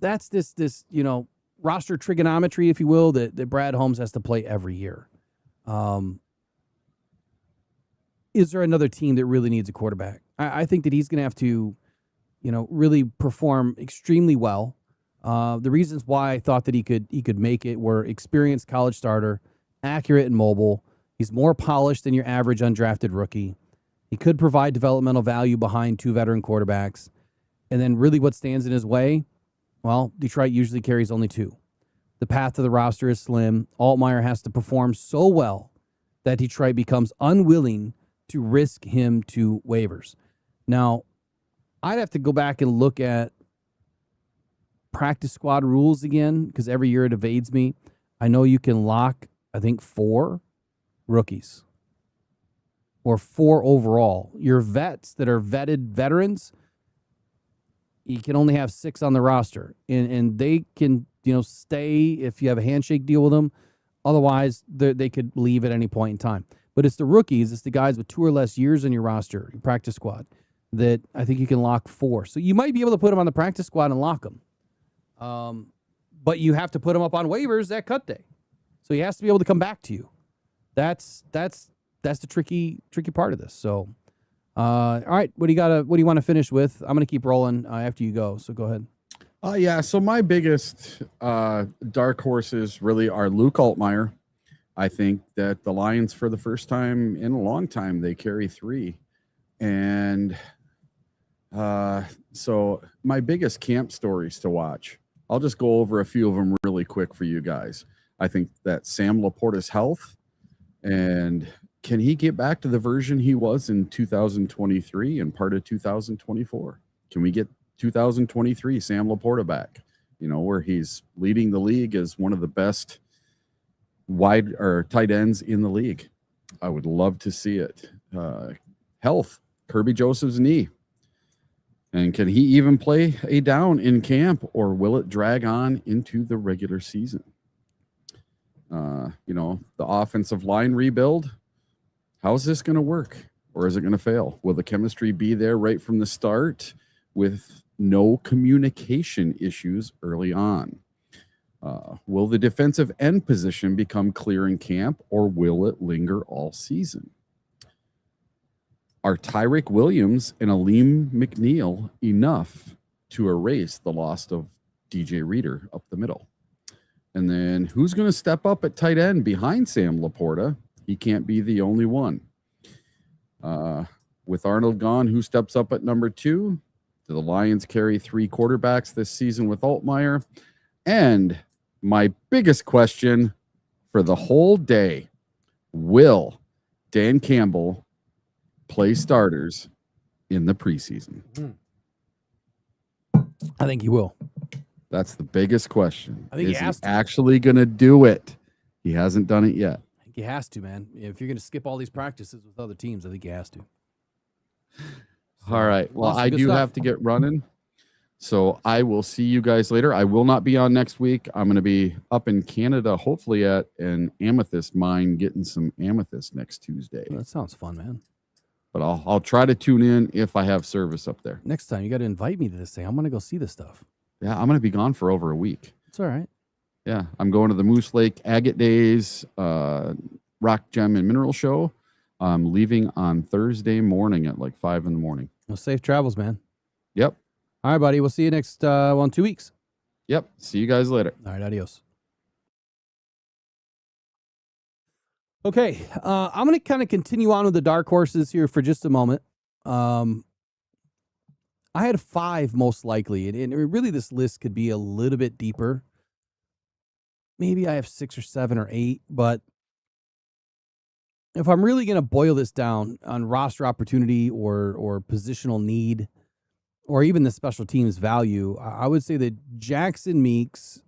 this roster trigonometry, if you will, that Brad Holmes has to play every year. Is there another team that really needs a quarterback? I think that he's going to have to, really perform extremely well. The reasons why I thought that he could make it were experienced college starter, accurate and mobile. He's more polished than your average undrafted rookie. He could provide developmental value behind 2 veteran quarterbacks. And then really what stands in his way? Well, Detroit usually carries only 2. The path to the roster is slim. Altmaier has to perform so well that Detroit becomes unwilling to risk him to waivers. Now, I'd have to go back and look at practice squad rules again, because every year it evades me. I know you can lock, I think, 4 rookies. or 4 overall. Your vets that are vetted veterans, you can only have 6 on the roster, and they can, stay if you have a handshake deal with them. Otherwise, they could leave at any point in time. But it's the rookies, it's the guys with 2 or less years on your roster, your practice squad, that I think you can lock 4. So you might be able to put them on the practice squad and lock them. But you have to put them up on waivers at cut day. So he has to be able to come back to you. That's the tricky part of this. So, all right, what do you want to finish with? I'm going to keep rolling after you go. So go ahead. Yeah. So my biggest dark horses really are Luke Altmaier. I think that the Lions, for the first time in a long time, they carry 3. And so my biggest camp stories to watch, I'll just go over a few of them really quick for you guys. I think that Sam Laporta's health, and can he get back to the version he was in 2023 and part of 2024? Can we get 2023 Sam Laporta back, where he's leading the league as one of the best wide or tight ends in the league? I would love to see it. Health, Kirby Joseph's knee. And can he even play a down in camp, or will it drag on into the regular season? The offensive line rebuild, how's this going to work? Or is it going to fail? Will the chemistry be there right from the start with no communication issues early on? Will the defensive end position become clear in camp, or will it linger all season? Are Tyreek Williams and Aleem McNeil enough to erase the loss of DJ Reader up the middle? And then who's going to step up at tight end behind Sam Laporta? He can't be the only one. With Arnold gone, who steps up at number 2? Do the Lions carry 3 quarterbacks this season with Altmaier? And my biggest question for the whole day, will Dan Campbell play starters in the preseason? I think he will. That's the biggest question. I think he Is has he to. actually going to do it? He hasn't done it yet. I think he has to, man. If you're going to skip all these practices with other teams, I think he has to. So, all right. Well, awesome. I Good do stuff. have to get running. So I will see you guys later. I will not be on next week. I'm going to be up in Canada, hopefully at an amethyst mine, getting some amethyst next Tuesday. That sounds fun, man. But I'll try to tune in if I have service up there. Next time, you got to invite me to this thing. I'm going to go see this stuff. Yeah, I'm going to be gone for over a week. It's all right. Yeah, I'm going to the Moose Lake Agate Days Rock Gem and Mineral Show. I'm leaving on Thursday morning at like 5 in the morning. Well, safe travels, man. Yep. All right, buddy. We'll see you next 2 weeks. Yep. See you guys later. All right, adios. Okay, I'm going to kind of continue on with the dark horses here for just a moment. I had 5 most likely, and really this list could be a little bit deeper. Maybe I have 6 or 7 or 8, but if I'm really going to boil this down on roster opportunity or positional need, or even the special teams value, I would say that Jackson Meeks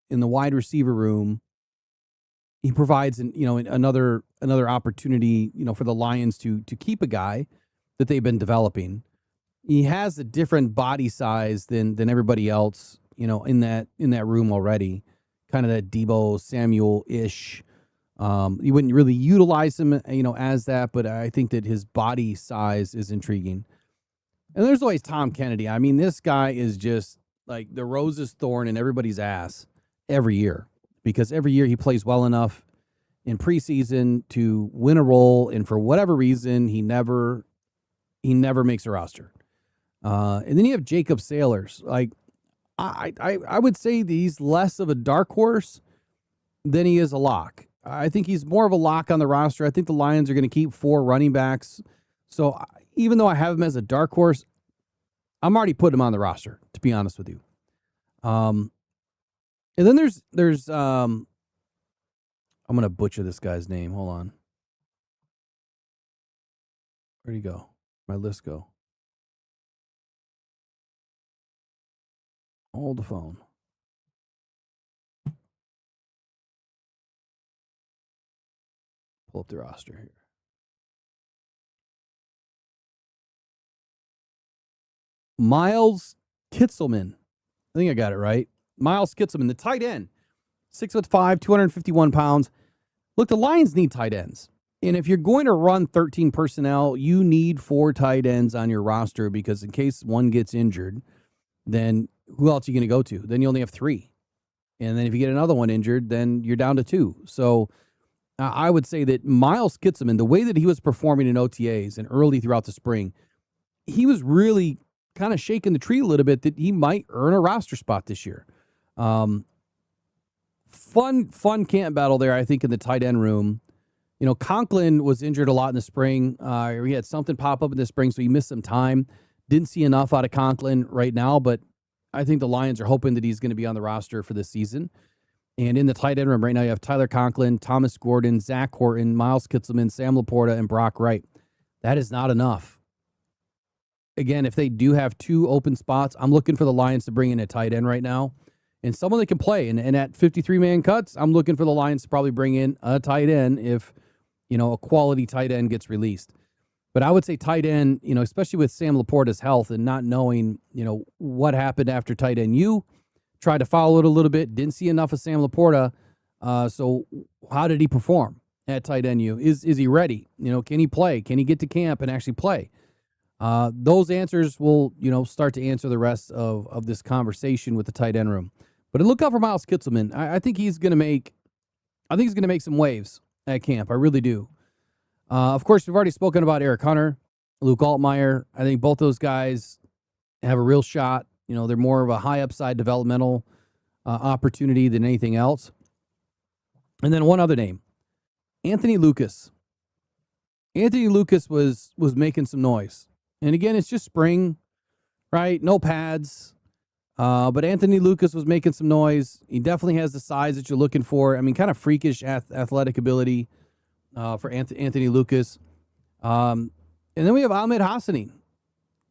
in the wide receiver room, he provides another opportunity, for the Lions to keep a guy that they've been developing. He has a different body size than everybody else, in that room already. Kind of that Deebo Samuel-ish. You wouldn't really utilize him, as that, but I think that his body size is intriguing. And there's always Tom Kennedy. I mean, this guy is just like the rose's thorn in everybody's ass every year, because every year he plays well enough in preseason to win a role, and for whatever reason, he never makes a roster. And then you have Jacob Sailors. Like, I would say that he's less of a dark horse than he is a lock. I think he's more of a lock on the roster. I think the Lions are going to keep 4 running backs. So even though I have him as a dark horse, I'm already putting him on the roster, to be honest with you. And then there's I'm going to butcher this guy's name. Hold on. Where'd he go? My list go. Hold the phone. Pull up the roster here. Miles Kitselman. I think I got it right. Miles Kitselman, the tight end, 6'5", 251 pounds. Look, the Lions need tight ends. And if you're going to run 13 personnel, you need 4 tight ends on your roster because in case one gets injured, then who else are you going to go to? Then you only have 3. And then if you get another one injured, then you're down to 2. So I would say that Miles Kitselman, the way that he was performing in OTAs and early throughout the spring, he was really kind of shaking the tree a little bit that he might earn a roster spot this year. Fun camp battle there, I think, in the tight end room. You know, Conklin was injured a lot in the spring. He had something pop up in the spring, so he missed some time. Didn't see enough out of Conklin right now, but I think the Lions are hoping that he's going to be on the roster for this season. And in the tight end room right now, you have Tyler Conklin, Thomas Gordon, Zach Horton, Miles Kitselman, Sam Laporta, and Brock Wright. That is not enough. Again, if they do have 2 open spots, I'm looking for the Lions to bring in a tight end right now and someone that can play. And at 53-man cuts, I'm looking for the Lions to probably bring in a tight end if, you know, a quality tight end gets released. But I would say tight end, you know, especially with Sam Laporta's health and not knowing, you know, what happened after tight end U, tried to follow it a little bit, didn't see enough of Sam Laporta. So how did he perform at tight end U? Is he ready? You know, can he play? Can he get to camp and actually play? Those answers will, you know, start to answer the rest of this conversation with the tight end room. But look out for Miles Kitselman. I think he's going to make some waves at camp. I really do. Of course, we've already spoken about Eric Hunter, Luke Altmaier. I think both those guys have a real shot. You know, they're more of a high upside developmental opportunity than anything else. And then one other name, Anthony Lucas. Anthony Lucas was making some noise. And again, it's just spring, right? No pads. But Anthony Lucas was making some noise. He definitely has the size that you're looking for. I mean, kind of freakish athletic ability for Anthony Lucas. And then we have Ahmed Hassanin,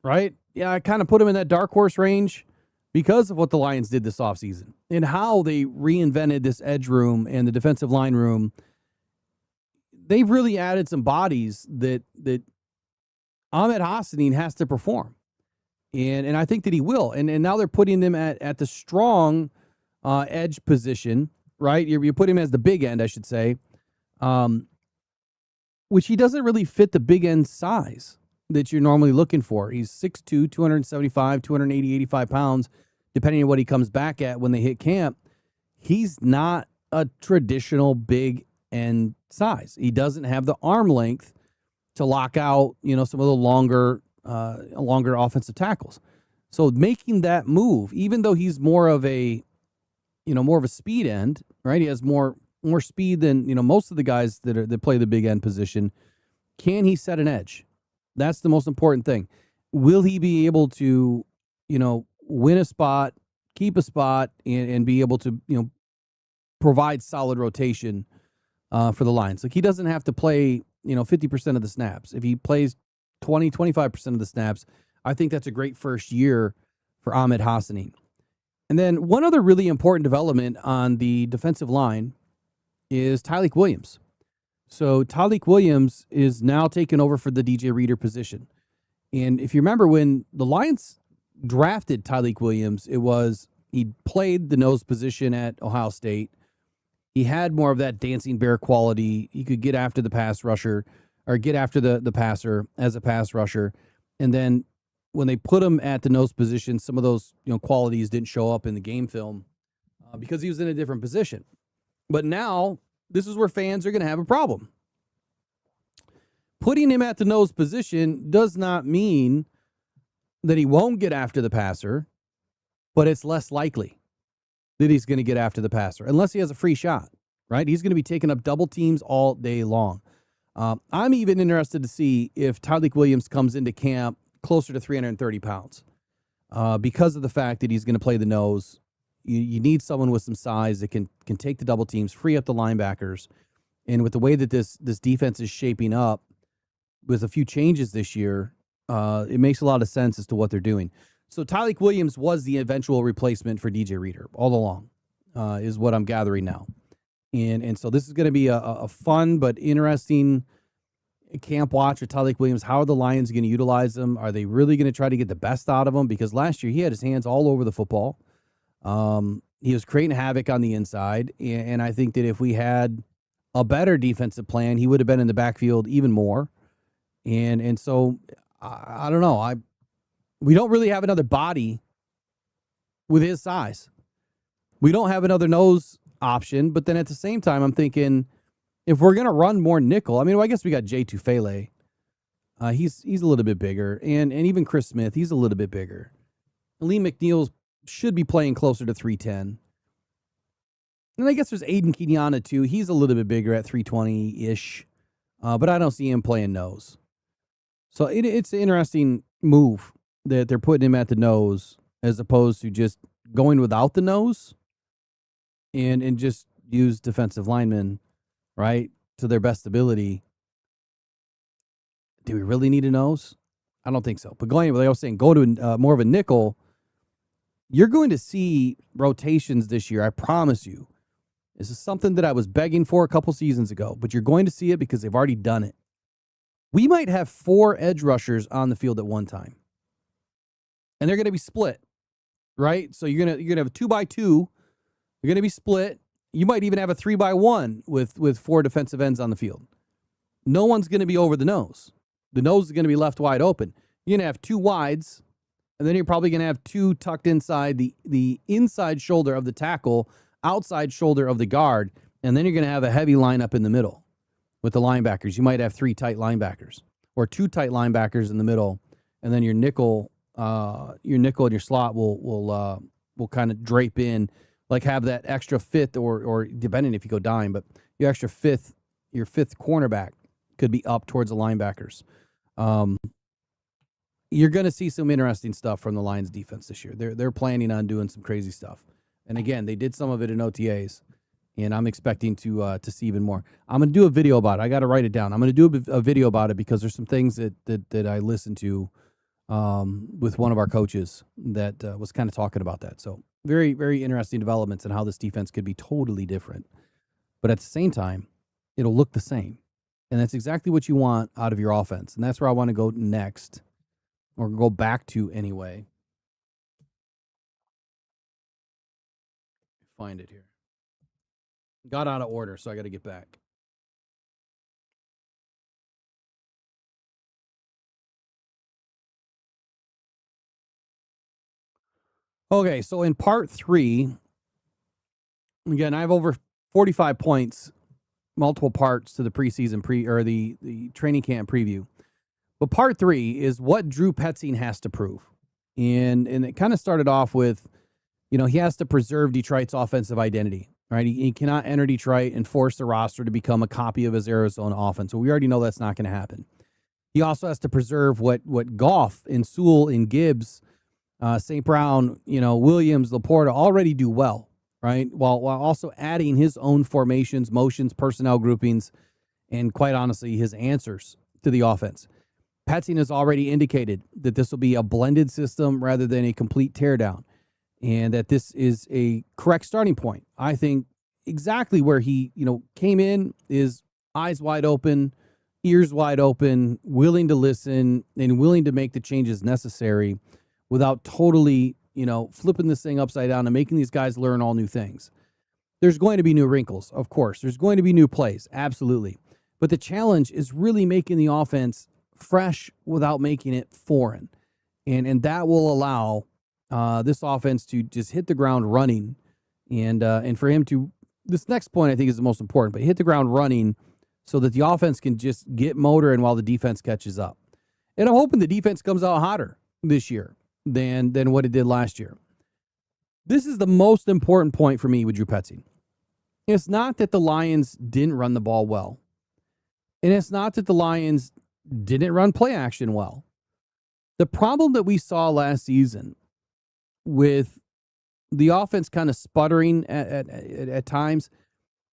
right? Yeah, I kind of put him in that dark horse range because of what the Lions did this offseason and how they reinvented this edge room and the defensive line room. They've really added some bodies that Ahmed Hassanin has to perform. And I think that he will. And now they're putting him at the strong edge position, right? You put him as the big end, I should say, which he doesn't really fit the big end size that you're normally looking for. He's 6'2", 275, 280, 85 pounds, depending on what he comes back at when they hit camp. He's not a traditional big end size. He doesn't have the arm length to lock out, you know, some of the longer offensive tackles. So making that move, even though he's more of a speed end, right? He has more speed than, you know, most of the guys that play the big end position. Can he set an edge? That's the most important thing. Will he be able to, you know, win a spot, keep a spot, and be able to, you know, provide solid rotation for the Lions? Like, he doesn't have to play, you know, 50% of the snaps. If he plays 20, 25% of the snaps, I think that's a great first year for Ahmed Hassanin. And then one other really important development on the defensive line is Tyleik Williams. So Tyleik Williams is now taking over for the DJ Reader position. And if you remember when the Lions drafted Tyleik Williams, he played the nose position at Ohio State. He had more of that dancing bear quality. He could get after the pass rusher or get after the passer as a pass rusher. And then when they put him at the nose position, some of those, you know, qualities didn't show up in the game film because he was in a different position. But now this is where fans are going to have a problem. Putting him at the nose position does not mean that he won't get after the passer, but it's less likely that he's going to get after the passer unless he has a free shot, right? He's going to be taking up double teams all day long. I'm even interested to see if Tyleik Williams comes into camp closer to 330 pounds because of the fact that he's going to play the nose. You need someone with some size that can take the double teams, free up the linebackers. And with the way that this defense is shaping up with a few changes this year, it makes a lot of sense as to what they're doing. So Tyleik Williams was the eventual replacement for DJ Reader all along, is what I'm gathering now. And so this is going to be a fun but interesting camp watch with Tyleik Williams. How are the Lions going to utilize him? Are they really going to try to get the best out of him? Because last year he had his hands all over the football. He was creating havoc on the inside. And I think that if we had a better defensive plan, he would have been in the backfield even more. And so I don't know. We don't really have another body with his size. We don't have another nose option. But then at the same time, I'm thinking, if we're going to run more nickel, I mean, well, I guess we got Jay Tufele. He's a little bit bigger. And even Chris Smith, he's a little bit bigger. Lee McNeil should be playing closer to 310. And I guess there's Aiden Kenyatta, too. He's a little bit bigger at 320-ish. But I don't see him playing nose. So it's an interesting move that they're putting him at the nose as opposed to just going without the nose and just use defensive linemen, right, to their best ability. Do we really need a nose? I don't think so. But going, like I was saying, go to more of a nickel. You're going to see rotations this year, I promise you. This is something that I was begging for a couple seasons ago, but you're going to see it because they've already done it. We might have 4 edge rushers on the field at one time. And they're going to be split, right? So you're going to have a 2x2. You're going to be split. You might even have a 3x1 with 4 defensive ends on the field. No one's going to be over the nose. The nose is going to be left wide open. You're going to have 2 wides, and then you're probably going to have 2 tucked inside the inside shoulder of the tackle, outside shoulder of the guard, and then you're going to have a heavy lineup in the middle with the linebackers. You might have 3 tight linebackers or 2 tight linebackers in the middle, and then your nickel and your slot will kind of drape in, like have that extra fifth or depending if you go dime, but your extra fifth cornerback could be up towards the linebackers. You're going to see some interesting stuff from the Lions defense this year. They're planning on doing some crazy stuff. And again, they did some of it in OTAs, and I'm expecting to see even more. I'm going to do a video about it. I got to write it down. I'm going to do a video about it because there's some things that I listened to with one of our coaches that was kind of talking about that. So very, very interesting developments and how this defense could be totally different. But at the same time, it'll look the same. And that's exactly what you want out of your offense. And that's where I want to go next, or go back to anyway. Find it here. Got out of order, so I got to get back. Okay, so in part 3, again, I have over 45 points, multiple parts to the preseason the training camp preview. But part 3 is what Drew Petzing has to prove. And it kind of started off with, he has to preserve Detroit's offensive identity, right? He cannot enter Detroit and force the roster to become a copy of his Arizona offense. So we already know that's not going to happen. He also has to preserve what Goff and Sewell and Gibbs, St. Brown, Williams, Laporta already do well, right? While also adding his own formations, motions, personnel groupings, and quite honestly, his answers to the offense. Petzing has already indicated that this will be a blended system rather than a complete teardown, and that this is a correct starting point. I think exactly where he, came in is eyes wide open, ears wide open, willing to listen, and willing to make the changes necessary without totally, flipping this thing upside down and making these guys learn all new things. There's going to be new wrinkles, of course. There's going to be new plays, absolutely. But the challenge is really making the offense fresh without making it foreign. And that will allow this offense to just hit the ground running. And for him to, this next point I think is the most important, but hit the ground running so that the offense can just get motoring while the defense catches up. And I'm hoping the defense comes out hotter this year than what it did last year. This is the most important point for me with Drew Petzing. It's not that the Lions didn't run the ball well. And it's not that the Lions didn't run play action well. The problem that we saw last season with the offense kind of sputtering at times,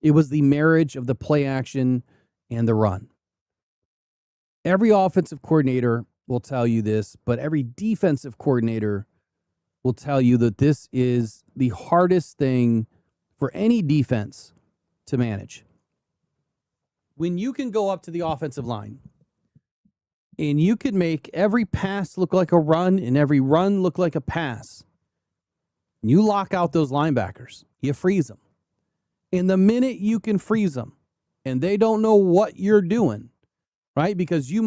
it was the marriage of the play action and the run. Every offensive coordinator will tell you this, but every defensive coordinator will tell you that this is the hardest thing for any defense to manage. When you can go up to the offensive line And you could make every pass look like a run and every run look like a pass. You lock out those linebackers. You freeze them. And the minute you can freeze them and they don't know what you're doing, right? Because you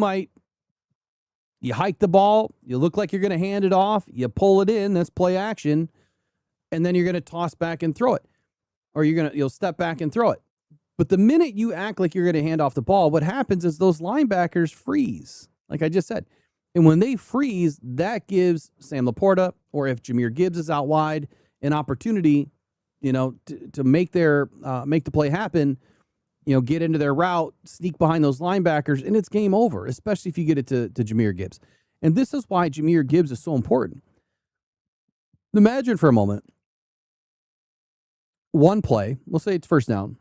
hike the ball, you look like you're going to hand it off, you pull it in, that's play action, and then you're going to toss back and throw it. Or you'll step back and throw it. But the minute you act like you're going to hand off the ball, what happens is those linebackers freeze, like I just said. And when they freeze, that gives Sam Laporta, or if Jahmyr Gibbs is out wide, an opportunity, to make the play happen, get into their route, sneak behind those linebackers, and it's game over, especially if you get it to Jahmyr Gibbs. And this is why Jahmyr Gibbs is so important. Imagine for a moment, one play, we'll say it's first down.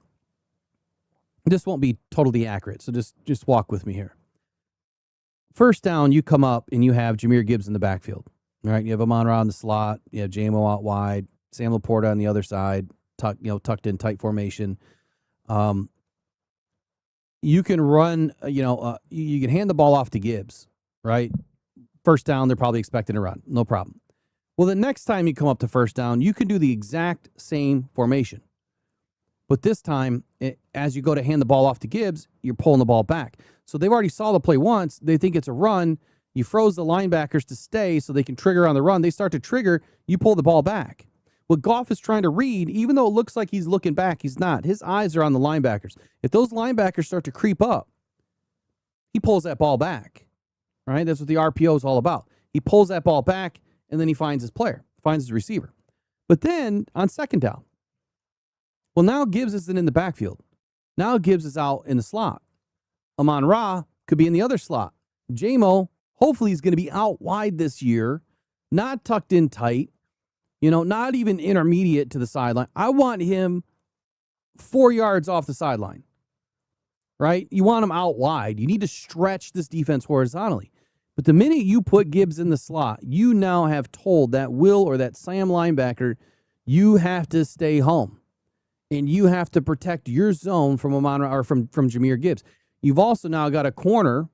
This won't be totally accurate, so just walk with me here. First down, you come up and you have Jahmyr Gibbs in the backfield. All right, you have Amon-Ra in the slot, you have J-Mo out wide, Sam Laporta on the other side, tucked in tight formation. You can run, you can hand the ball off to Gibbs, right? First down, they're probably expecting a run, no problem. Well, the next time you come up to first down, you can do the exact same formation. But this time, as you go to hand the ball off to Gibbs, you're pulling the ball back. So they've already saw the play once. They think it's a run. You froze the linebackers to stay so they can trigger on the run. They start to trigger. You pull the ball back. What Goff is trying to read, even though it looks like he's looking back, he's not. His eyes are on the linebackers. If those linebackers start to creep up, he pulls that ball back. Right? That's what the RPO is all about. He pulls that ball back, and then he finds his player, finds his receiver. But then on second down, well, now Gibbs isn't in the backfield. Now Gibbs is out in the slot. Amon-Ra could be in the other slot. J-Mo, hopefully, is going to be out wide this year, not tucked in tight, not even intermediate to the sideline. I want him 4 yards off the sideline, right? You want him out wide. You need to stretch this defense horizontally. But the minute you put Gibbs in the slot, you now have told that Will or that Sam linebacker, you have to stay home. And you have to protect your zone from Amon-Ra or from Jahmyr Gibbs. You've also now got a corner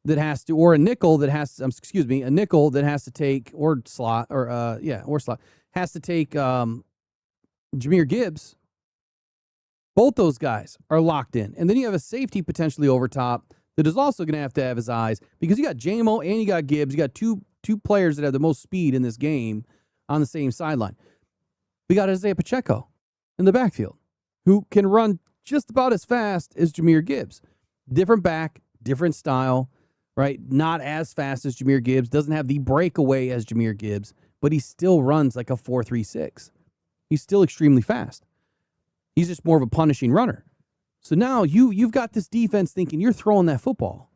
that has to, or a nickel that has to, a nickel that has to take, or slot, has to take Jahmyr Gibbs. Both those guys are locked in. And then you have a safety potentially over top that is also going to have his eyes, because you got J-Mo and you got Gibbs. You got two players that have the most speed in this game on the same sideline. We got Isaiah Pacheco in the backfield, who can run just about as fast as Jahmyr Gibbs. Different back, different style, right? Not as fast as Jahmyr Gibbs, doesn't have the breakaway as Jahmyr Gibbs, but he still runs like a 4.36. He's still extremely fast. He's just more of a punishing runner. So now you've got this defense thinking you're throwing that football,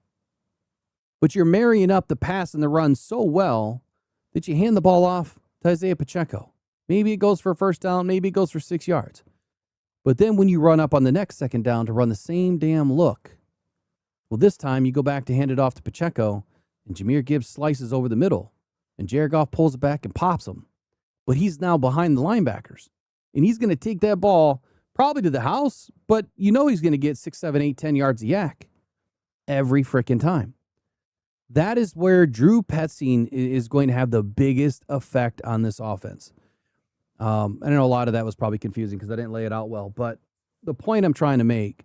but you're marrying up the pass and the run so well that you hand the ball off to Isaiah Pacheco. Maybe it goes for a first down. Maybe it goes for 6 yards. But then when you run up on the next second down to run the same damn look, well, this time you go back to hand it off to Pacheco, and Jahmyr Gibbs slices over the middle, and Jared Goff pulls it back and pops him. But he's now behind the linebackers, and he's going to take that ball probably to the house, but he's going to get 6, 7, 8, 10 yards of yak every freaking time. That is where Drew Petzing is going to have the biggest effect on this offense. I know a lot of that was probably confusing because I didn't lay it out well, but the point I'm trying to make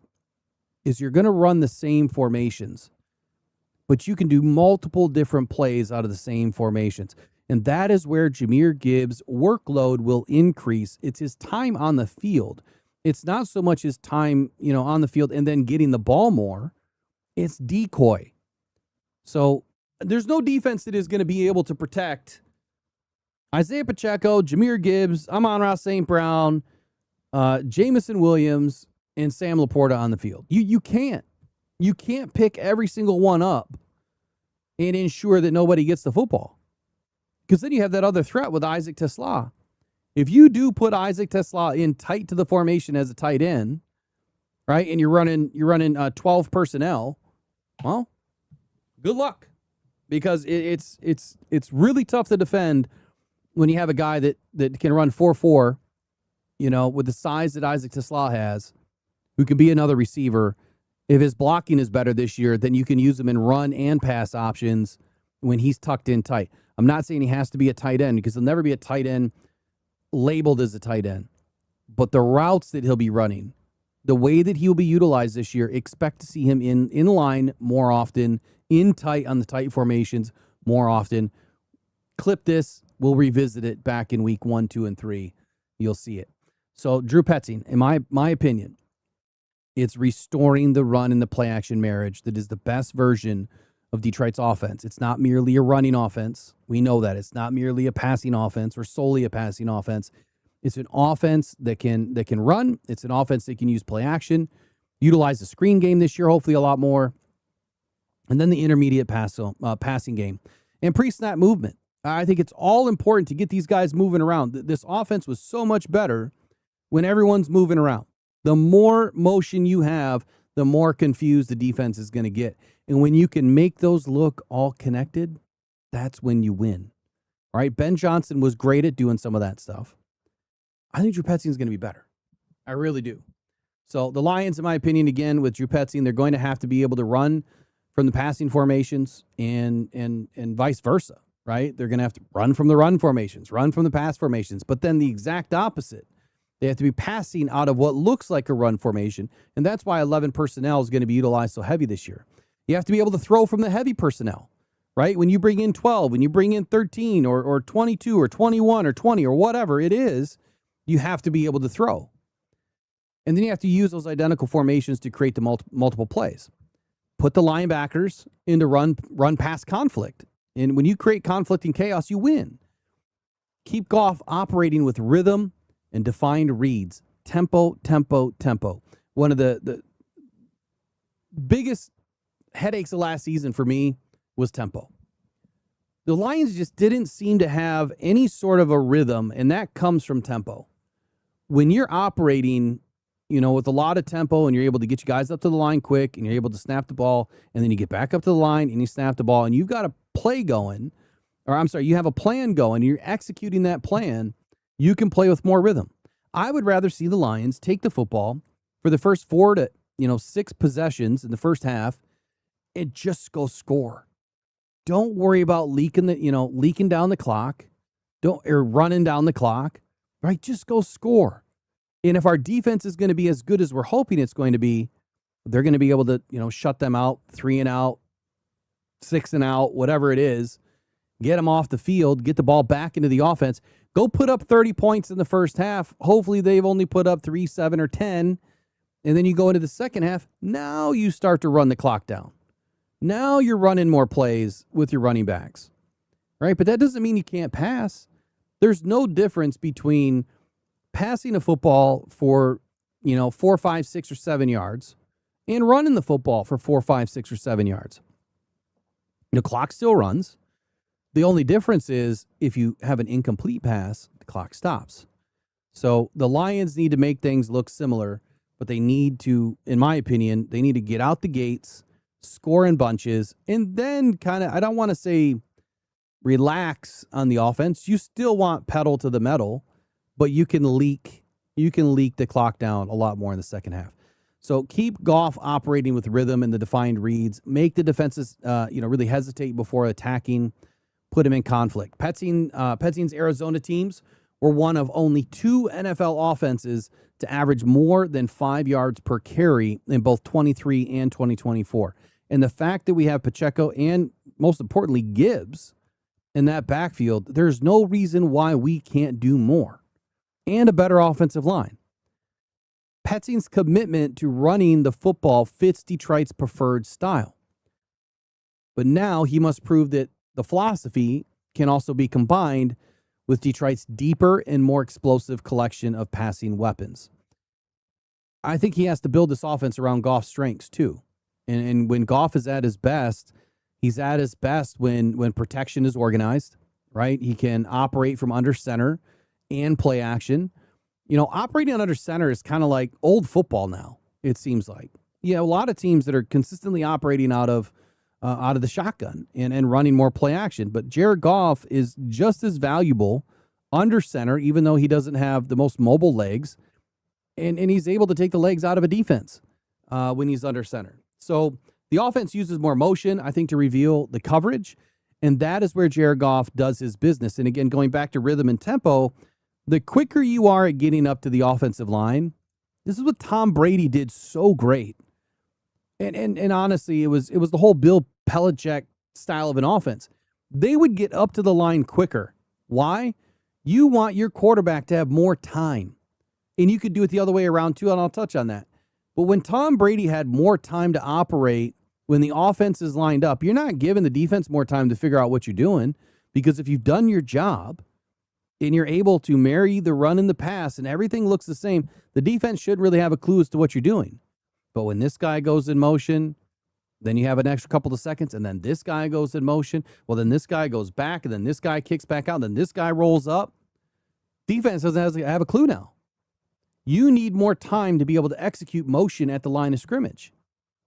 is you're going to run the same formations, but you can do multiple different plays out of the same formations. And that is where Jahmyr Gibbs' workload will increase. It's his time on the field. It's not so much his time, on the field and then getting the ball more. It's decoy. So there's no defense that is going to be able to protect Isaiah Pacheco, Jahmyr Gibbs, Amon-Ra St. Brown, Jamison Williams, and Sam Laporta on the field. You can't. You can't pick every single one up and ensure that nobody gets the football. Because then you have that other threat with Isaac Tesla. If you do put Isaac Tesla in tight to the formation as a tight end, right, and you're running 12 personnel, well, good luck. Because it's really tough to defend when you have a guy that can run 4.4, with the size that Isaac Tesla has, who can be another receiver, If his blocking is better this year, then you can use him in run and pass options when he's tucked in tight. I'm not saying he has to be a tight end because he'll never be a tight end labeled as a tight end. But the routes that he'll be running, the way that he'll be utilized this year, expect to see him in line more often, in tight on the tight formations more often. Clip this. We'll revisit it back in week 1, 2, and 3. You'll see it. So Drew Petzing, in my opinion, it's restoring the run and the play action marriage that is the best version of Detroit's offense. It's not merely a running offense. We know that. It's not merely a passing offense or solely a passing offense. It's an offense that can run. It's an offense that can use play action, utilize the screen game this year, hopefully a lot more, and then the intermediate passing game and pre-snap movement. I think it's all important to get these guys moving around. This offense was so much better when everyone's moving around. The more motion you have, the more confused the defense is going to get. And when you can make those look all connected, that's when you win. All right? Ben Johnson was great at doing some of that stuff. I think Drew Petzing is going to be better. I really do. So the Lions, in my opinion, again, with Drew Petzing, they're going to have to be able to run from the passing formations and vice versa, right? They're going to have to run from the run formations, run from the pass formations, but then the exact opposite. They have to be passing out of what looks like a run formation, and that's why 11 personnel is going to be utilized so heavy this year. You have to be able to throw from the heavy personnel, right? When you bring in 12, when you bring in 13 or 22 or 21 or 20 or whatever it is, you have to be able to throw. And then you have to use those identical formations to create the multiple plays. Put the linebackers into run-pass conflict. And when you create conflict and chaos, you win. Keep Goff operating with rhythm and defined reads. Tempo, tempo, tempo. One of the biggest headaches of last season for me was tempo. The Lions just didn't seem to have any sort of a rhythm, and that comes from tempo. When you're operating, with a lot of tempo and you're able to get you guys up to the line quick and you're able to snap the ball and then you get back up to the line and you snap the ball and you've got a play going, you have a plan going and you're executing that plan, you can play with more rhythm. I would rather see the Lions take the football for the first 4 to 6 possessions in the first half and just go score. Don't worry about leaking down the clock, or running down the clock, right? Just go score. And if our defense is going to be as good as we're hoping it's going to be, they're going to be able to, shut them out, 3 and out, 6 and out, whatever it is, get them off the field, get the ball back into the offense. Go put up 30 points in the first half. Hopefully they've only put up 3, 7, or 10. And then you go into the second half. Now you start to run the clock down. Now you're running more plays with your running backs, right? But that doesn't mean you can't pass. There's no difference between passing a football for, 4, 5, 6, or 7 yards and running the football for 4, 5, 6, or 7 yards. The clock still runs. The only difference is if you have an incomplete pass, the clock stops. So the Lions need to make things look similar, but they need to, in my opinion, they need to get out the gates, score in bunches, and then I don't want to say relax on the offense. You still want pedal to the metal, but you can leak the clock down a lot more in the second half. So keep Goff operating with rhythm and the defined reads. Make the defenses, really hesitate before attacking. Put him in conflict. Petzing's Arizona teams were one of only 2 NFL offenses to average more than 5 yards per carry in both 23 and 2024. And the fact that we have Pacheco and, most importantly, Gibbs in that backfield, there's no reason why we can't do more. And a better offensive line. Petzing's commitment to running the football fits Detroit's preferred style. But now he must prove that the philosophy can also be combined with Detroit's deeper and more explosive collection of passing weapons. I think he has to build this offense around Goff's strengths too. And when Goff is at his best, he's at his best when protection is organized, right? He can operate from under center and play action. Operating under center is kind of like old football now, it seems like. A lot of teams that are consistently operating out of the shotgun and running more play action. But Jared Goff is just as valuable under center, even though he doesn't have the most mobile legs, and he's able to take the legs out of a defense. when he's under center. So the offense uses more motion, I think, to reveal the coverage. And that is where Jared Goff does his business. And again, going back to rhythm and tempo, the quicker you are at getting up to the offensive line, this is what Tom Brady did so great. And honestly, it was the whole Bill Belichick style of an offense. They would get up to the line quicker. Why? You want your quarterback to have more time. And you could do it the other way around too, and I'll touch on that. But when Tom Brady had more time to operate, when the offense is lined up, you're not giving the defense more time to figure out what you're doing, because if you've done your job and you're able to marry the run and the pass and everything looks the same, the defense should really have a clue as to what you're doing. But when this guy goes in motion, then you have an extra couple of seconds, and then this guy goes in motion. Well, then this guy goes back, and then this guy kicks back out, and then this guy rolls up. Defense doesn't have a clue now. You need more time to be able to execute motion at the line of scrimmage.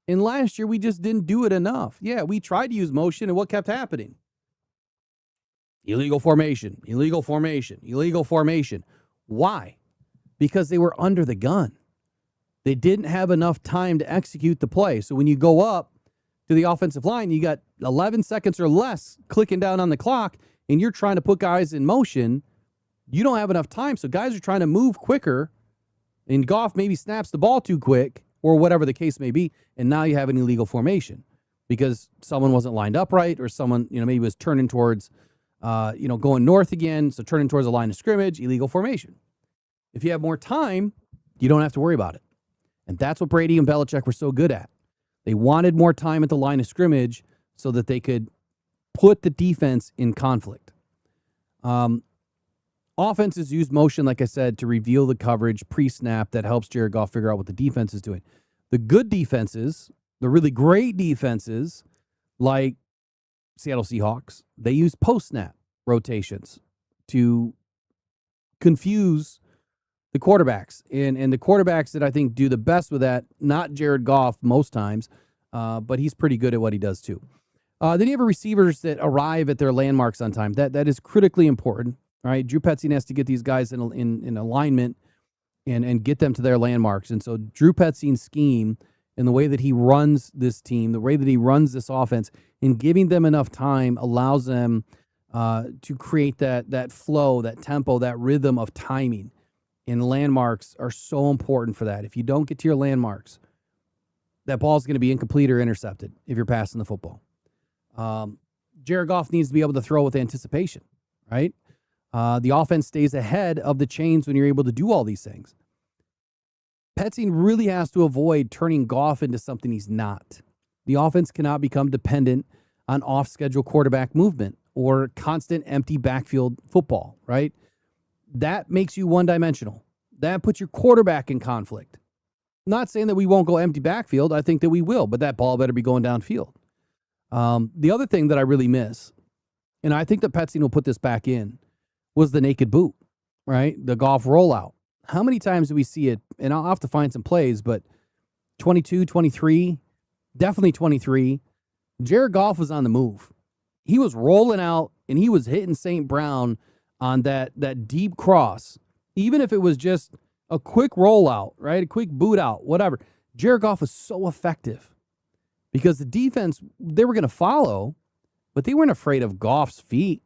And last year, we just didn't do it enough. Yeah, we tried to use motion, and what kept happening? Illegal formation, illegal formation, illegal formation. Why? Because they were under the gun. They didn't have enough time to execute the play. So when you go up to the offensive line, you got 11 seconds or less clicking down on the clock, and you're trying to put guys in motion. You don't have enough time. So guys are trying to move quicker, and Goff maybe snaps the ball too quick, or whatever the case may be, and now you have an illegal formation because someone wasn't lined up right, or someone, maybe was turning towards, going north again, so turning towards the line of scrimmage, illegal formation. If you have more time, you don't have to worry about it. And that's what Brady and Belichick were so good at. They wanted more time at the line of scrimmage so that they could put the defense in conflict. Offenses use motion, like I said, to reveal the coverage pre-snap that helps Jared Goff figure out what the defense is doing. The good defenses, the really great defenses, like Seattle Seahawks, they use post-snap rotations to confuse the quarterbacks. And the quarterbacks that I think do the best with that, not Jared Goff most times, but he's pretty good at what he does too. Then you have receivers that arrive at their landmarks on time. That is critically important. Right, Drew Petzing has to get these guys in alignment and get them to their landmarks. And so Drew Petzing's scheme and the way that he runs this team, the way that he runs this offense, and giving them enough time allows them to create that flow, that tempo, that rhythm of timing. And landmarks are so important for that. If you don't get to your landmarks, that ball's going to be incomplete or intercepted if you're passing the football. Jared Goff needs to be able to throw with anticipation, right? The offense stays ahead of the chains when you're able to do all these things. Petzing really has to avoid turning Goff into something he's not. The offense cannot become dependent on off-schedule quarterback movement or constant empty backfield football, right? That makes you one-dimensional. That puts your quarterback in conflict. Not saying that we won't go empty backfield. I think that we will, but that ball better be going downfield. The other thing that I really miss, and I think that Petzing will put this back in, was the naked boot, right? The Goff rollout. How many times do we see it? And I'll have to find some plays, but 22, 23, definitely 23. Jared Goff was on the move. He was rolling out, and he was hitting St. Brown on that deep cross. Even if it was just a quick rollout, right? A quick boot out, whatever. Jared Goff was so effective because the defense, they were going to follow, but they weren't afraid of Goff's feet.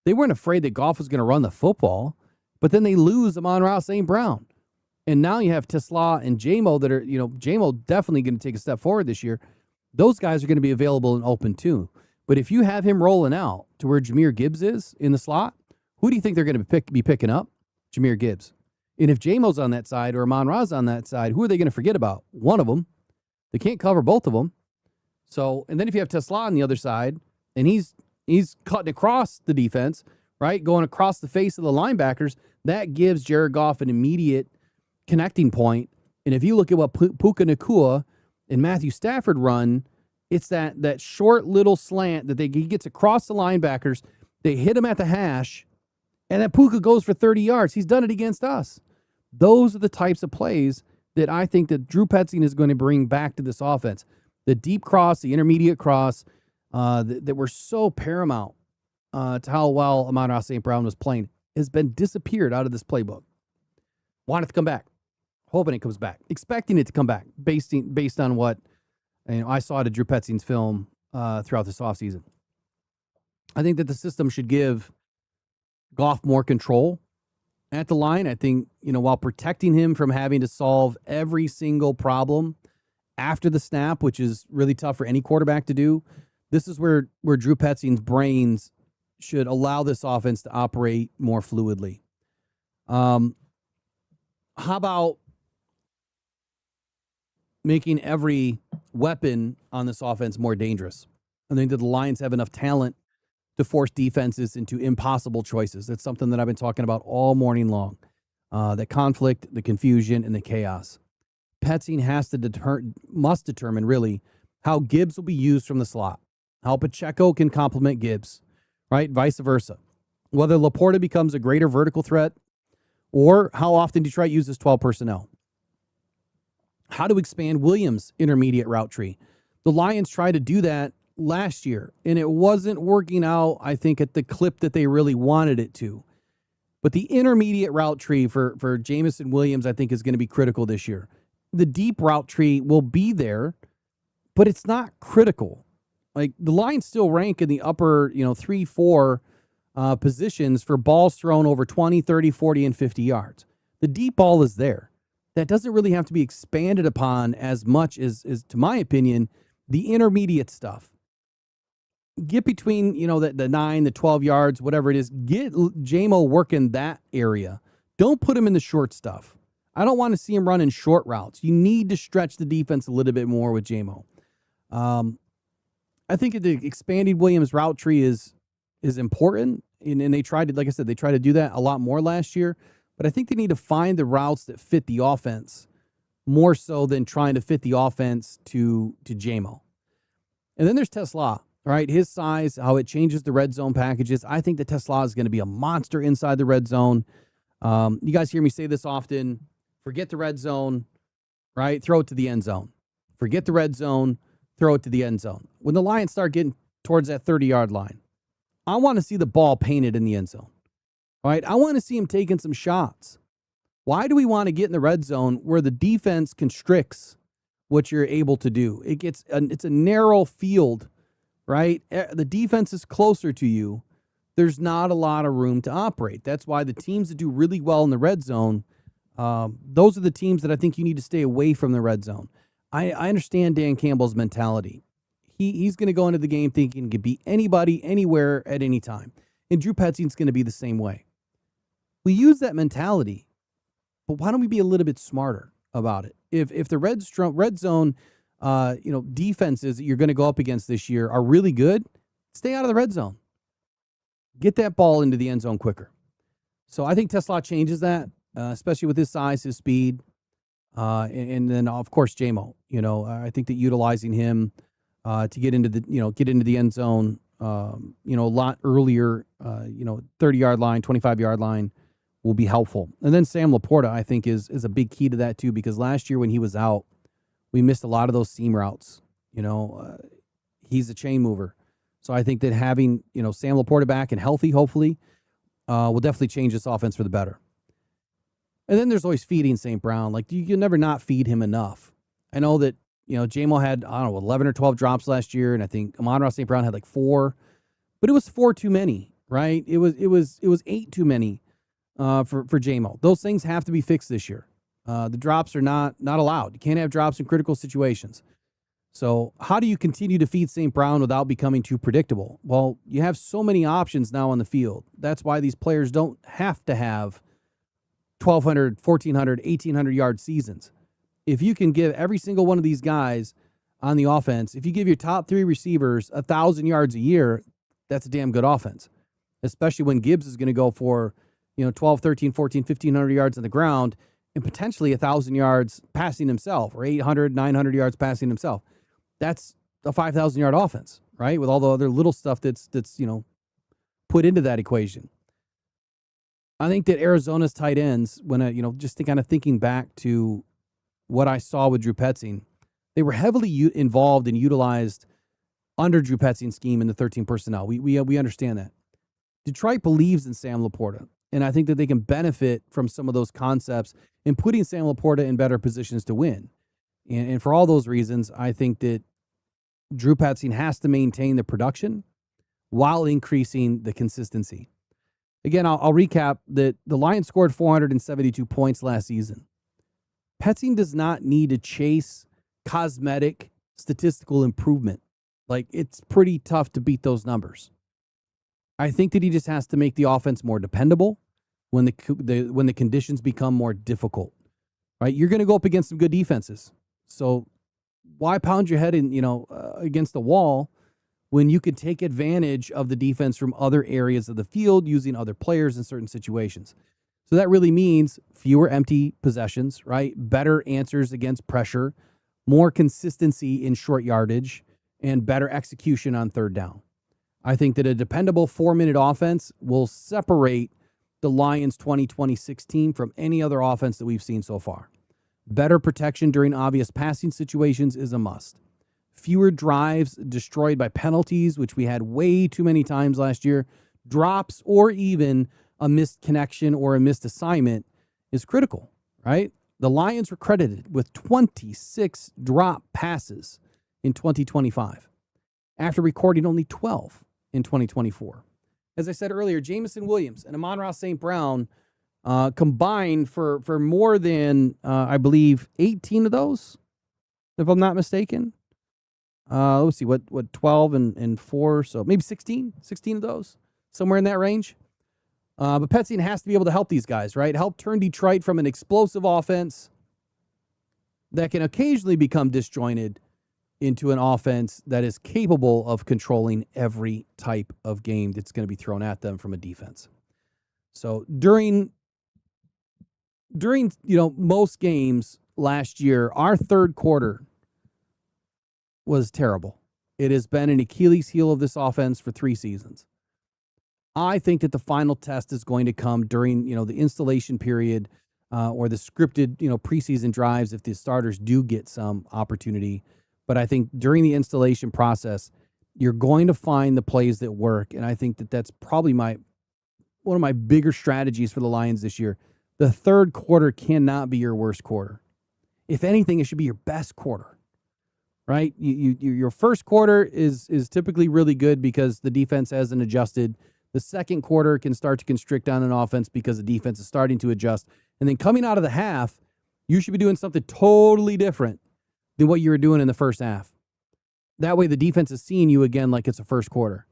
They weren't afraid that Goff was going to run the football, but then they lose Amon-Ra St. Brown. And now you have Tesla and J-Mo that are, J-Mo definitely going to take a step forward this year. Those guys are going to be available and open too. But if you have him rolling out to where Jahmyr Gibbs is in the slot, who do you think they're going to be picking up? Jahmyr Gibbs. And if J-Mo's on that side or Amon-Ra's on that side, who are they going to forget about? One of them. They can't cover both of them. So, and then if you have Tesla on the other side, and he's cutting across the defense, right? Going across the face of the linebackers. That gives Jared Goff an immediate connecting point. And if you look at what Puka Nacua and Matthew Stafford run, it's that short little slant that he gets across the linebackers. They hit him at the hash, and then Puka goes for 30 yards. He's done it against us. Those are the types of plays that I think that Drew Petzing is going to bring back to this offense. The deep cross, the intermediate cross, that were so paramount to how well Amon-Ra St. Brown was playing has been disappeared out of this playbook. Want it to come back. hoping it comes back, expecting it to come back, based on what I saw to Drew Petzing's film throughout this offseason. I think that the system should give Goff more control at the line. I think, while protecting him from having to solve every single problem after the snap, which is really tough for any quarterback to do, this is where Drew Petzing's brains should allow this offense to operate more fluidly. How about making every weapon on this offense more dangerous? I think that the Lions have enough talent to force defenses into impossible choices. That's something that I've been talking about all morning long. The conflict, the confusion, and the chaos. Petzing must determine really how Gibbs will be used from the slot, how Pacheco can complement Gibbs, right? Vice versa. Whether Laporta becomes a greater vertical threat or how often Detroit uses 12 personnel. How to expand Williams' intermediate route tree. The Lions tried to do that last year, and it wasn't working out, I think, at the clip that they really wanted it to. But the intermediate route tree for Jamison Williams, I think, is going to be critical this year. The deep route tree will be there, but it's not critical. Like, the Lions still rank in the upper, 3-4 positions for balls thrown over 20, 30, 40, and 50 yards. The deep ball is there. That doesn't really have to be expanded upon as much as to my opinion, the intermediate stuff. Get between, the 9, the 12 yards, whatever it is. Get J-Mo working that area. Don't put him in the short stuff. I don't want to see him running short routes. You need to stretch the defense a little bit more with J-Mo. I think the expanded Williams route tree is important. And they tried to, like I said, they tried to do that a lot more last year. But I think they need to find the routes that fit the offense more so than trying to fit the offense to J-Mo. And then there's Tesla. Right, his size, how it changes the red zone packages. I think that Tesla is going to be a monster inside the red zone. You guys hear me say this often. Forget the red zone, right? Throw it to the end zone. Forget the red zone, throw it to the end zone. When the Lions start getting towards that 30-yard line, I want to see the ball painted in the end zone. Right? I want to see him taking some shots. Why do we want to get in the red zone where the defense constricts what you're able to do? It's a narrow field. Right? The defense is closer to you. There's not a lot of room to operate. That's why the teams that do really well in the red zone, those are the teams that I think you need to stay away from the red zone. I understand Dan Campbell's mentality. He's going to go into the game thinking he can beat anybody, anywhere, at any time. And Drew Petzing's going to be the same way. We use that mentality, but why don't we be a little bit smarter about it? If the red zone defenses that you're going to go up against this year are really good, stay out of the red zone. Get that ball into the end zone quicker. So I think Tesla changes that, especially with his size, his speed, and then of course J-Mo. I think that utilizing him to get into the end zone, a lot earlier, 30-yard line, 25-yard line will be helpful. And then Sam Laporta, I think, is a big key to that too, because last year when he was out, we missed a lot of those seam routes. He's a chain mover. So I think that having, Sam Laporta back and healthy, hopefully, will definitely change this offense for the better. And then there's always feeding St. Brown. Like, you can never not feed him enough. I know that, J-Mo had, 11 or 12 drops last year, and I think Amon-Ra St. Brown had like 4. But it was 4 too many, right? It was 8 too many for J-Mo. Those things have to be fixed this year. The drops are not allowed. You can't have drops in critical situations. So how do you continue to feed St. Brown without becoming too predictable? Well, you have so many options now on the field. That's why these players don't have to have 1,200, 1,400, 1,800-yard seasons. If you can give every single one of these guys on the offense, if you give your top 3 receivers 1,000 yards a year, that's a damn good offense, especially when Gibbs is going to go for 12, 13, 14, 1,500 yards on the ground and potentially 1,000 yards passing himself, or 800, 900 yards passing himself. That's a 5,000-yard offense, right? With all the other little stuff that's put into that equation. I think that Arizona's tight ends, when just kind of thinking back to what I saw with Drew Petzing, they were heavily involved and utilized under Drew Petzing's scheme in the 13 personnel. We understand that. Detroit believes in Sam Laporta, and I think that they can benefit from some of those concepts and putting Sam Laporta in better positions to win. And for all those reasons, I think that Drew Petzing has to maintain the production while increasing the consistency. Again, I'll recap that the Lions scored 472 points last season. Petzing does not need to chase cosmetic statistical improvement. Like, it's pretty tough to beat those numbers. I think that he just has to make the offense more dependable when the conditions become more difficult. Right? You're going to go up against some good defenses. So why pound your head against the wall when you could take advantage of the defense from other areas of the field using other players in certain situations? So that really means fewer empty possessions, right? Better answers against pressure, more consistency in short yardage, and better execution on third down. I think that a dependable 4-minute offense will separate the Lions 2026 team from any other offense that we've seen so far. Better protection during obvious passing situations is a must. Fewer drives destroyed by penalties, which we had way too many times last year, drops, or even a missed connection or a missed assignment is critical, right? The Lions were credited with 26 drop passes in 2025 after recording only 12 in 2024. As I said earlier, Jamison Williams and Amon-Ra St. Brown combined for more than, I believe, 18 of those, if I'm not mistaken. Let's see, what 12 and 4, so maybe 16 of those, somewhere in that range. But Petzing has to be able to help these guys, right? Help turn Detroit from an explosive offense that can occasionally become disjointed into an offense that is capable of controlling every type of game that's going to be thrown at them from a defense. So during most games last year, our third quarter was terrible. It has been an Achilles heel of this offense for 3 seasons. I think that the final test is going to come during, the installation period or the scripted, preseason drives if the starters do get some opportunity. But I think during the installation process, you're going to find the plays that work. And I think that that's probably one of my bigger strategies for the Lions this year. The third quarter cannot be your worst quarter. If anything, it should be your best quarter. Right? Your first quarter is typically really good because the defense hasn't adjusted. The second quarter can start to constrict on an offense because the defense is starting to adjust. And then coming out of the half, you should be doing something totally different than what you were doing in the first half. That way the defense is seeing you again like it's a first quarter.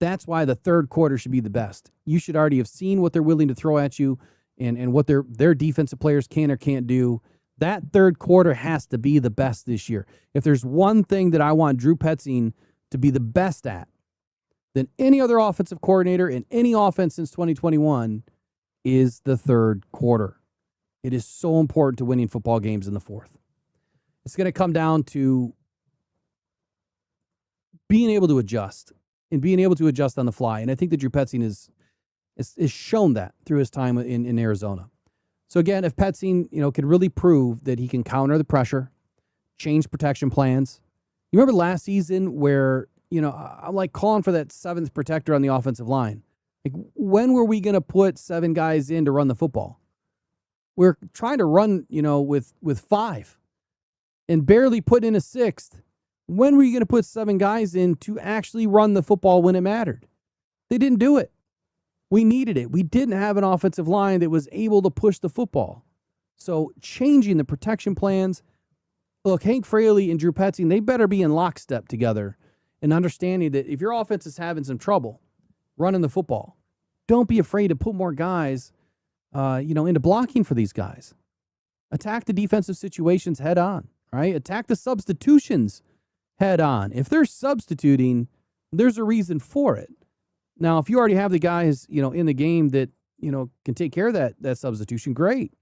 That's why the third quarter should be the best. You should already have seen what they're willing to throw at you and what their defensive players can or can't do. That third quarter has to be the best this year. If there's one thing that I want Drew Petzing to be the best at than any other offensive coordinator in any offense since 2021 is the third quarter. It is so important to winning football games in the fourth. It's going to come down to being able to adjust and being able to adjust on the fly. And I think that Drew Petzing is shown that through his time in Arizona. So again, if Petzing, could really prove that he can counter the pressure, change protection plans. You remember last season where, I'm like calling for that 7th protector on the offensive line. Like, when were we going to put 7 guys in to run the football? We're trying to run, with 5 and barely put in a 6th. When were you going to put 7 guys in to actually run the football when it mattered? They didn't do it. We needed it. We didn't have an offensive line that was able to push the football. So changing the protection plans. Look, Hank Fraley and Drew Petzing, they better be in lockstep together and understanding that if your offense is having some trouble running the football, don't be afraid to put more guys, into blocking for these guys. Attack the defensive situations head on, right? Attack the substitutions head on. If they're substituting, there's a reason for it. Now, if you already have the guys, in the game that, can take care of that substitution, great.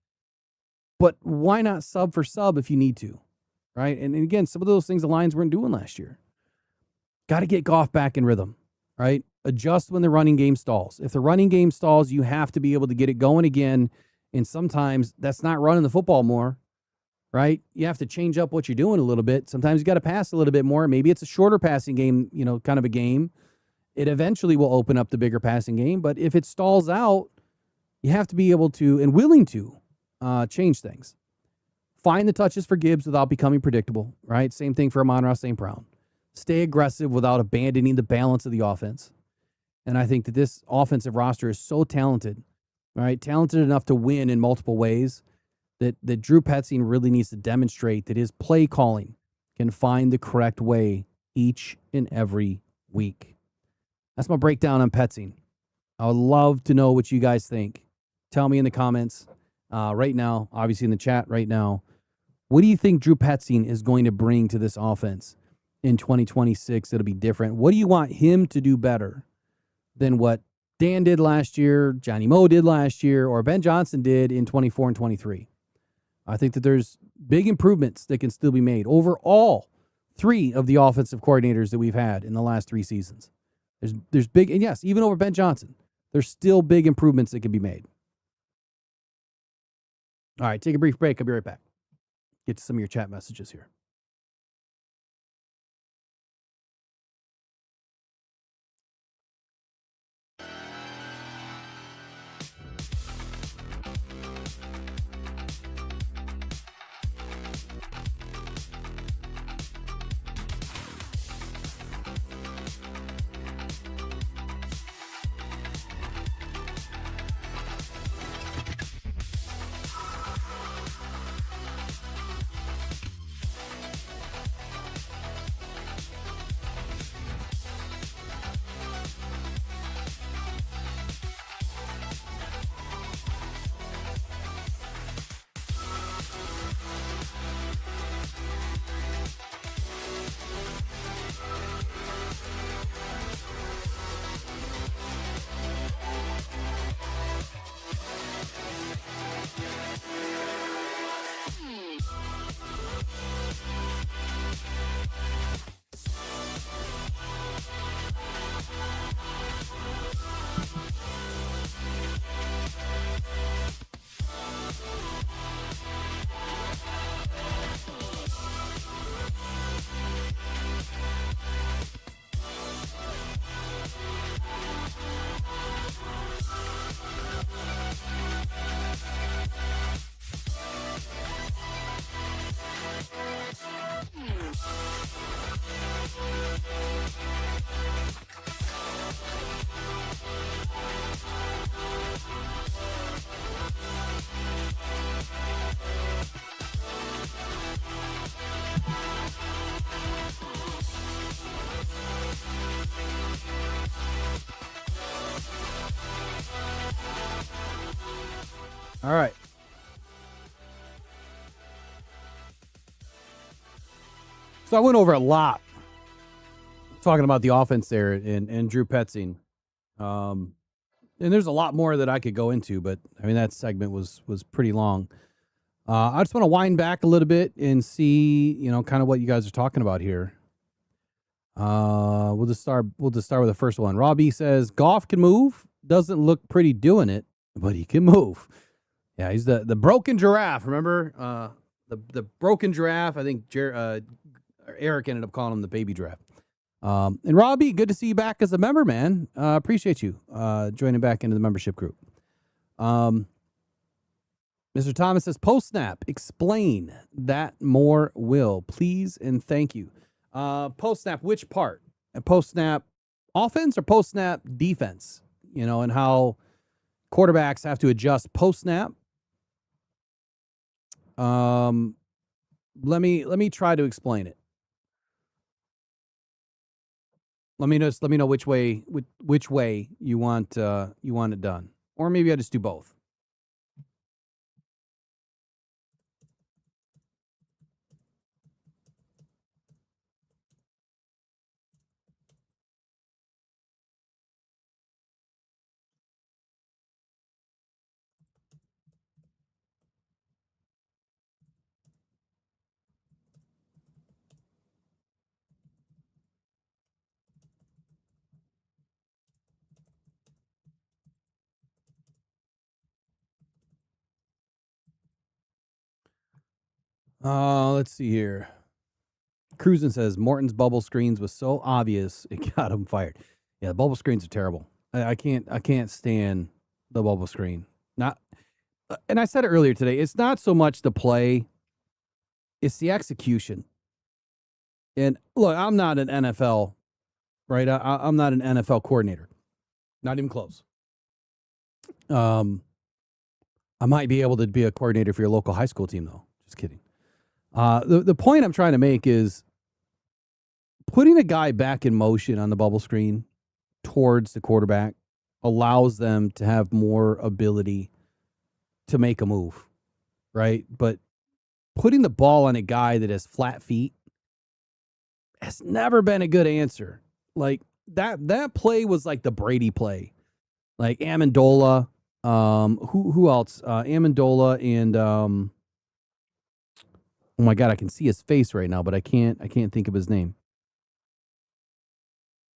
But why not sub for sub if you need to, right? And again, some of those things the Lions weren't doing last year. Got to get Goff back in rhythm, right? Adjust when the running game stalls. If the running game stalls, you have to be able to get it going again. And sometimes that's not running the football more, right? You have to change up what you're doing a little bit. Sometimes you got to pass a little bit more. Maybe it's a shorter passing game, kind of a game. It eventually will open up the bigger passing game. But if it stalls out, you have to be able to and willing to change things. Find the touches for Gibbs without becoming predictable, right? Same thing for Amon-Ra St. Brown. Stay aggressive without abandoning the balance of the offense. And I think that this offensive roster is so talented, right? Talented enough to win in multiple ways that Drew Petzing really needs to demonstrate that his play calling can find the correct way each and every week. That's my breakdown on Petzing. I would love to know what you guys think. Tell me in the comments right now, obviously in the chat right now. What do you think Drew Petzing is going to bring to this offense in 2026 that'll be different? What do you want him to do better than what Dan did last year, Johnny Moe did last year, or Ben Johnson did in 24 and 23? I think that there's big improvements that can still be made over all three of the offensive coordinators that we've had in the last 3 seasons. There's big, and yes, even over Ben Johnson, there's still big improvements that can be made. All right, take a brief break. I'll be right back. Get to some of your chat messages here. All right. So I went over a lot talking about the offense there and Drew Petzing. And there's a lot more that I could go into, but I mean, that segment was pretty long. I just want to wind back a little bit and see, kind of what you guys are talking about here. We'll just start with the first one. Robbie says, Goff can move. Doesn't look pretty doing it, but he can move. Yeah, he's the broken giraffe. Remember the broken giraffe? I think Eric ended up calling him the baby giraffe. And Robbie, good to see you back as a member, man. Appreciate you joining back into the membership group. Mr. Thomas says, post-snap, explain that more, Will. Please and thank you. Post-snap, which part? Post-snap offense or post-snap defense? And how quarterbacks have to adjust post-snap. Let me try to explain it. Let me know which way you want it done, or maybe I just do both. Let's see here. Cruisin says Morton's bubble screens was so obvious it got him fired. Yeah, the bubble screens are terrible. I can't stand the bubble screen. Not and I said it earlier today, it's not so much the play, it's the execution. And look, I'm not an NFL, right? I'm not an NFL coordinator, not even close. I might be able to be a coordinator for your local high school team, though. Just kidding. The point I'm trying to make is putting a guy back in motion on the bubble screen towards the quarterback allows them to have more ability to make a move, right? But putting the ball on a guy that has flat feet has never been a good answer. Like that play was like the Brady play, like Amendola. Who else? Amendola and oh my God, I can see his face right now, but I can't think of his name.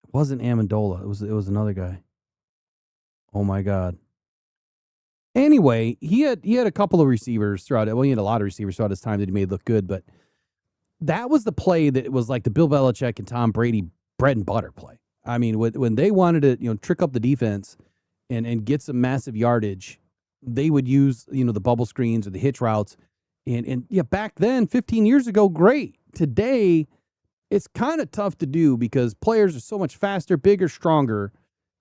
It wasn't Amendola. It was another guy. Oh my God. Anyway, he had a couple of receivers throughout it. Well, he had a lot of receivers throughout his time that he made look good, but that was the play that was like the Bill Belichick and Tom Brady bread and butter play. I mean, when they wanted to, trick up the defense and get some massive yardage, they would use, the bubble screens or the hitch routes. And yeah, back then, 15 years ago, great. Today, it's kind of tough to do because players are so much faster, bigger, stronger,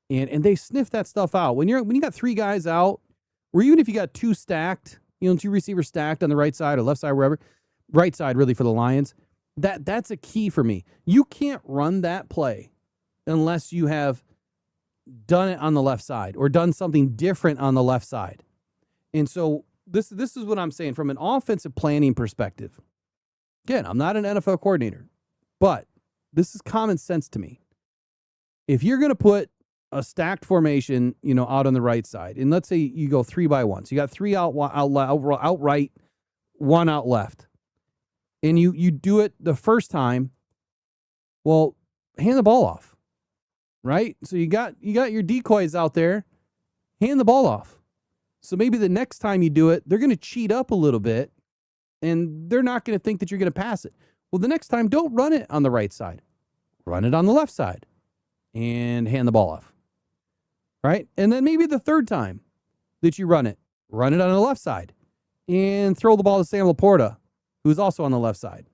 and they sniff that stuff out. When you got three guys out, or even if you got two stacked, two receivers stacked on the right side or left side, wherever, right side really for the Lions, that's a key for me. You can't run that play unless you have done it on the left side or done something different on the left side. And so this is what I'm saying from an offensive planning perspective. Again, I'm not an NFL coordinator, but this is common sense to me. If you're going to put a stacked formation, out on the right side, and let's say you go 3-by-1, so you got three out right, one out left, and you do it the first time, well, hand the ball off, right? So you got your decoys out there, hand the ball off. So maybe the next time you do it, they're going to cheat up a little bit, and they're not going to think that you're going to pass it. Well, the next time, don't run it on the right side. Run it on the left side and hand the ball off, right? And then maybe the third time that you run it on the left side and throw the ball to Sam Laporta, who's also on the left side,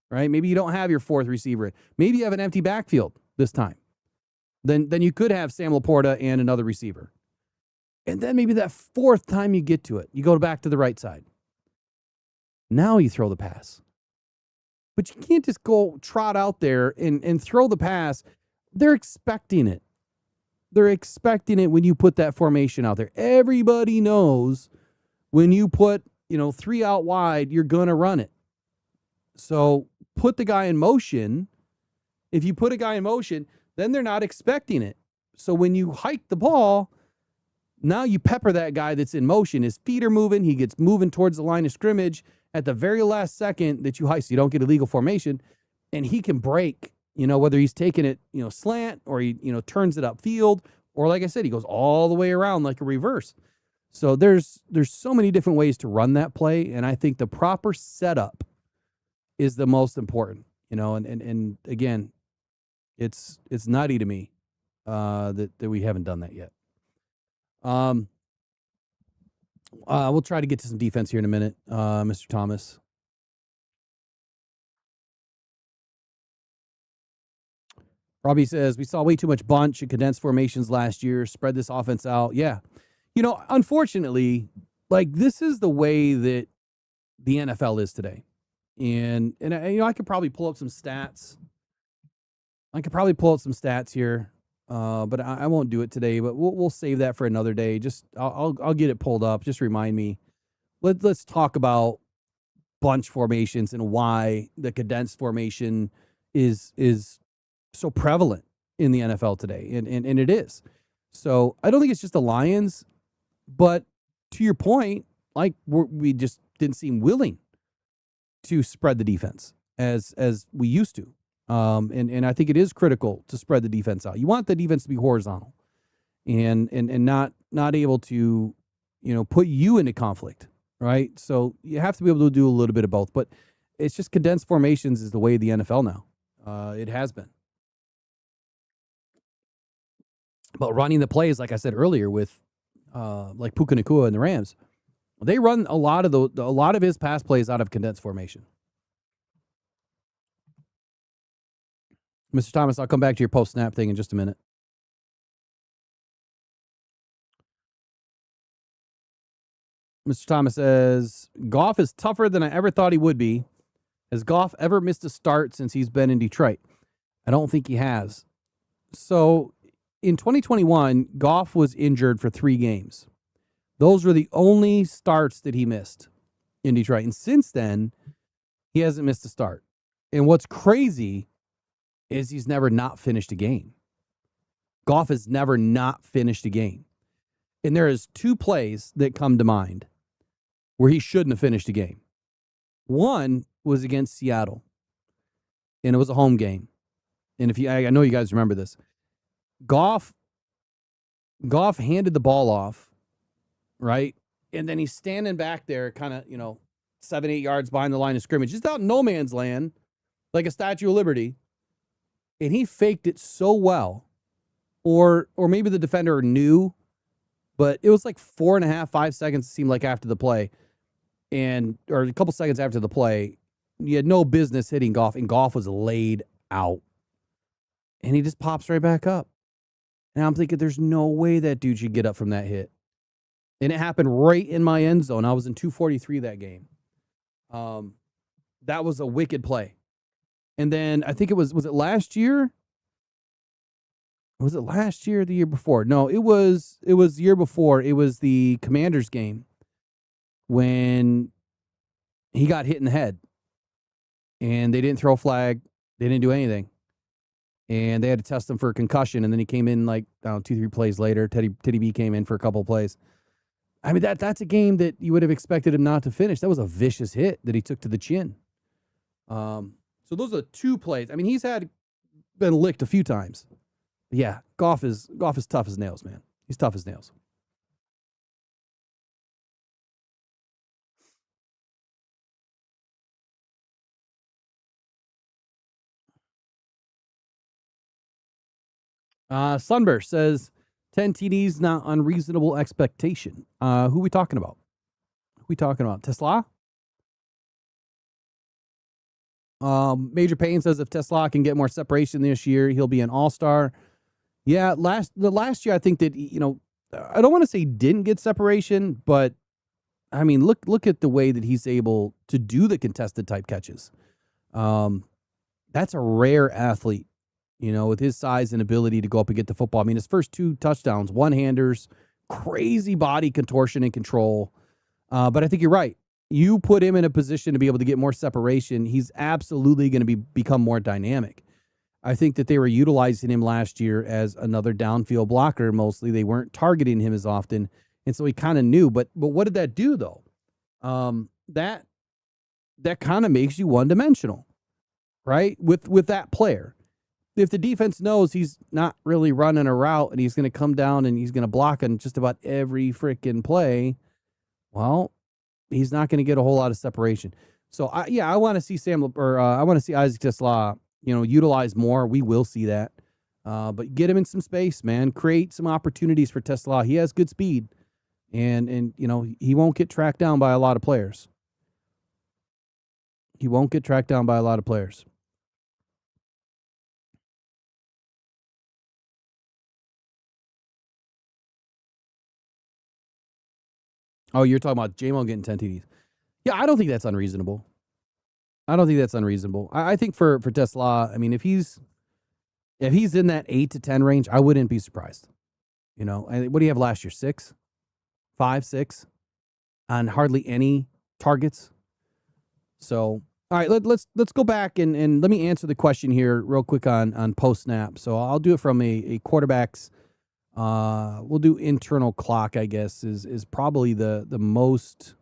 right? Maybe you don't have your fourth receiver. Maybe you have an empty backfield this time. Then you could have Sam Laporta and another receiver. And then maybe that fourth time you get to it, you go back to the right side. Now you throw the pass. But you can't just go trot out there and throw the pass. They're expecting it. They're expecting it when you put that formation out there. Everybody knows when you put, three out wide, you're going to run it. So put the guy in motion. If you put a guy in motion, then they're not expecting it. So when you hike the ball, now you pepper that guy that's in motion. His feet are moving. He gets moving towards the line of scrimmage at the very last second that you hike, so you don't get illegal formation, and he can break, whether he's taking it, slant or he, turns it upfield, or like I said, he goes all the way around like a reverse. So there's so many different ways to run that play, and I think the proper setup is the most important, and again, it's nutty to me that we haven't done that yet. We'll try to get to some defense here in a minute, Mr. Thomas. Robbie says, we saw way too much bunch and condensed formations last year. Spread this offense out. Yeah. Unfortunately, like this is the way that the NFL is today. And I could probably pull up some stats. Here. But I won't do it today, but we'll save that for another day. Just I'll get it pulled up. Just remind me. Let's talk about bunch formations and why the condensed formation is so prevalent in the NFL today. And it is. So I don't think it's just the Lions, but to your point, like we just didn't seem willing to spread the defense as we used to. And I think it is critical to spread the defense out. You want the defense to be horizontal and not able to, put you into conflict, right? So you have to be able to do a little bit of both, but it's just condensed formations is the way of the NFL now. It has been. But running the plays, like I said earlier, with like Puka Nacua and the Rams, They run a lot of his pass plays out of condensed formation. Mr. Thomas, I'll come back to your post-snap thing in just a minute. Mr. Thomas says, Goff is tougher than I ever thought he would be. Has Goff ever missed a start since he's been in Detroit? I don't think he has. So in 2021, Goff was injured for 3 games. Those were the only starts that he missed in Detroit. And since then, he hasn't missed a start. And what's crazy is he's never not finished a game. Goff has never not finished a game. And there is 2 plays that come to mind where he shouldn't have finished a game. One was against Seattle, and it was a home game. And I know you guys remember this. Goff handed the ball off, right? And then he's standing back there kind of, 7-8 yards behind the line of scrimmage, just out in no man's land, like a Statue of Liberty. And he faked it so well, or maybe the defender knew, but it was like 4.5, 5 seconds, it seemed like, after the play, or a couple seconds after the play, you had no business hitting Goff, and Goff was laid out. And he just pops right back up. And I'm thinking, there's no way that dude should get up from that hit. And it happened right in my end zone. I was in 243 that game. That was a wicked play. And then I think was it last year? Was it last year or the year before? No, it was the year before. It was the Commanders game when he got hit in the head. And they didn't throw a flag. They didn't do anything. And they had to test him for a concussion. And then he came in 2-3 plays later. Teddy B came in for a couple of plays. I mean, that's a game that you would have expected him not to finish. That was a vicious hit that he took to the chin. So those are 2 plays. I mean, he's been licked a few times. But yeah, Goff is tough as nails, man. He's tough as nails. Sunburst says 10 TDs, not unreasonable expectation. Who we talking about? Tesla? Major Payne says if Tesla can get more separation this year, he'll be an all-star. Yeah, the last year, I think that, I don't want to say he didn't get separation, but I mean, look at the way that he's able to do the contested type catches. That's a rare athlete, with his size and ability to go up and get the football. I mean, his first 2 touchdowns, one-handers, crazy body contortion and control. But I think you're right. You put him in a position to be able to get more separation, he's absolutely going to become more dynamic. I think that they were utilizing him last year as another downfield blocker mostly. They weren't targeting him as often, and so he kind of knew. But what did that do, though? That kind of makes you one-dimensional, right, with that player. If the defense knows he's not really running a route and he's going to come down and he's going to block on just about every freaking play, well, he's not going to get a whole lot of separation. So I want to see I want to see Isaac Tesla, utilize more. We will see that. But get him in some space, man. Create some opportunities for Tesla. He has good speed, and he won't get tracked down by a lot of players. Oh, you're talking about J-Mo getting 10 TDs. Yeah, I don't think that's unreasonable. I think for Tesla, I mean, if he's in that 8 to 10 range, I wouldn't be surprised. What do you have last year? 6? 5, 6? On hardly any targets. So, all right, let's go back and let me answer the question here real quick on post snap. So I'll do it from a quarterback's. We'll do internal clock, I guess, is probably the most,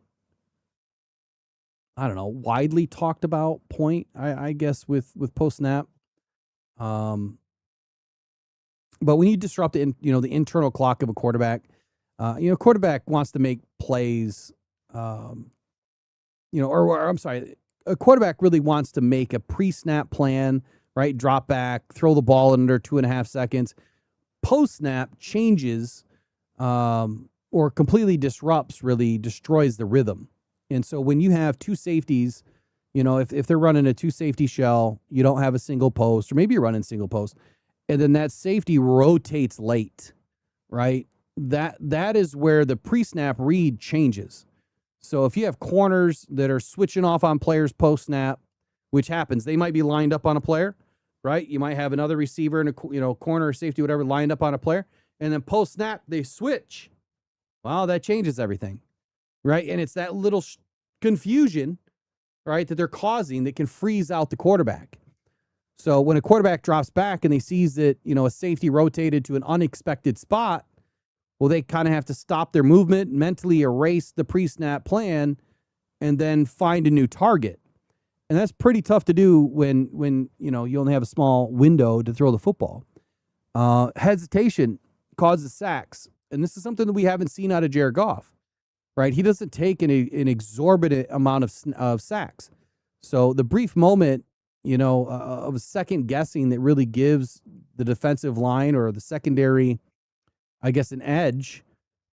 I don't know, widely talked about point, I guess, with post snap. But when you disrupt the internal clock of a quarterback, quarterback wants to make plays, or I'm sorry, a quarterback really wants to make a pre-snap plan, right? Drop back, throw the ball in under 2.5 seconds. Post-snap changes or completely disrupts, really destroys the rhythm. And so when you have two safeties, if they're running a two safety shell, you don't have a single post, or maybe you're running single post, and then that safety rotates late, right? That is where the pre-snap read changes. So if you have corners that are switching off on players post-snap, which happens, they might be lined up on a player, right? You might have another receiver and a corner or safety, whatever, lined up on a player, and then post-snap they switch. Well, that changes everything, right? And it's that little confusion, right, that they're causing that can freeze out the quarterback. So when a quarterback drops back and they sees that, a safety rotated to an unexpected spot, well, they kind of have to stop their movement, mentally erase the pre-snap plan, and then find a new target. And that's pretty tough to do when you only have a small window to throw the football. Hesitation causes sacks. And this is something that we haven't seen out of Jared Goff, right? He doesn't take an exorbitant amount of sacks. So the brief moment, of second guessing that really gives the defensive line or the secondary, I guess, an edge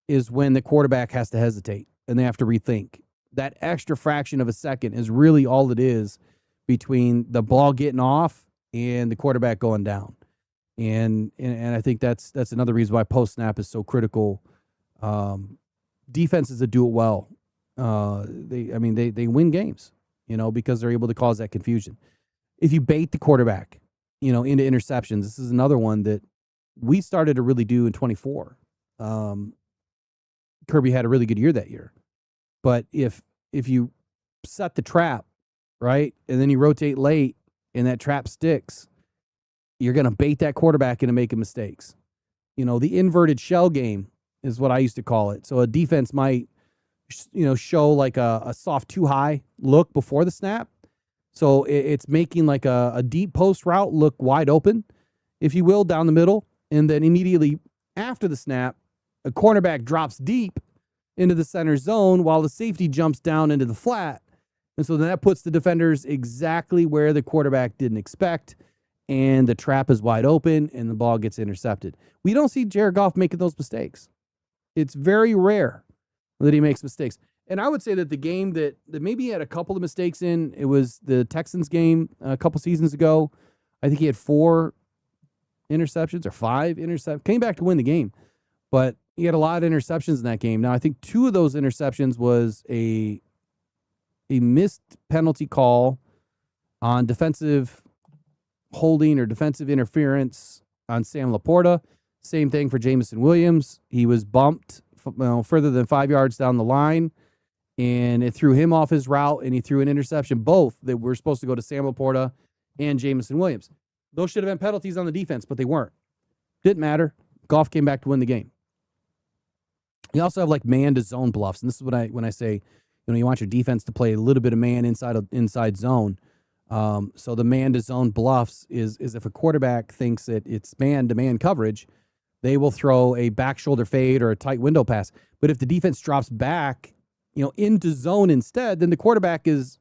is when the quarterback has to hesitate and they have to rethink. That extra fraction of a second is really all it is between the ball getting off and the quarterback going down. And I think that's another reason why post snap is so critical. Defenses that do it well, they win games, because they're able to cause that confusion. If you bait the quarterback, into interceptions, this is another one that we started to really do in 24. Kirby had a really good year that year. But if you set the trap, right, and then you rotate late and that trap sticks, you're going to bait that quarterback into making mistakes. The inverted shell game is what I used to call it. So a defense might, show like a soft too high look before the snap. So it's making like a deep post route look wide open, if you will, down the middle. And then immediately after the snap, a cornerback drops deep into the center zone while the safety jumps down into the flat. And so then that puts the defenders exactly where the quarterback didn't expect, and the trap is wide open and the ball gets intercepted. We don't see Jared Goff making those mistakes. It's very rare that he makes mistakes. And I would say that the game that maybe he had a couple of mistakes in, it was the Texans game a couple seasons ago. I think he had 4 interceptions or 5 interceptions. Came back to win the game. But he had a lot of interceptions in that game. Now, I think 2 of those interceptions was a missed penalty call on defensive holding or defensive interference on Sam Laporta. Same thing for Jameson Williams. He was bumped further than 5 yards down the line, and it threw him off his route, and he threw an interception, both that were supposed to go to Sam Laporta and Jameson Williams. Those should have been penalties on the defense, but they weren't. Didn't matter. Goff came back to win the game. You also have like man to zone bluffs, and this is what when I say, you want your defense to play a little bit of man inside zone. So the man to zone bluffs is if a quarterback thinks that it's man to man coverage, they will throw a back shoulder fade or a tight window pass. But if the defense drops back, into zone instead, then the quarterback is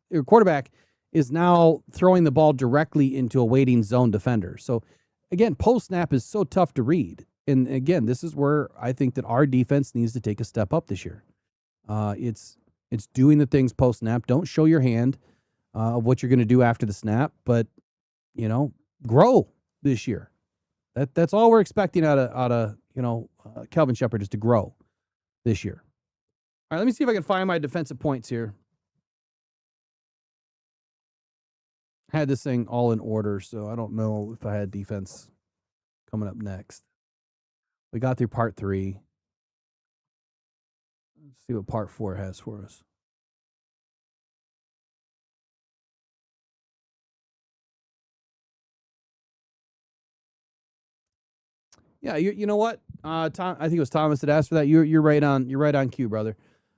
now throwing the ball directly into a waiting zone defender. So again, post snap is so tough to read. And again, this is where I think that our defense needs to take a step up this year. It's doing the things post snap. Don't show your hand of what you're going to do after the snap, but grow this year. That's all we're expecting out of Kelvin Shepherd, is to grow this year. All right, let me see if I can find my defensive points here. I had this thing all in order, so I don't know if I had defense coming up next. We got through part 3. Let's see what part 4 has for us. Yeah, you know what, Tom? I think it was Thomas that asked for that. You're right on cue, brother.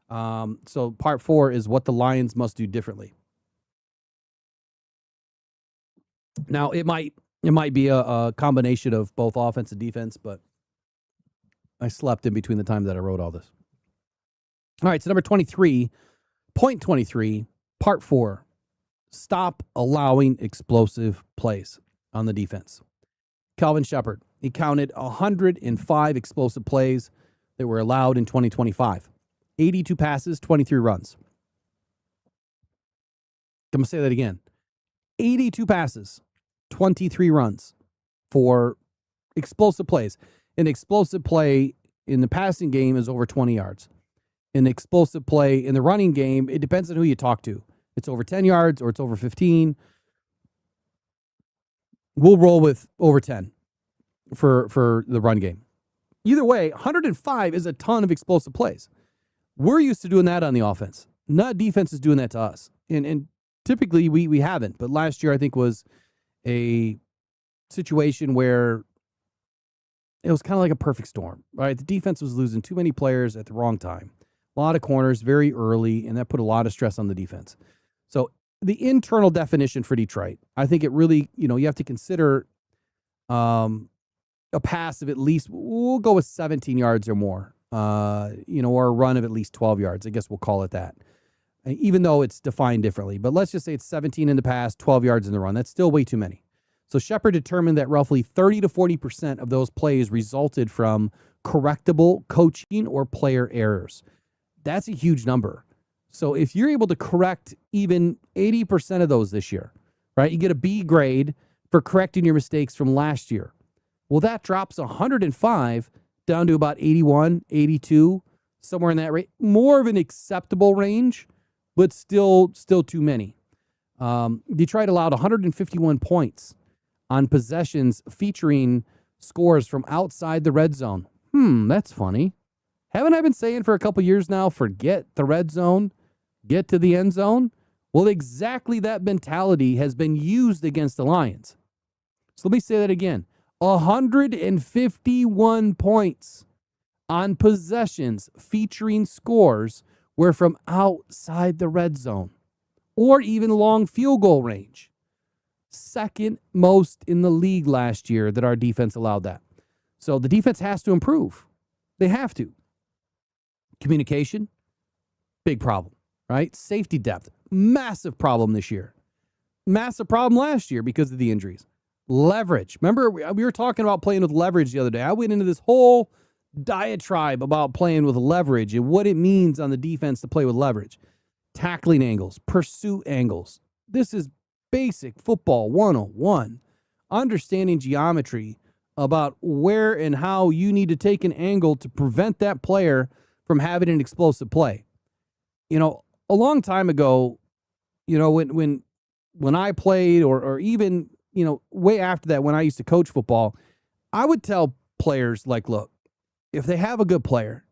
So part 4 is what the Lions must do differently. Now it might be a combination of both offense and defense, but I slept in between the time that I wrote all this. All right, so number 23, point 23, part 4. Stop allowing explosive plays on the defense. Kelvin Shepherd, he counted 105 explosive plays that were allowed in 2025. 82 passes, 23 runs. I'm going to say that again. 82 passes, 23 runs for explosive plays. An explosive play in the passing game is over 20 yards. An explosive play in the running game, it depends on who you talk to. It's over 10 yards or it's over 15. We'll roll with over 10 for the run game. Either way, 105 is a ton of explosive plays. We're used to doing that on the offense. Not defense is doing that to us. And typically we haven't. But last year I think was a situation where it was kind of like a perfect storm, right? The defense was losing too many players at the wrong time. A lot of corners very early, and that put a lot of stress on the defense. So the internal definition for Detroit, I think it really, you have to consider a pass of at least, we'll go with 17 yards or more, or a run of at least 12 yards. I guess we'll call it that, even though it's defined differently. But let's just say it's 17 in the pass, 12 yards in the run. That's still way too many. So Shepard determined that roughly 30 to 40% of those plays resulted from correctable coaching or player errors. That's a huge number. So if you're able to correct even 80% of those this year, right, you get a B grade for correcting your mistakes from last year. Well, that drops 105 down to about 81, 82, somewhere in that rate. More of an acceptable range, but still too many. Detroit allowed 151 points on possessions featuring scores from outside the red zone. That's funny. Haven't I been saying for a couple years now, forget the red zone, get to the end zone? Well, exactly that mentality has been used against the Lions. So let me say that again. 151 points on possessions featuring scores were from outside the red zone or even long field goal range. Second most in the league last year that our defense allowed that. So the defense has to improve. They have to. Communication, big problem, right? Safety depth, massive problem this year. Massive problem last year because of the injuries. Leverage. Remember, we were talking about playing with leverage the other day. I went into this whole diatribe about playing with leverage and what it means on the defense to play with leverage. Tackling angles, pursuit angles. This is basic football 101. Understanding geometry about where and how you need to take an angle to prevent that player from having an explosive play. A long time ago, when I played or even, way after that, when I used to coach football, I would tell players like, look, if they have a good player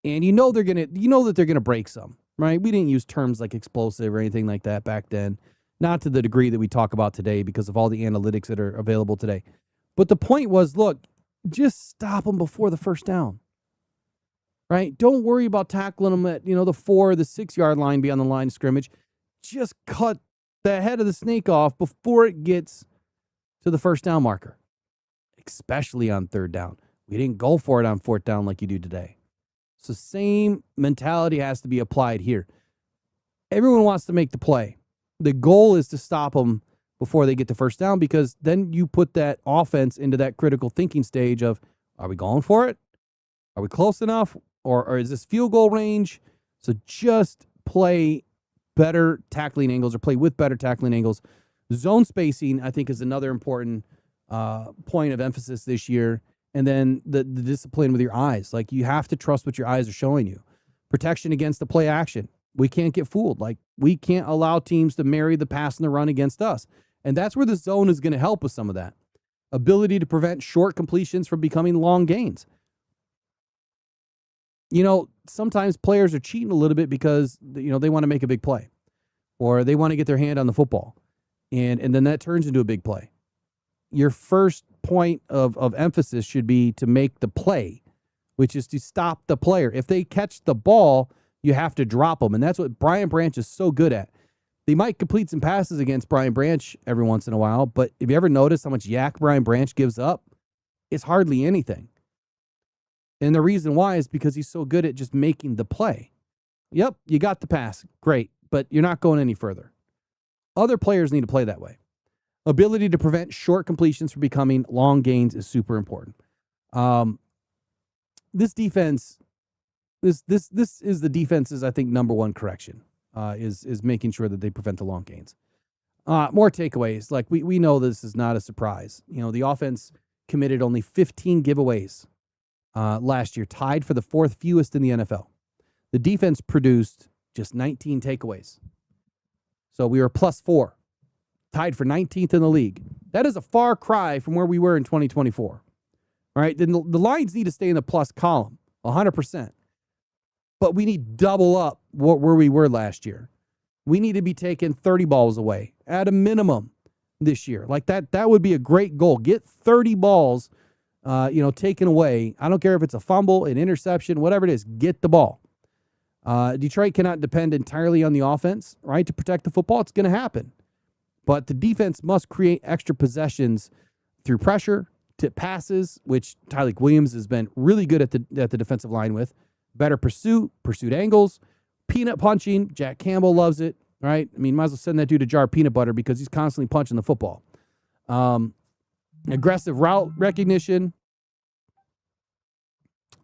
and that they're going to break some, right? We didn't use terms like explosive or anything like that back then, not to the degree that we talk about today because of all the analytics that are available today. But the point was, look, just stop them before the first down. Right? Don't worry about tackling them at, the 4 or the 6 yard line beyond the line of scrimmage. Just cut the head of the snake off before it gets to the first down marker, especially on third down. We didn't go for it on fourth down like you do today. So same mentality has to be applied here. Everyone wants to make the play. The goal is to stop them before they get to first down because then you put that offense into that critical thinking stage of, are we going for it? Are we close enough? Or is this field goal range? So just play better tackling angles or play with better tackling angles. Zone spacing, I think, is another important point of emphasis this year. And then the discipline with your eyes. Like, you have to trust what your eyes are showing you. Protection against the play action. We can't get fooled. Like, we can't allow teams to marry the pass and the run against us. And that's where the zone is going to help with some of that. Ability to prevent short completions from becoming long gains. Sometimes players are cheating a little bit because, they want to make a big play or they want to get their hand on the football. And then that turns into a big play. Your first point of emphasis should be to make the play, which is to stop the player. If they catch the ball, you have to drop them. And that's what Brian Branch is so good at. They might complete some passes against Brian Branch every once in a while, but if you ever notice how much yak Brian Branch gives up, it's hardly anything. And the reason why is because he's so good at just making the play. Yep, you got the pass. Great, but you're not going any further. Other players need to play that way. Ability to prevent short completions from becoming long gains is super important. this defense, this is the defense's, I think, number one correction, is making sure that they prevent the long gains. More takeaways. Like we know this is not a surprise. The offense committed only 15 giveaways last year, tied for the fourth fewest in the NFL. The defense produced just 19 takeaways. So we were +4, tied for 19th in the league. That is a far cry from where we were in 2024. All right, then the Lions need to stay in the plus column, 100%. But we need double up where we were last year. We need to be taking 30 balls away at a minimum this year. Like that would be a great goal. Get 30 balls, taken away. I don't care if it's a fumble, an interception, whatever it is. Get the ball. Detroit cannot depend entirely on the offense, right, to protect the football. It's going to happen. But the defense must create extra possessions through pressure, tip passes, which Tyreek Williams has been really good at the defensive line with. Better pursuit angles, peanut punching. Jack Campbell loves it, right? I mean, might as well send that dude a jar of peanut butter because he's constantly punching the football. Aggressive route recognition.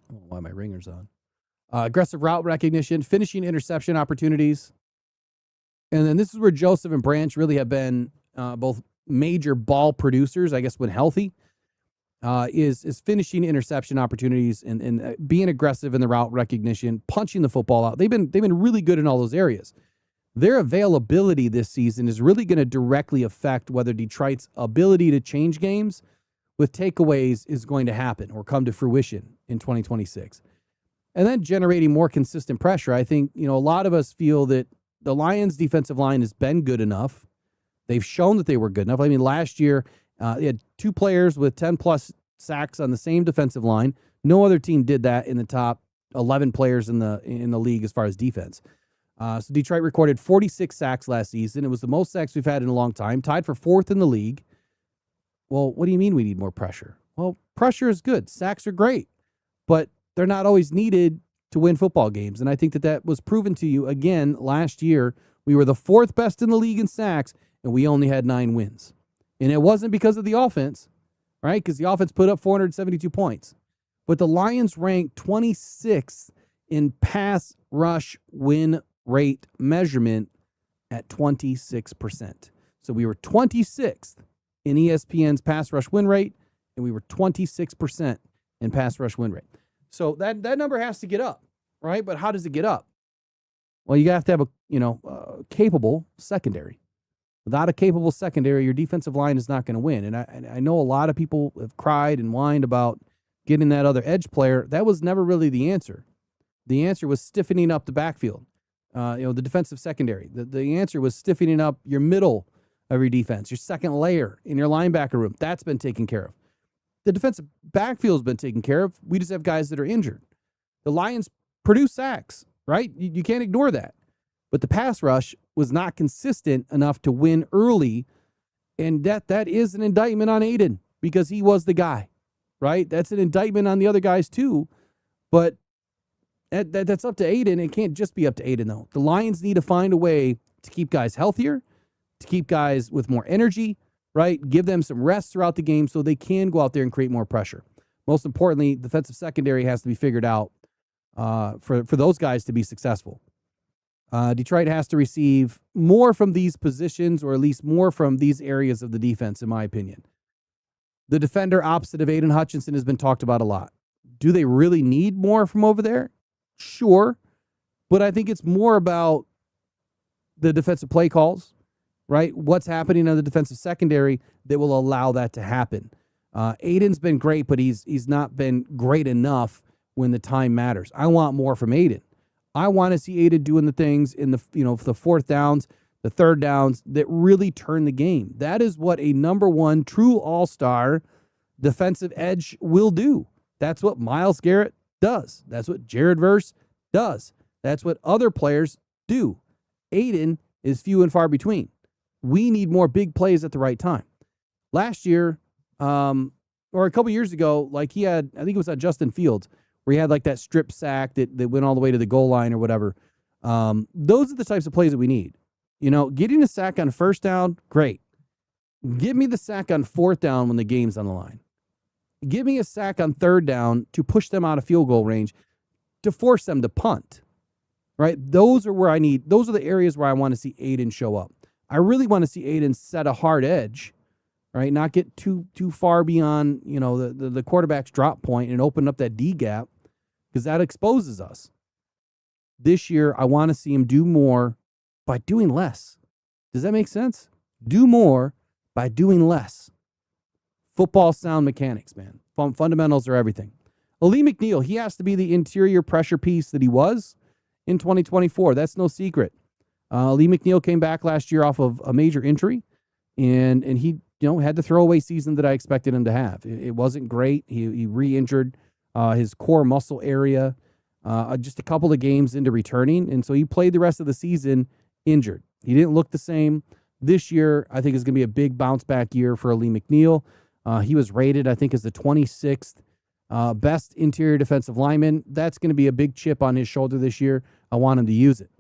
I don't know why my ringer's on. Aggressive route recognition, finishing interception opportunities. And then this is where Joseph and Branch really have been both major ball producers, I guess, when healthy, is finishing interception opportunities and being aggressive in the route recognition, punching the football out. They've been really good in all those areas. Their availability this season is really going to directly affect whether Detroit's ability to change games with takeaways is going to happen or come to fruition in 2026. And then generating more consistent pressure. I think, a lot of us feel that the Lions' defensive line has been good enough. They've shown that they were good enough. I mean, last year, they had 2 players with 10-plus sacks on the same defensive line. No other team did that in the top 11 players in the league as far as defense. So Detroit recorded 46 sacks last season. It was the most sacks we've had in a long time, tied for 4th in the league. Well, what do you mean we need more pressure? Well, pressure is good. Sacks are great, but they're not always needed to win football games. And I think that was proven to you again last year. We were the 4th best in the league in sacks, and we only had 9 wins. And it wasn't because of the offense, right? Because the offense put up 472 points. But the Lions ranked 26th in pass rush win rate measurement at 26%. So we were 26th in ESPN's pass rush win rate, and we were 26% in pass rush win rate. So that number has to get up, right? But how does it get up? Well, you have to have a capable secondary. Without a capable secondary, your defensive line is not going to win. And I know a lot of people have cried and whined about getting that other edge player. That was never really the answer. The answer was stiffening up the backfield, the defensive secondary. The answer was stiffening up your middle of your defense, your second layer in your linebacker room. That's been taken care of. The defensive backfield's been taken care of. We just have guys that are injured. The Lions produce sacks, right? You can't ignore that. But the pass rush was not consistent enough to win early, and that is an indictment on Aiden because he was the guy, right? That's an indictment on the other guys too, but that's up to Aiden. It can't just be up to Aiden, though. The Lions need to find a way to keep guys healthier, to keep guys with more energy, right? Give them some rest throughout the game so they can go out there and create more pressure. Most importantly, defensive secondary has to be figured out for those guys to be successful. Detroit has to receive more from these positions, or at least more from these areas of the defense, in my opinion. The defender opposite of Aiden Hutchinson has been talked about a lot. Do they really need more from over there? Sure. But I think it's more about the defensive play calls, right? What's happening on the defensive secondary that will allow that to happen. Aiden's been great, but he's not been great enough when the time matters. I want more from Aiden. I want to see Aiden doing the things in the 4th downs, the 3rd downs that really turn the game. That is what a number 1 true all-star defensive edge will do. That's what Myles Garrett does. That's what Jared Verse does. That's what other players do. Aiden is few and far between. We need more big plays at the right time. Last year, or a couple years ago, like he had, I think it was at Justin Fields, where he had like that strip sack that went all the way to the goal line or whatever. Those are the types of plays that we need. Getting a sack on 1st down, great. Give me the sack on 4th down when the game's on the line. Give me a sack on third down to push them out of field goal range, to force them to punt, right? Those are the areas where I want to see Aiden show up. I really want to see Aiden set a hard edge, right? Not get too far beyond, the quarterback's drop point and open up that D gap, because that exposes us. This year, I want to see him do more by doing less. Does that make sense? Do more by doing less. Football sound mechanics, man. Fundamentals are everything. Ali McNeil, he has to be the interior pressure piece that he was in 2024. That's no secret. Ali McNeil came back last year off of a major injury, and he had the throwaway season that I expected him to have. It wasn't great. He re-injured his core muscle area just a couple of games into returning, and so he played the rest of the season injured. He didn't look the same. This year, I think, is going to be a big bounce-back year for Ali McNeil. He was rated, I think, as the 26th best interior defensive lineman. That's going to be a big chip on his shoulder this year. I want him to use it.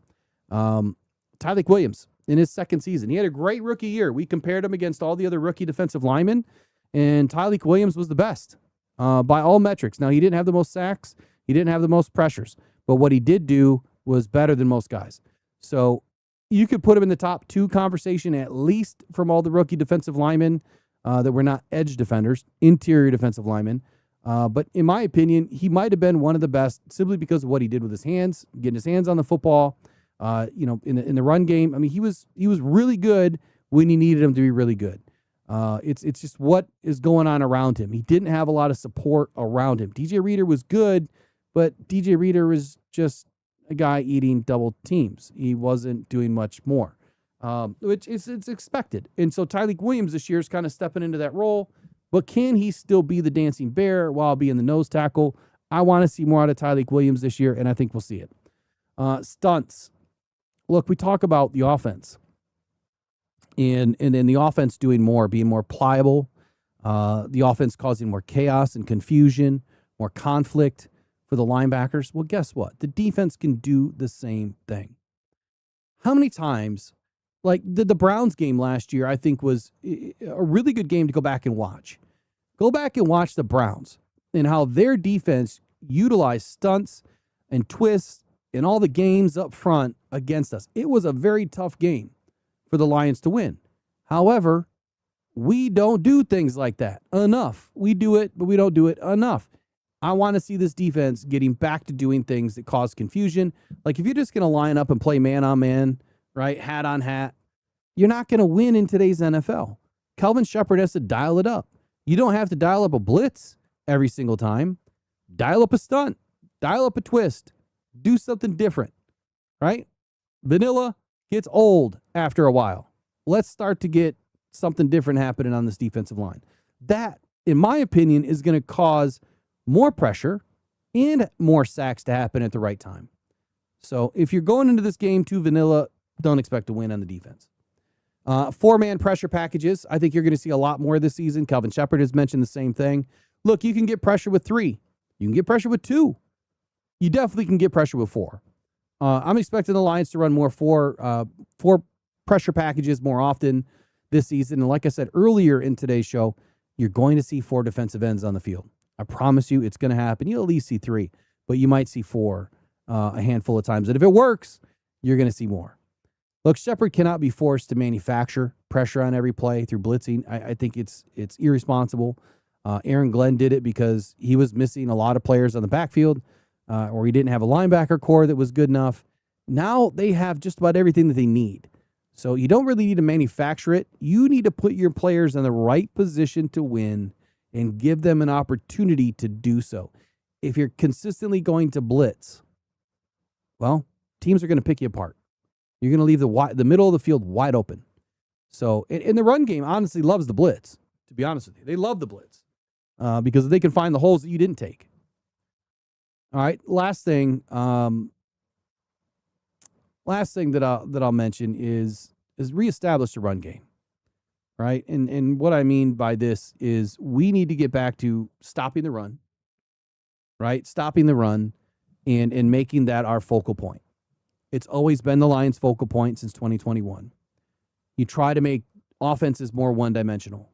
Tyleik Williams, in his second season, he had a great rookie year. We compared him against all the other rookie defensive linemen, and Tyleik Williams was the best by all metrics. Now, he didn't have the most sacks. He didn't have the most pressures. But what he did do was better than most guys. So you could put him in the top 2 conversation, at least from all the rookie defensive linemen that were not edge defenders, interior defensive linemen. But in my opinion, he might have been one of the best simply because of what he did with his hands, getting his hands on the football. In the run game. I mean, he was really good when he needed him to be really good. It's just what is going on around him. He didn't have a lot of support around him. DJ Reader was good, but DJ Reader was just a guy eating double teams. He wasn't doing much more, which it's expected. And so Tyleik Williams this year is kind of stepping into that role, but can he still be the dancing bear while being the nose tackle? I want to see more out of Tyleik Williams this year, and I think we'll see it. Stunts. Look, we talk about the offense and then the offense doing more, being more pliable, the offense causing more chaos and confusion, more conflict for the linebackers. Well, guess what? The defense can do the same thing. How many times, like the Browns game last year, I think was a really good game to go back and watch. Go back and watch the Browns and how their defense utilized stunts and twists in all the games up front against us. It was a very tough game for the Lions to win. However, we don't do things like that enough. We do it, but we don't do it enough. I want to see this defense getting back to doing things that cause confusion. Like if you're just going to line up and play man on man, right, hat on hat, you're not going to win in today's NFL. Kelvin Shepherd has to dial it up. You don't have to dial up a blitz every single time. Dial up a stunt. Dial up a twist. Do something different, right? Vanilla gets old after a while. Let's start to get something different happening on this defensive line. That, in my opinion, is going to cause more pressure and more sacks to happen at the right time. So if you're going into this game too vanilla, don't expect to win on the defense. 4-man pressure packages. I think you're going to see a lot more this season. Kelvin Shepherd has mentioned the same thing. Look, you can get pressure with 3. You can get pressure with 2. You definitely can get pressure with 4. I'm expecting the Lions to run more 4 pressure packages more often this season. And like I said earlier in today's show, you're going to see 4 defensive ends on the field. I promise you it's going to happen. You'll at least see 3, but you might see 4 a handful of times. And if it works, you're going to see more. Look, Shepherd cannot be forced to manufacture pressure on every play through blitzing. I think it's irresponsible. Aaron Glenn did it because he was missing a lot of players on the backfield, or he didn't have a linebacker core that was good enough. Now they have just about everything that they need. So you don't really need to manufacture it. You need to put your players in the right position to win and give them an opportunity to do so. If you're consistently going to blitz, well, teams are going to pick you apart. You're going to leave the middle of the field wide open. So, in the run game, honestly loves the blitz, to be honest with you. They love the blitz because they can find the holes that you didn't take. All right, last thing that I'll mention is reestablish the run game, right? And what I mean by this is we need to get back to stopping the run, right? Stopping the run and making that our focal point. It's always been the Lions' focal point since 2021. You try to make offenses more one-dimensional.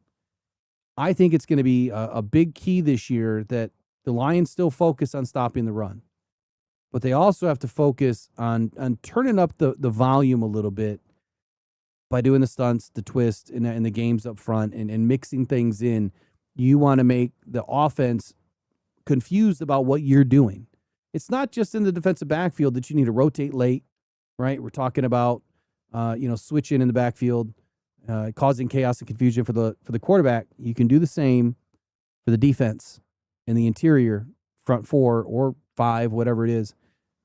I think it's going to be a big key this year that the Lions still focus on stopping the run, but they also have to focus on turning up the volume a little bit by doing the stunts, the twist, and the games up front and mixing things in. You want to make the offense confused about what you're doing. It's not just in the defensive backfield that you need to rotate late, right? We're talking about, switching in the backfield, causing chaos and confusion for the quarterback. You can do the same for the defense in the interior, front 4 or 5, whatever it is,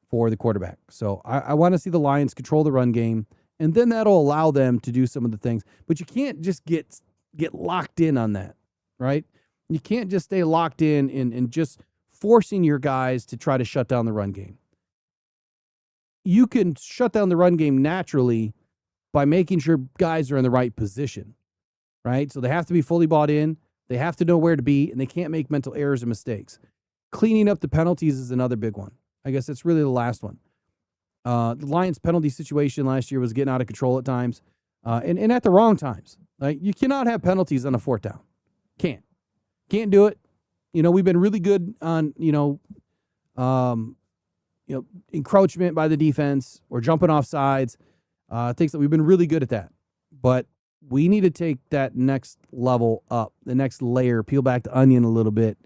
for the quarterback. So I want to see the Lions control the run game, and then that'll allow them to do some of the things. But you can't just get locked in on that, right? You can't just stay locked in and just forcing your guys to try to shut down the run game. You can shut down the run game naturally by making sure guys are in the right position, right? So they have to be fully bought in. They have to know where to be, and they can't make mental errors and mistakes. Cleaning up the penalties is another big one. I guess it's really the last one. The Lions' penalty situation last year was getting out of control at times, and at the wrong times. Like, you cannot have penalties on a 4th down. Can't do it. We've been really good on, encroachment by the defense or jumping off sides, things that we've been really good at that. But we need to take that next level up, the next layer, peel back the onion a little bit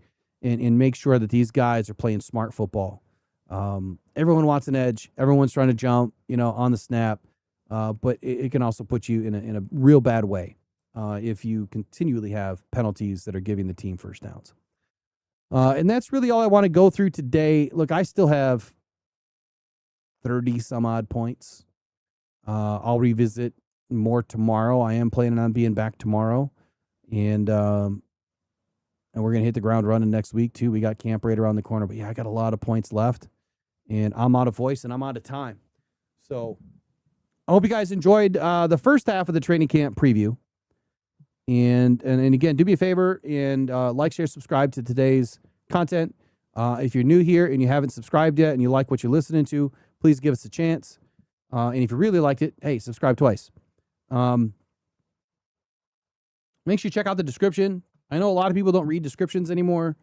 and make sure that these guys are playing smart football. Everyone wants an edge. Everyone's trying to jump, on the snap. But it can also put you in a real bad way if you continually have penalties that are giving the team first downs. And that's really all I want to go through today. Look, I still have 30 some odd points. I'll revisit more tomorrow. I am planning on being back tomorrow, and we're going to hit the ground running next week too. We got camp right around the corner, but yeah, I got a lot of points left, and I'm out of voice and I'm out of time. So I hope you guys enjoyed the first half of the training camp preview. And again, do me a favor and like, share, subscribe to today's content. If you're new here and you haven't subscribed yet and you like what you're listening to, please give us a chance. And if you really liked it, hey, subscribe twice. Make sure you check out the description. I know a lot of people don't read descriptions anymore,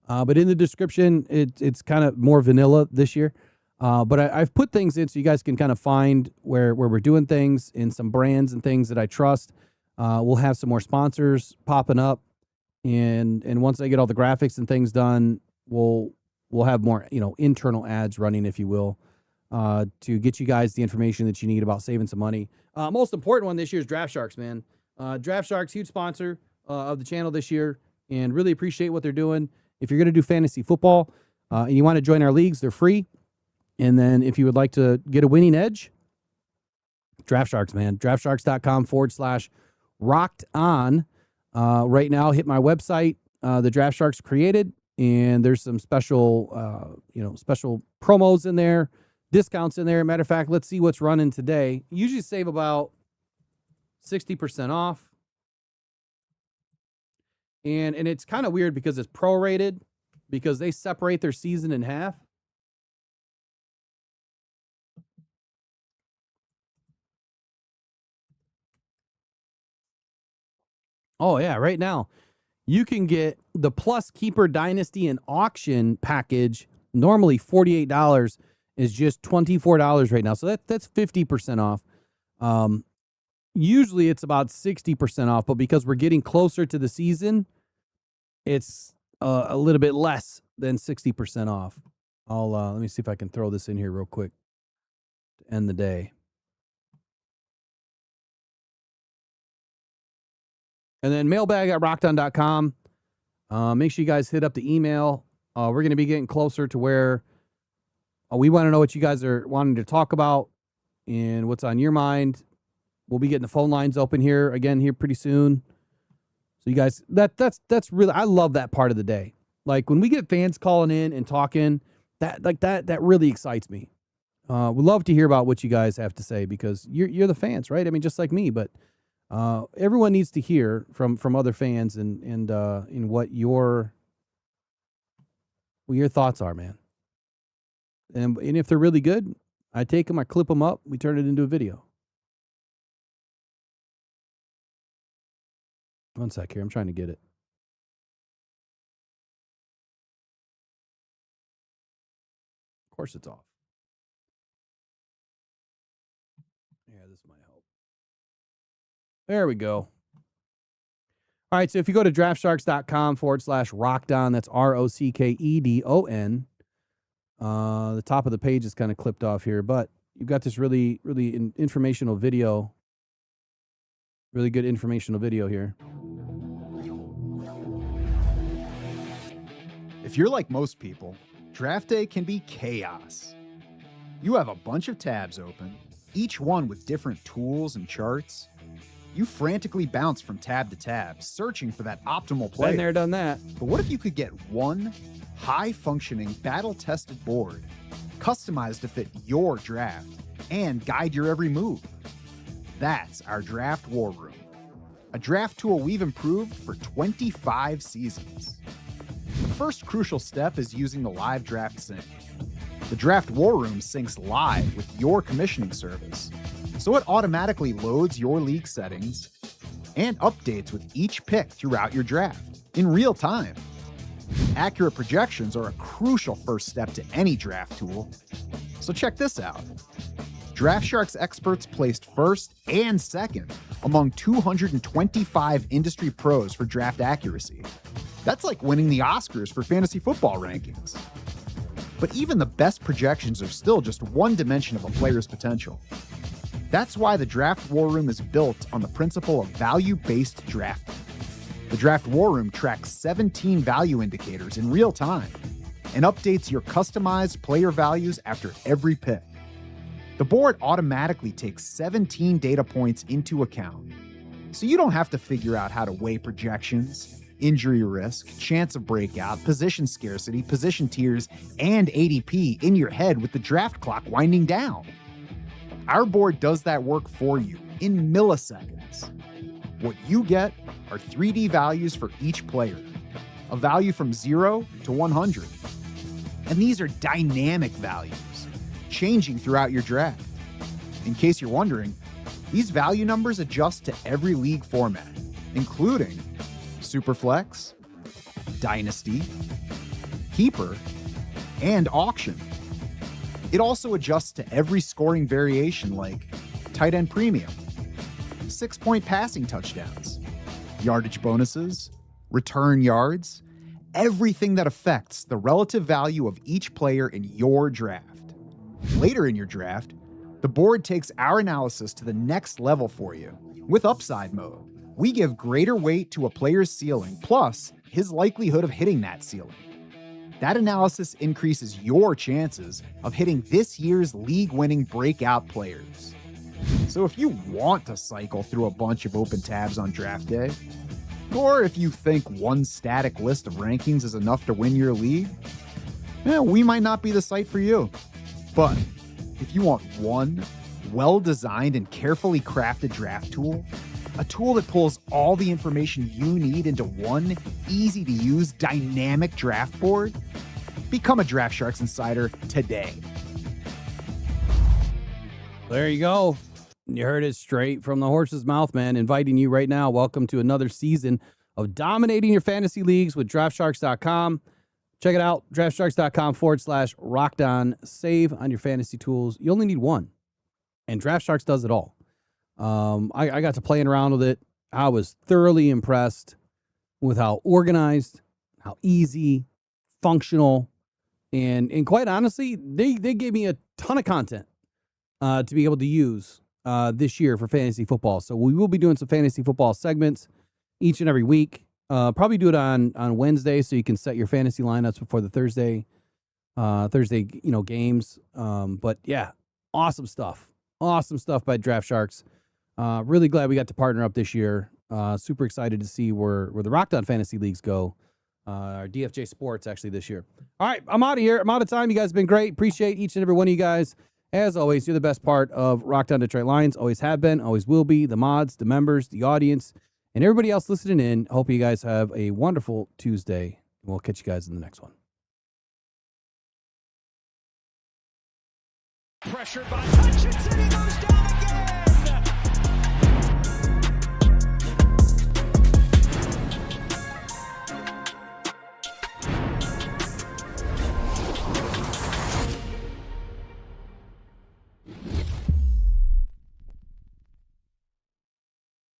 but in the description, it's kind of more vanilla this year. But I've put things in so you guys can kind of find where we're doing things and some brands and things that I trust. We'll have some more sponsors popping up, and once I get all the graphics and things done, we'll have more internal ads running, if you will, to get you guys the information that you need about saving some money. Most important one this year is Draft Sharks, man. Draft Sharks, huge sponsor of the channel this year, and really appreciate what they're doing. If you're going to do fantasy football and you want to join our leagues, they're free. And then if you would like to get a winning edge, Draft Sharks, man. DraftSharks.com/rocked on. Right now, hit my website. The Draft Sharks created, and there's some special, special promos in there, discounts in there. Matter of fact, let's see what's running today. You usually save about 60% off. And it's kind of weird because it's prorated, because they separate their season in half. Oh, yeah, right now, you can get the Plus Keeper Dynasty and Auction package. Normally $48 is just $24 right now. So that's 50% off. Usually it's about 60% off, but because we're getting closer to the season, it's a little bit less than 60% off. Let me see if I can throw this in here real quick to end the day. And then mailbag at rockdown.com. Make sure you guys hit up the email. We're going to be getting closer to where we want to know what you guys are wanting to talk about and what's on your mind. We'll be getting the phone lines open here pretty soon. So you guys, that's really, I love that part of the day. Like when we get fans calling in and talking, that really excites me. We love to hear about what you guys have to say because you're the fans, right? I mean, just like me, but everyone needs to hear from other fans and what your thoughts are, man. And if they're really good, I take them, I clip them up, we turn it into a video. One sec here, I'm trying to get it. Of course it's off. Yeah, this might help. There we go. All right, so if you go to draftsharks.com/rockdon, that's ROCKEDON. The top of the page is kind of clipped off here, but you've got this really informational video. Really good informational video here. If you're like most people, draft day can be chaos. You have a bunch of tabs open, each one with different tools and charts. You frantically bounce from tab to tab, searching for that optimal player. Been there, done that. But what if you could get one high-functioning, battle-tested board, customized to fit your draft, and guide your every move? That's our Draft War Room, a draft tool we've improved for 25 seasons. The first crucial step is using the live draft sync. The Draft War Room syncs live with your commissioning service, so it automatically loads your league settings and updates with each pick throughout your draft in real time. Accurate projections are a crucial first step to any draft tool, so check this out. DraftSharks experts placed first and second among 225 industry pros for draft accuracy. That's like winning the Oscars for fantasy football rankings. But even the best projections are still just one dimension of a player's potential. That's why the Draft War Room is built on the principle of value-based drafting. The Draft War Room tracks 17 value indicators in real time and updates your customized player values after every pick. The board automatically takes 17 data points into account, so you don't have to figure out how to weigh projections, injury risk, chance of breakout, position scarcity, position tiers, and ADP in your head with the draft clock winding down. Our board does that work for you in milliseconds. What you get are 3D values for each player, a value from 0 to 100. And these are dynamic values, changing throughout your draft. In case you're wondering, these value numbers adjust to every league format, including Superflex, Dynasty, Keeper, and Auction. It also adjusts to every scoring variation like tight end premium, 6-point passing touchdowns, yardage bonuses, return yards, everything that affects the relative value of each player in your draft. Later in your draft, the board takes our analysis to the next level for you with upside mode. We give greater weight to a player's ceiling, plus his likelihood of hitting that ceiling. That analysis increases your chances of hitting this year's league-winning breakout players. So if you want to cycle through a bunch of open tabs on draft day, or if you think one static list of rankings is enough to win your league, we might not be the site for you. But if you want one well-designed and carefully crafted draft tool, a tool that pulls all the information you need into one easy-to-use dynamic draft board, become a DraftSharks Insider today. There you go. You heard it straight from the horse's mouth, man. Inviting you right now. Welcome to another season of dominating your fantasy leagues with DraftSharks.com. Check it out, DraftSharks.com/rockdon. Save on your fantasy tools. You only need one, and DraftSharks does it all. I got to playing around with it. I was thoroughly impressed with how organized, how easy, functional, and quite honestly, they gave me a ton of content to be able to use this year for fantasy football. So we will be doing some fantasy football segments each and every week. Probably do it on Wednesday so you can set your fantasy lineups before the Thursday games. But yeah, awesome stuff. Awesome stuff by DraftSharks. Really glad we got to partner up this year. Super excited to see where the Rocked On Fantasy Leagues go. Our DFJ Sports actually this year. All right, I'm out of here. I'm out of time. You guys have been great. Appreciate each and every one of you guys. As always, you're the best part of Rocked On Detroit Lions. Always have been, always will be. The mods, the members, the audience, and everybody else listening in. Hope you guys have a wonderful Tuesday. We'll catch you guys in the next one. Pressured by Hutchinson, he goes down.